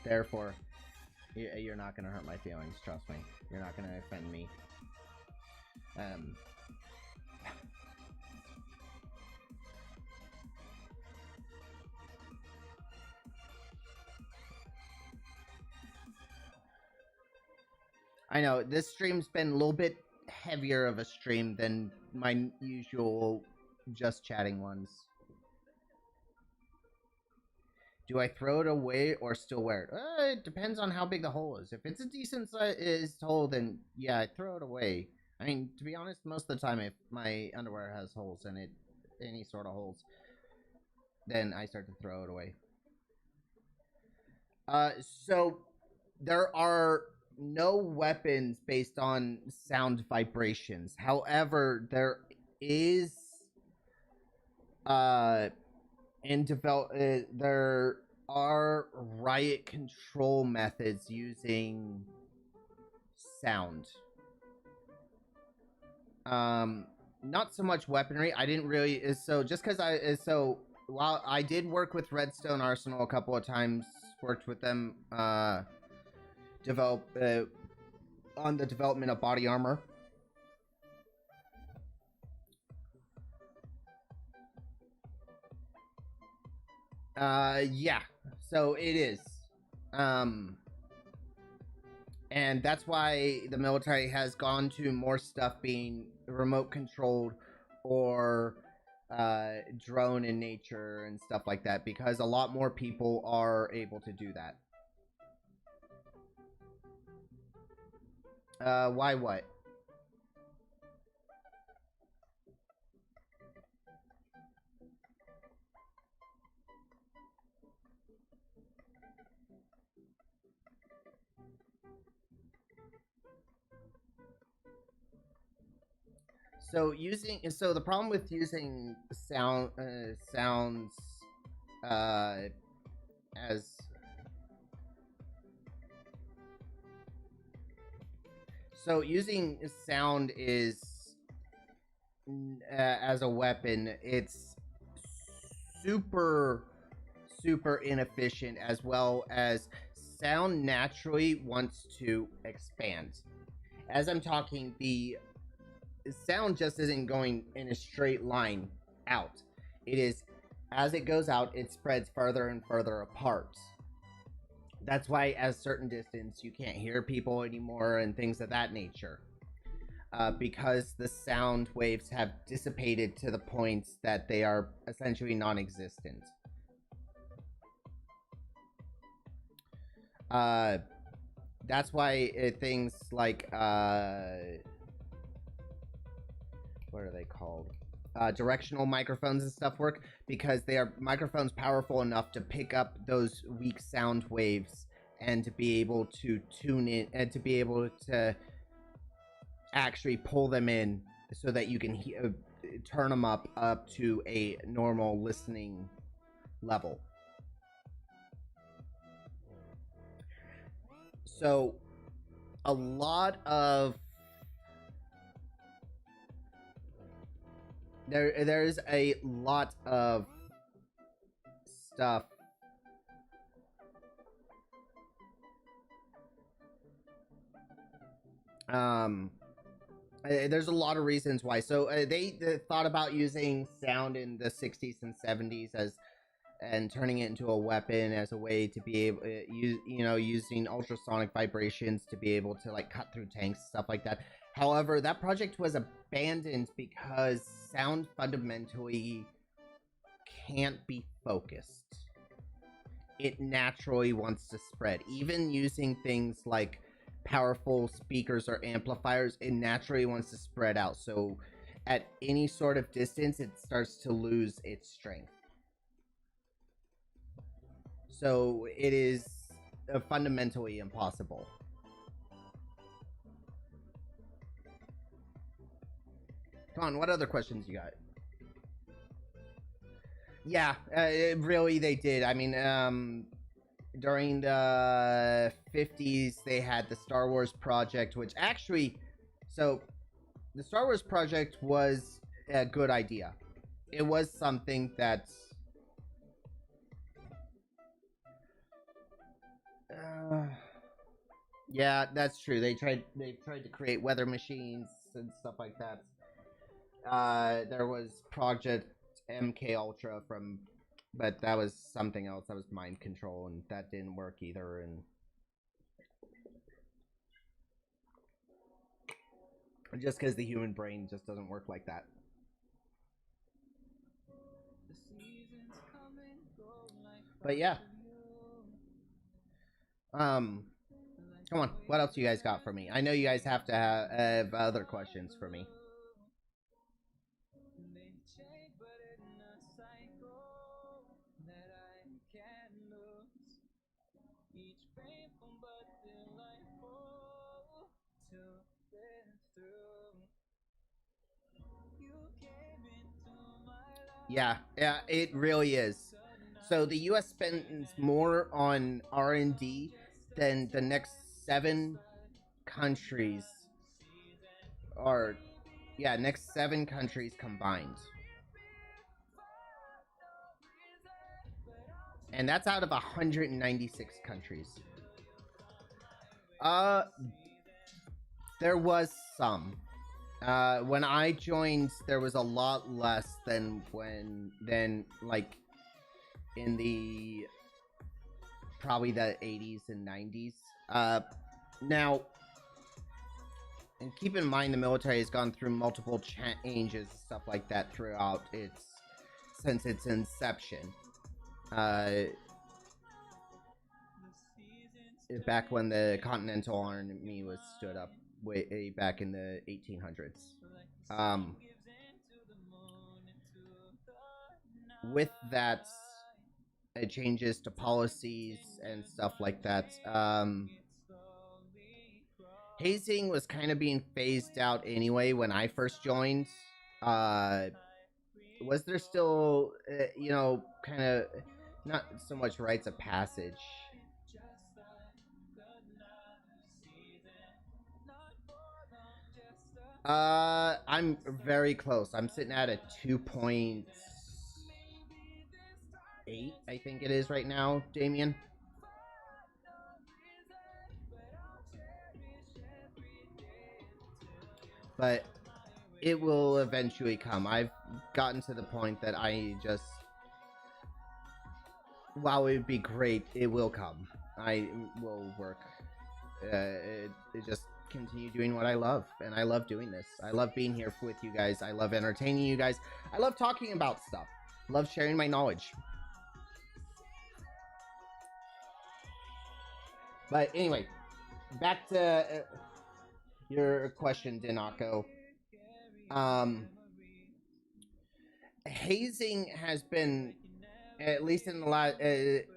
therefore, you're not gonna hurt my feelings, trust me. You're not gonna offend me. I know, this stream's been a little bit heavier of a stream than my usual just chatting ones. Do I throw it away or still wear it? It depends on how big the hole is. If it's a decent size hole, then yeah, I throw it away. I mean, to be honest, most of the time if my underwear has holes in it, any sort of holes, then I start to throw it away. So there are no weapons based on sound vibrations. However, there is there are riot control methods using sound. Not so much weaponry. I didn't really so just because so while I did work with Redstone Arsenal a couple of times, worked with them develop on the development of body armor. Yeah. So it is. And that's why the military has gone to more stuff being remote controlled or drone in nature and stuff like that, because a lot more people are able to do that. Why what? So the problem with using sounds as so using sound is as a weapon, it's super inefficient, as well as sound naturally wants to expand. As I'm talking, the sound just isn't going in a straight line out. It is, as it goes out, it spreads further and further apart. That's why at a certain distance you can't hear people anymore and things of that nature. Because the sound waves have dissipated to the point that they are essentially non-existent. That's why things like what are they called? Directional microphones and stuff work, because they are microphones powerful enough to pick up those weak sound waves and to be able to tune in and to be able to actually pull them in so that you can turn them up to a normal listening level. So a lot of there's a lot of stuff there's a lot of reasons why. So they thought about using sound in the 60s and 70s and turning it into a weapon as a way to be able using ultrasonic vibrations to be able to like cut through tanks, stuff like that. However, that project was abandoned because sound fundamentally can't be focused. It naturally wants to spread. Even using things like powerful speakers or amplifiers, it naturally wants to spread out. So at any sort of distance, it starts to lose its strength. So it is fundamentally impossible. Come on, what other questions you got? Yeah, really, they did. I mean, during the 50s, they had the Star Wars project, which actually, so the Star Wars project was a good idea. It was something that yeah, that's true. They tried to create weather machines and stuff like that. There was Project MK Ultra but that was something else. That was mind control, and that didn't work either. And just because the human brain just doesn't work like that. But yeah. Come on. What else you guys got for me? I know you guys have to have other questions for me. Yeah, it really is. So the U.S. spends more on R&D than the next 7 countries, or next 7 countries combined, and that's out of 196 countries. Uh, there was some. When I joined, there was a lot less than like in the probably the 80s and 90s. Now, and keep in mind the military has gone through multiple changes and stuff like that throughout since its inception. Back when the Continental Army was stood up way back in the 1800s. With that, it changes to policies and stuff like that. Hazing was kind of being phased out anyway when I first joined. Was there still, kind of not so much rites of passage? I'm very close. I'm sitting at a 2.8, I think it is right now, Damien. But it will eventually come. I've gotten to the point that I just, while it would be great, it will come. I will work. It just continue doing what I love, and I love doing this. I love being here with you guys. I love entertaining you guys. I love talking about stuff. I love sharing my knowledge. But anyway, back to your question, Dinako. Hazing has been, at least in the last, it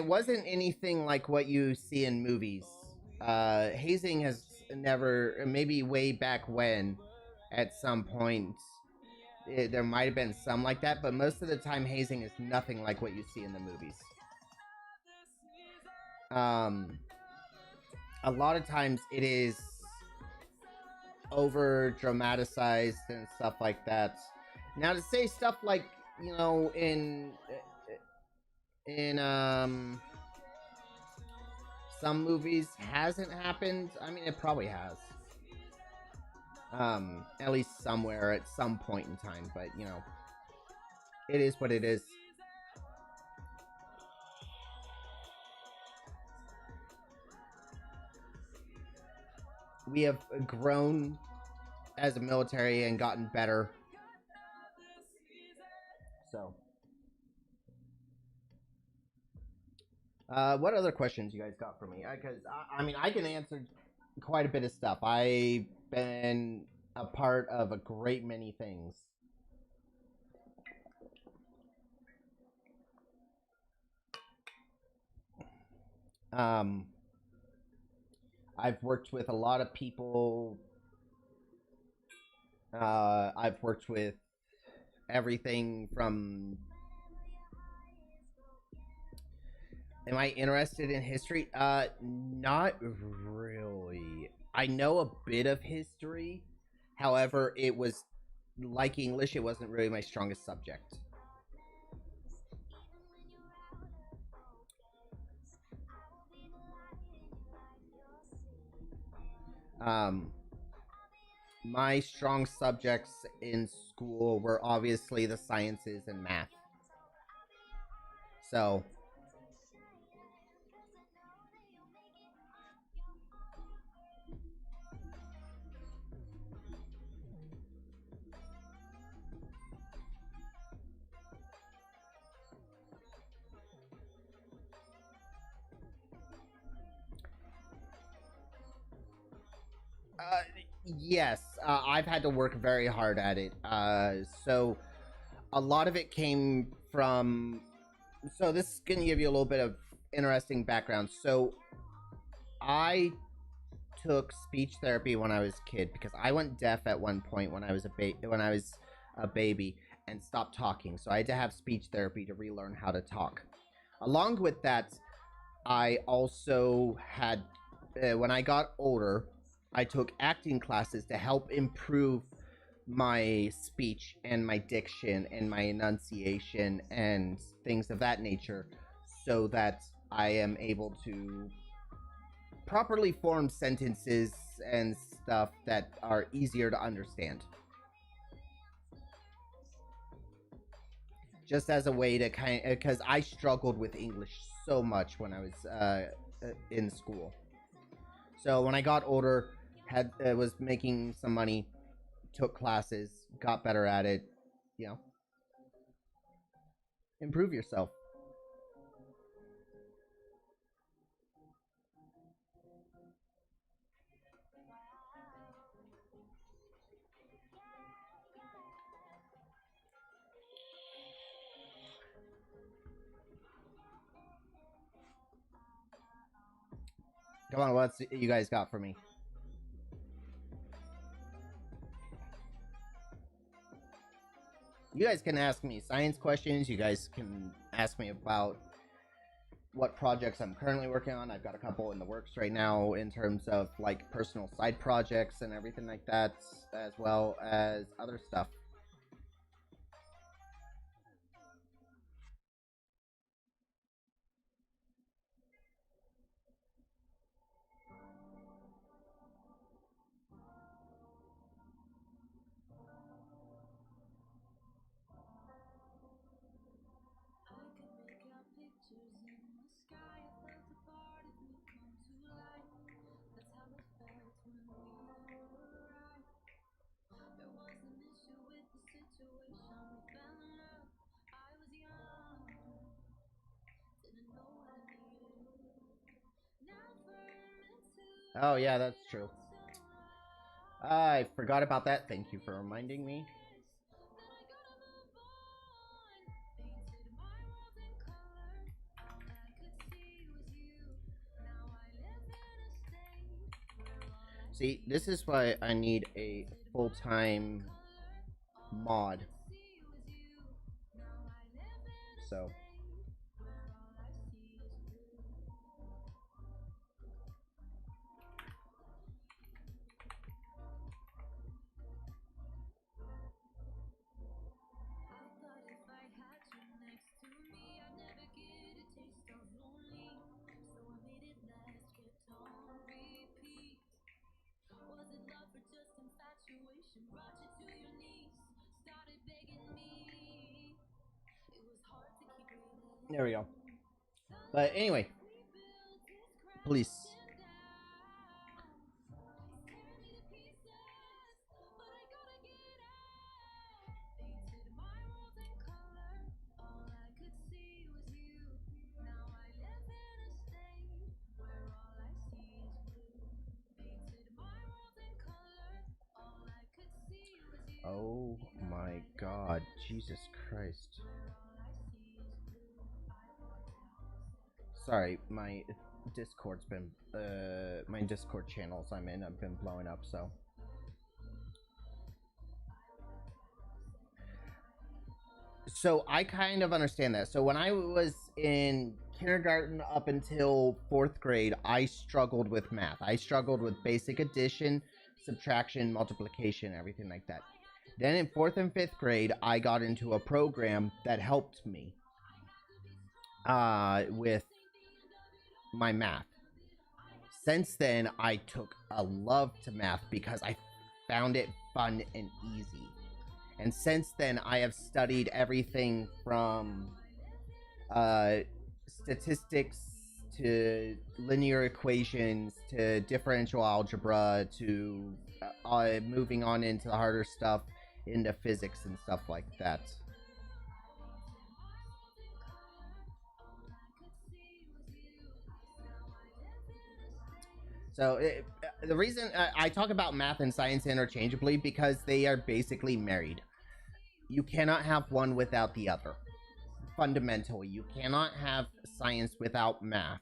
wasn't anything like what you see in movies. Hazing has never, maybe way back when, at some point, there might have been some like that, but most of the time hazing is nothing like what you see in the movies. A lot of times it is over dramatized and stuff like that. Now, to say stuff like, in some movies hasn't happened, I mean, it probably has. At least somewhere at some point in time, but it is what it is. We have grown as a military and gotten better. So, what other questions you guys got for me? Because I mean, I can answer quite a bit of stuff. I've been a part of a great many things. I've worked with a lot of people. I've worked with everything from... Am I interested in history? Not really. I know a bit of history. However, it was, like English, it wasn't really my strongest subject. My strong subjects in school were obviously the sciences and math. So, yes, I've had to work very hard at it. So a lot of it came from... So this is going to give you a little bit of interesting background. So I took speech therapy when I was a kid because I went deaf at one point when I was a baby, and stop talking. So I had to have speech therapy to relearn how to talk. Along with that, I also had, when I got older, I took acting classes to help improve my speech and my diction and my enunciation and things of that nature, so that I am able to properly form sentences and stuff that are easier to understand. Just as a way to because I struggled with English so much when I was in school. So when I got older, was making some money, took classes, got better at it, you know. Improve yourself. Come on, what's you guys got for me? You guys can ask me science questions. You guys can ask me about what projects I'm currently working on. I've got a couple in the works right now in terms of like personal side projects and everything like that, as well as other stuff. Oh yeah, that's true. I forgot about that. Thank you for reminding me. See, this is why I need a full-time mod. So there we go. But anyway, please. Oh my god, Jesus Christ. Sorry, my Discord's been my Discord channels I'm in have been blowing up, so I kind of understand that. So when I was in kindergarten up until 4th grade, I struggled with math. I struggled with basic addition, subtraction, multiplication, everything like that. Then in 4th and 5th grade, I got into a program that helped me with my math. Since then, I took a love to math because I found it fun and easy. And since then, I have studied everything from statistics to linear equations to differential algebra to moving on into the harder stuff, into physics and stuff like that. So the reason I talk about math and science interchangeably because they are basically married. You cannot have one without the other. Fundamentally, you cannot have science without math.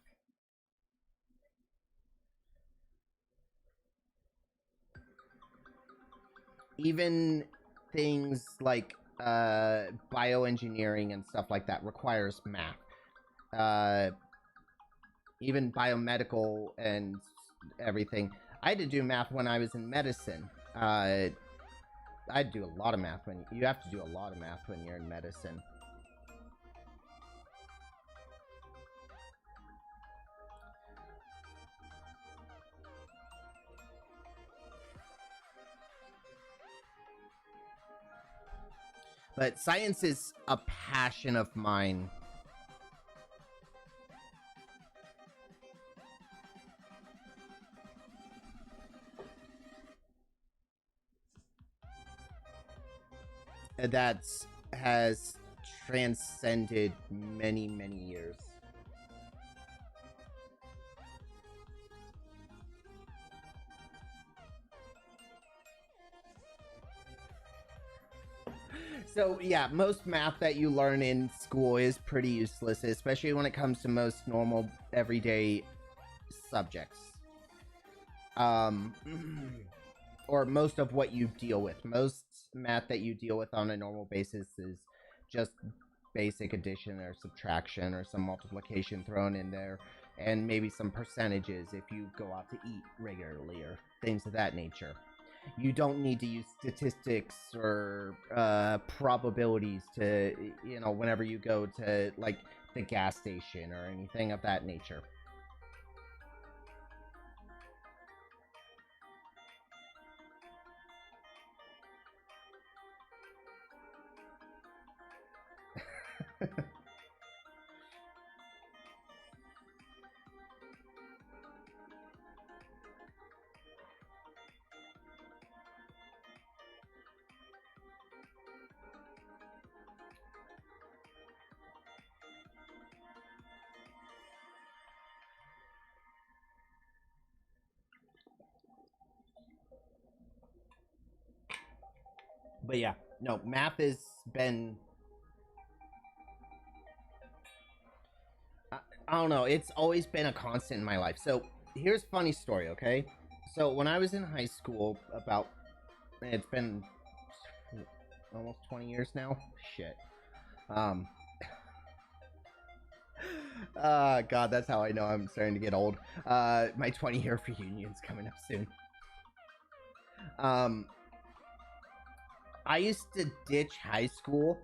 Even things like bioengineering and stuff like that requires math. Even biomedical and everything. I had to do math when I was in medicine. I do a lot of math when you have to do a lot of math when you're in medicine. But science is a passion of mine. That has transcended many, many years. So, yeah, most math that you learn in school is pretty useless, especially when it comes to most normal, everyday subjects. Or most of what you deal with. Most math that you deal with on a normal basis is just basic addition or subtraction or some multiplication thrown in there, and maybe some percentages if you go out to eat regularly or things of that nature. You don't need to use statistics or probabilities to, you know, whenever you go to, like, the gas station or anything of that nature. But yeah, no, math has been, I don't know, it's always been a constant in my life. So here's a funny story, okay? So when I was in high school, it's been almost 20 years now. Shit. God, that's how I know I'm starting to get old. My 20-year reunion's coming up soon. I used to ditch high school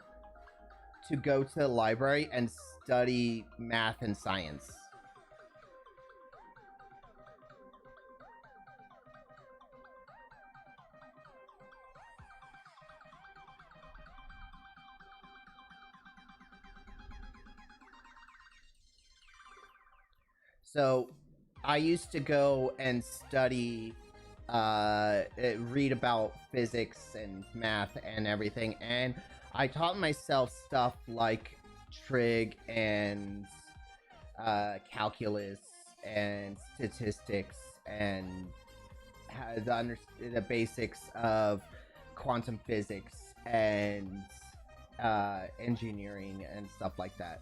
to go to the library and study math and science. So I used to go and study, read about physics and math and everything, and I taught myself stuff like trig and calculus and statistics and the basics of quantum physics and engineering and stuff like that.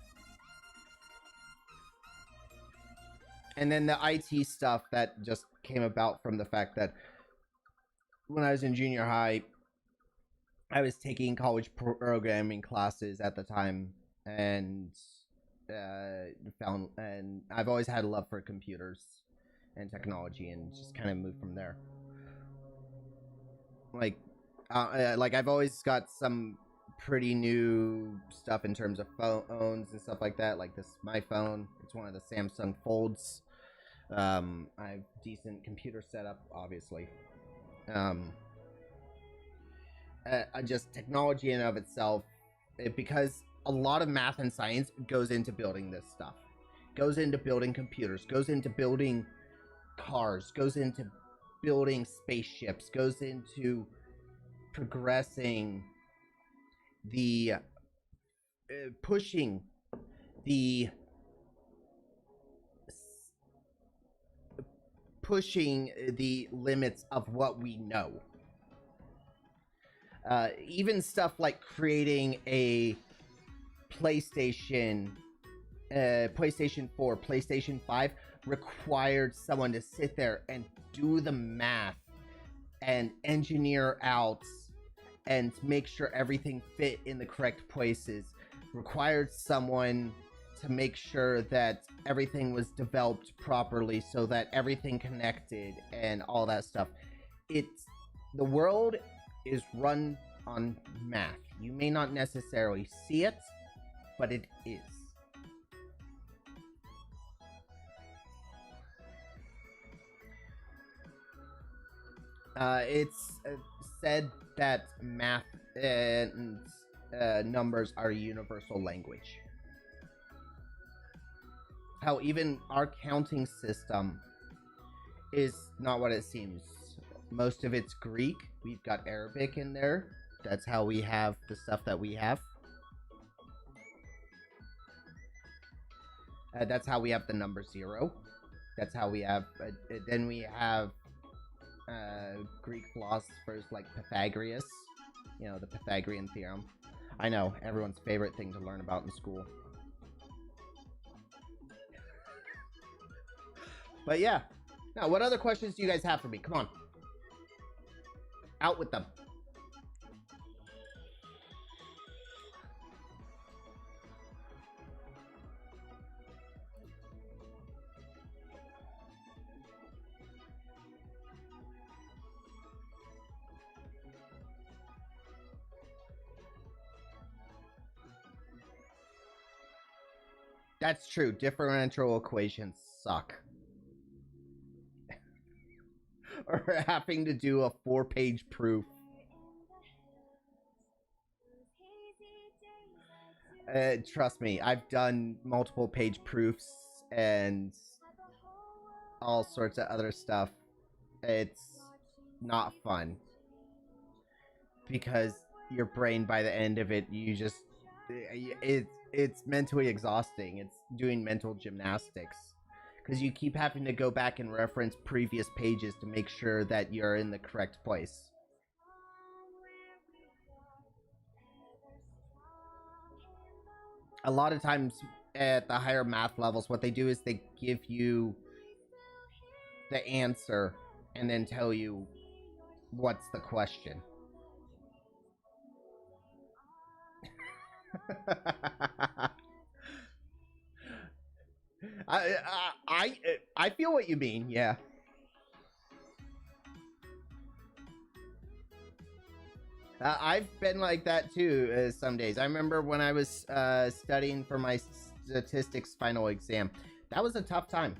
And then the IT stuff that just came about from the fact that when I was in junior high, I was taking college programming classes at the time, and I've always had a love for computers and technology, and just kind of moved from there. Like I've always got some pretty new stuff in terms of phones and stuff like that. Like my phone, it's one of the Samsung Folds. I have decent computer setup, obviously. Just technology in and of itself, because a lot of math and science goes into building this stuff, goes into building computers, goes into building cars, goes into building spaceships, goes into progressing the pushing the limits of what we know. Even stuff like creating a PlayStation 4, PlayStation 5 required someone to sit there and do the math and engineer out and make sure everything fit in the correct places, required someone to make sure that everything was developed properly so that everything connected and all that stuff. The world is run on math. You may not necessarily see it, but it is. It's said that math and numbers are a universal language. How even our counting system is not what it seems. Most of it's Greek. We've got Arabic in there. That's how we have the stuff that we have. That's how we have the number 0. That's how we have... then we have Greek philosophers like Pythagoras. You know, the Pythagorean theorem. I know, everyone's favorite thing to learn about in school. But yeah. Now, what other questions do you guys have for me? Come on. Out with them. That's true. Differential equations suck. Or having to do a 4-page proof. Trust me, I've done multiple page proofs and all sorts of other stuff. It's not fun. Because your brain, by the end of it, you just... It's mentally exhausting. It's doing mental gymnastics. Because you keep having to go back and reference previous pages to make sure that you're in the correct place. A lot of times at the higher math levels, what they do is they give you the answer and then tell you what's the question. I feel what you mean, yeah. I've been like that too some days. I remember when I was studying for my statistics final exam. That was a tough time.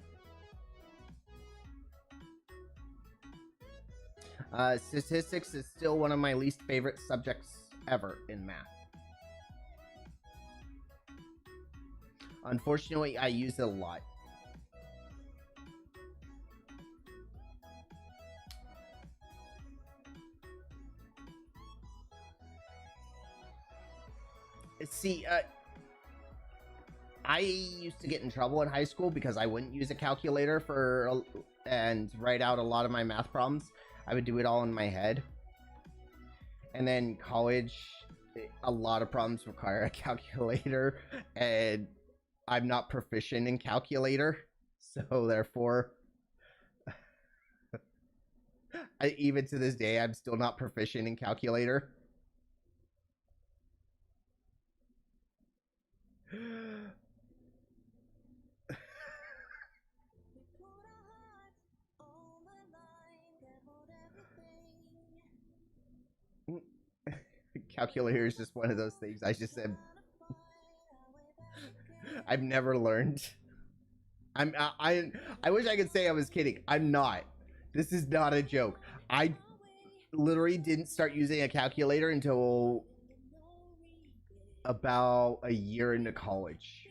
Statistics is still one of my least favorite subjects ever in math. Unfortunately, I use it a lot. See, I used to get in trouble in high school because I wouldn't use a calculator and write out a lot of my math problems. I would do it all in my head. And then college, a lot of problems require a calculator, and I'm not proficient in calculator, so therefore, even to this day, I'm still not proficient in calculator. Calculator is just one of those things. I just said I've never learned. I wish I could say I was kidding. I'm not. This is not a joke. I literally didn't start using a calculator until about a year into college.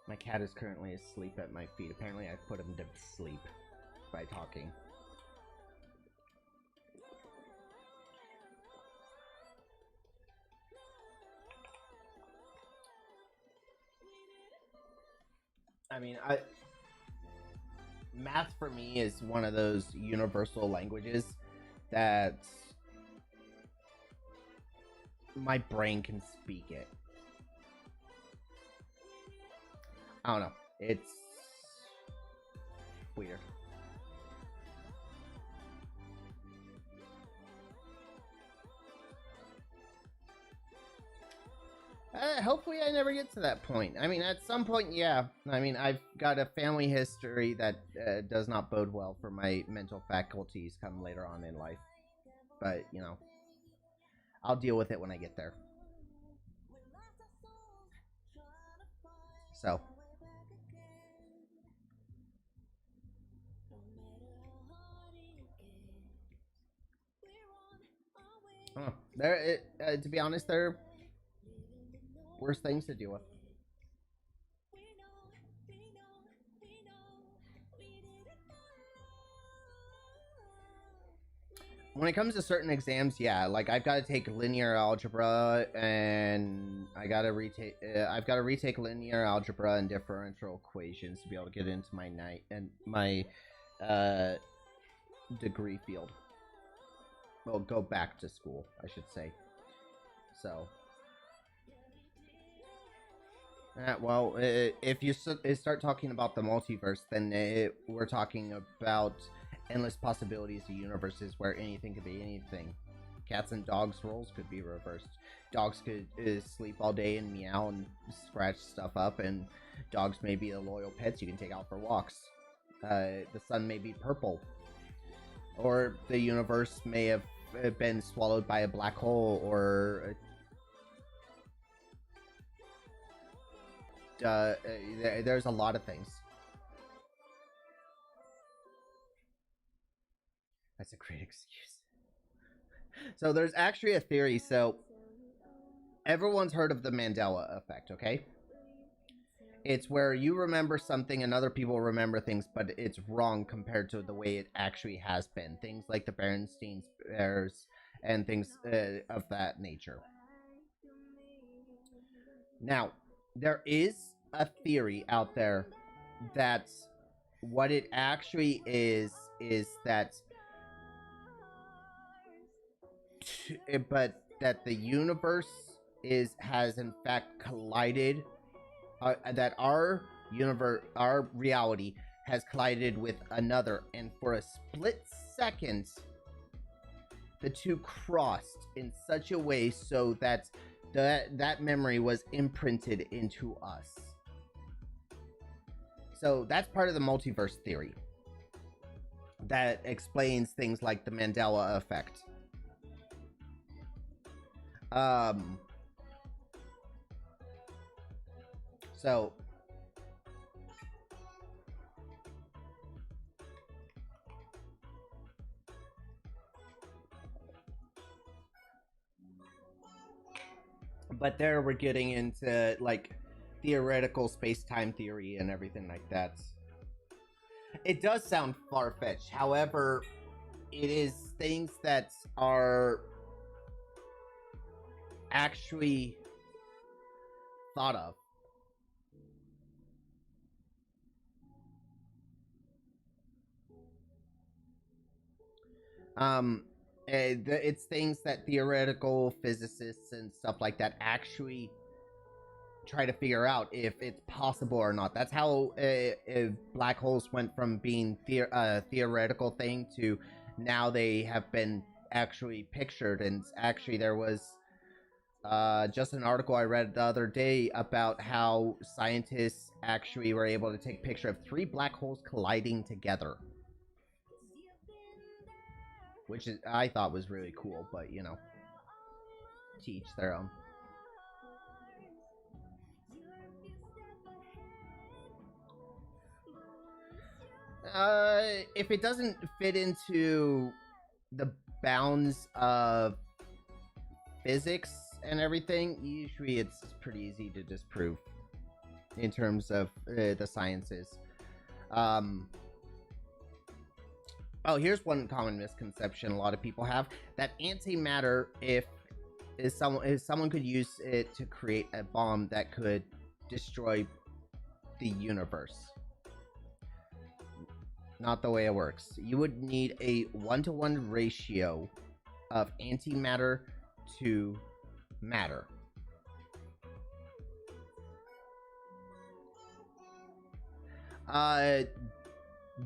My cat is currently asleep at my feet. Apparently I put him to sleep by talking. I mean, math for me is one of those universal languages that my brain can speak it. I don't know. It's weird. Hopefully I never get to that point. I mean, at some point, yeah. I mean, I've got a family history that does not bode well for my mental faculties come later on in life. But, you know, I'll deal with it when I get there. So. To be honest, there are worse things to deal with. When it comes to certain exams, yeah, like I've got to take linear algebra, and I've got to retake linear algebra and differential equations to be able to get into my degree field. Well, go back to school, I should say. So, well, if you start talking about the multiverse, then we're talking about endless possibilities of universes where anything could be anything. Cats and dogs' roles could be reversed. Dogs could sleep all day and meow and scratch stuff up, and dogs may be the loyal pets you can take out for walks. The sun may be purple. Or the universe may have been swallowed by a black hole, or there's a lot of things. That's a great excuse. So there's actually a theory. So everyone's heard of the Mandela effect, okay? It's where you remember something and other people remember things, but it's wrong compared to the way it actually has been. Things like the Berenstein Bears and things of that nature. Now, there is a theory out there that what it actually is that but that the universe has in fact collided, that our reality has collided with another, and for a split second the two crossed in such a way so that that memory was imprinted into us. So that's part of the multiverse theory that explains things like the Mandela effect. So but there we're getting into like theoretical space-time theory and everything like that. It does sound far-fetched. However, it is things that are actually thought of. It's things that theoretical physicists and stuff like that actually try to figure out if it's possible or not. That's how black holes went from being a theoretical thing to now they have been actually pictured. And actually there was just an article I read the other day about how scientists actually were able to take a picture of 3 black holes colliding together, which I thought was really cool. But you know, to each their own. If it doesn't fit into the bounds of physics and everything, usually it's pretty easy to disprove in terms of the sciences. Oh, here's one common misconception a lot of people have, that antimatter, if someone could use it to create a bomb that could destroy the universe. Not the way it works. You would need a 1-to-1 ratio of antimatter to matter.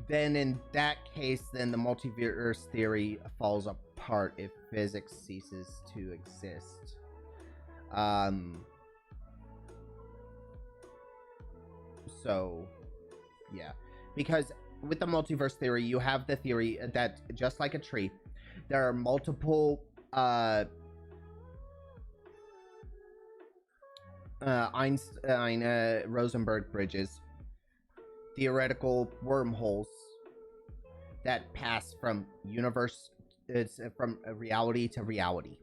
Then in that case, then the multiverse theory falls apart if physics ceases to exist. So, yeah. Because with the multiverse theory, you have the theory that, just like a tree, there are multiple, Einstein, Rosenberg bridges, theoretical wormholes that pass from from reality to reality.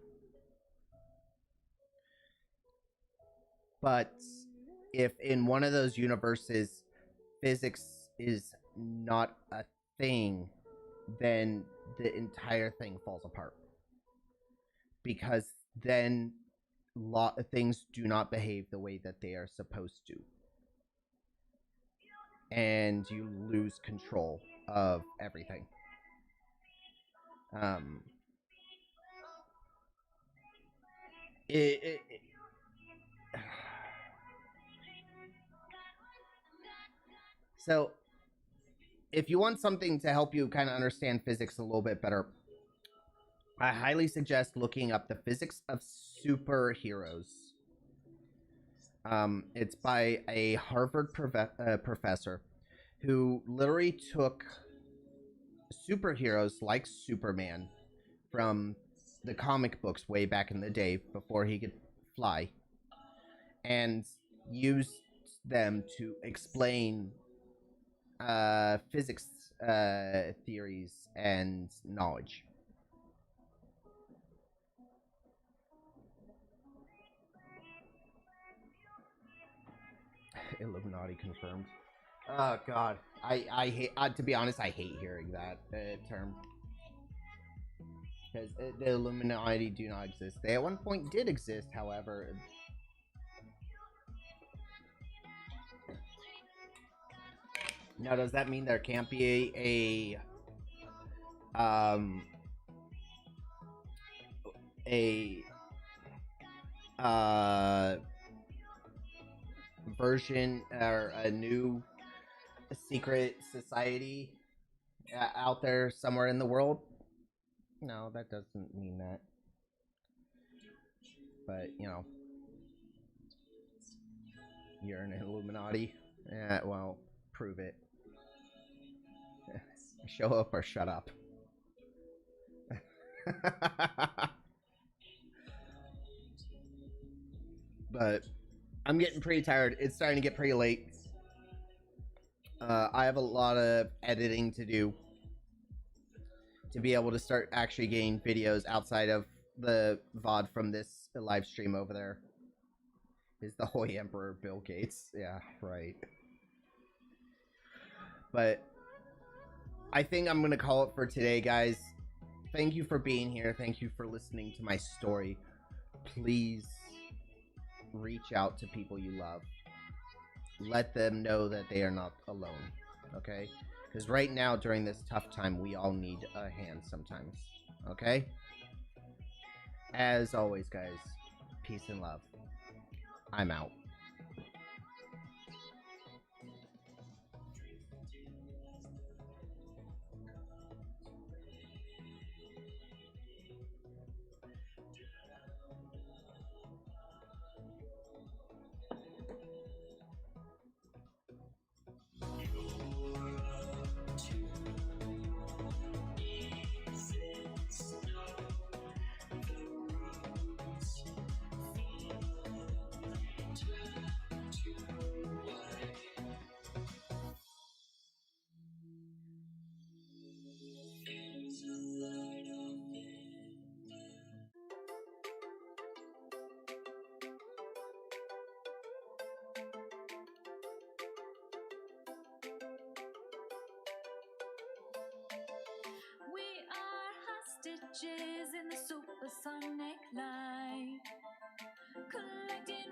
But if in one of those universes physics is not a thing, then the entire thing falls apart. Because then things do not behave the way that they are supposed to. And you lose control of everything. So, if you want something to help you kind of understand physics a little bit better, I highly suggest looking up the physics of superheroes. It's by a Harvard professor who literally took superheroes like Superman from the comic books way back in the day before he could fly and used them to explain physics theories and knowledge. Illuminati confirmed. Oh God, I hate. To be honest, I hate hearing that term because the Illuminati do not exist. They at one point did exist, however. Now, does that mean there can't be a version or a new secret society out there somewhere in the world? No, that doesn't mean that. But, you know, you're an Illuminati. Yeah, well, prove it. Show up or shut up. But I'm getting pretty tired. It's starting to get pretty late. I have a lot of editing to do to be able to start actually getting videos outside of the VOD from this live stream over there. Is the Holy Emperor Bill Gates? Yeah, right. But I think I'm going to call it for today, guys. Thank you for being here. Thank you for listening to my story. Please reach out to people you love. Let them know that they are not alone, okay? Because right now, during this tough time, we all need a hand sometimes, okay? As always, guys, peace and love. I'm out. We are hostages in the supersonic light, collecting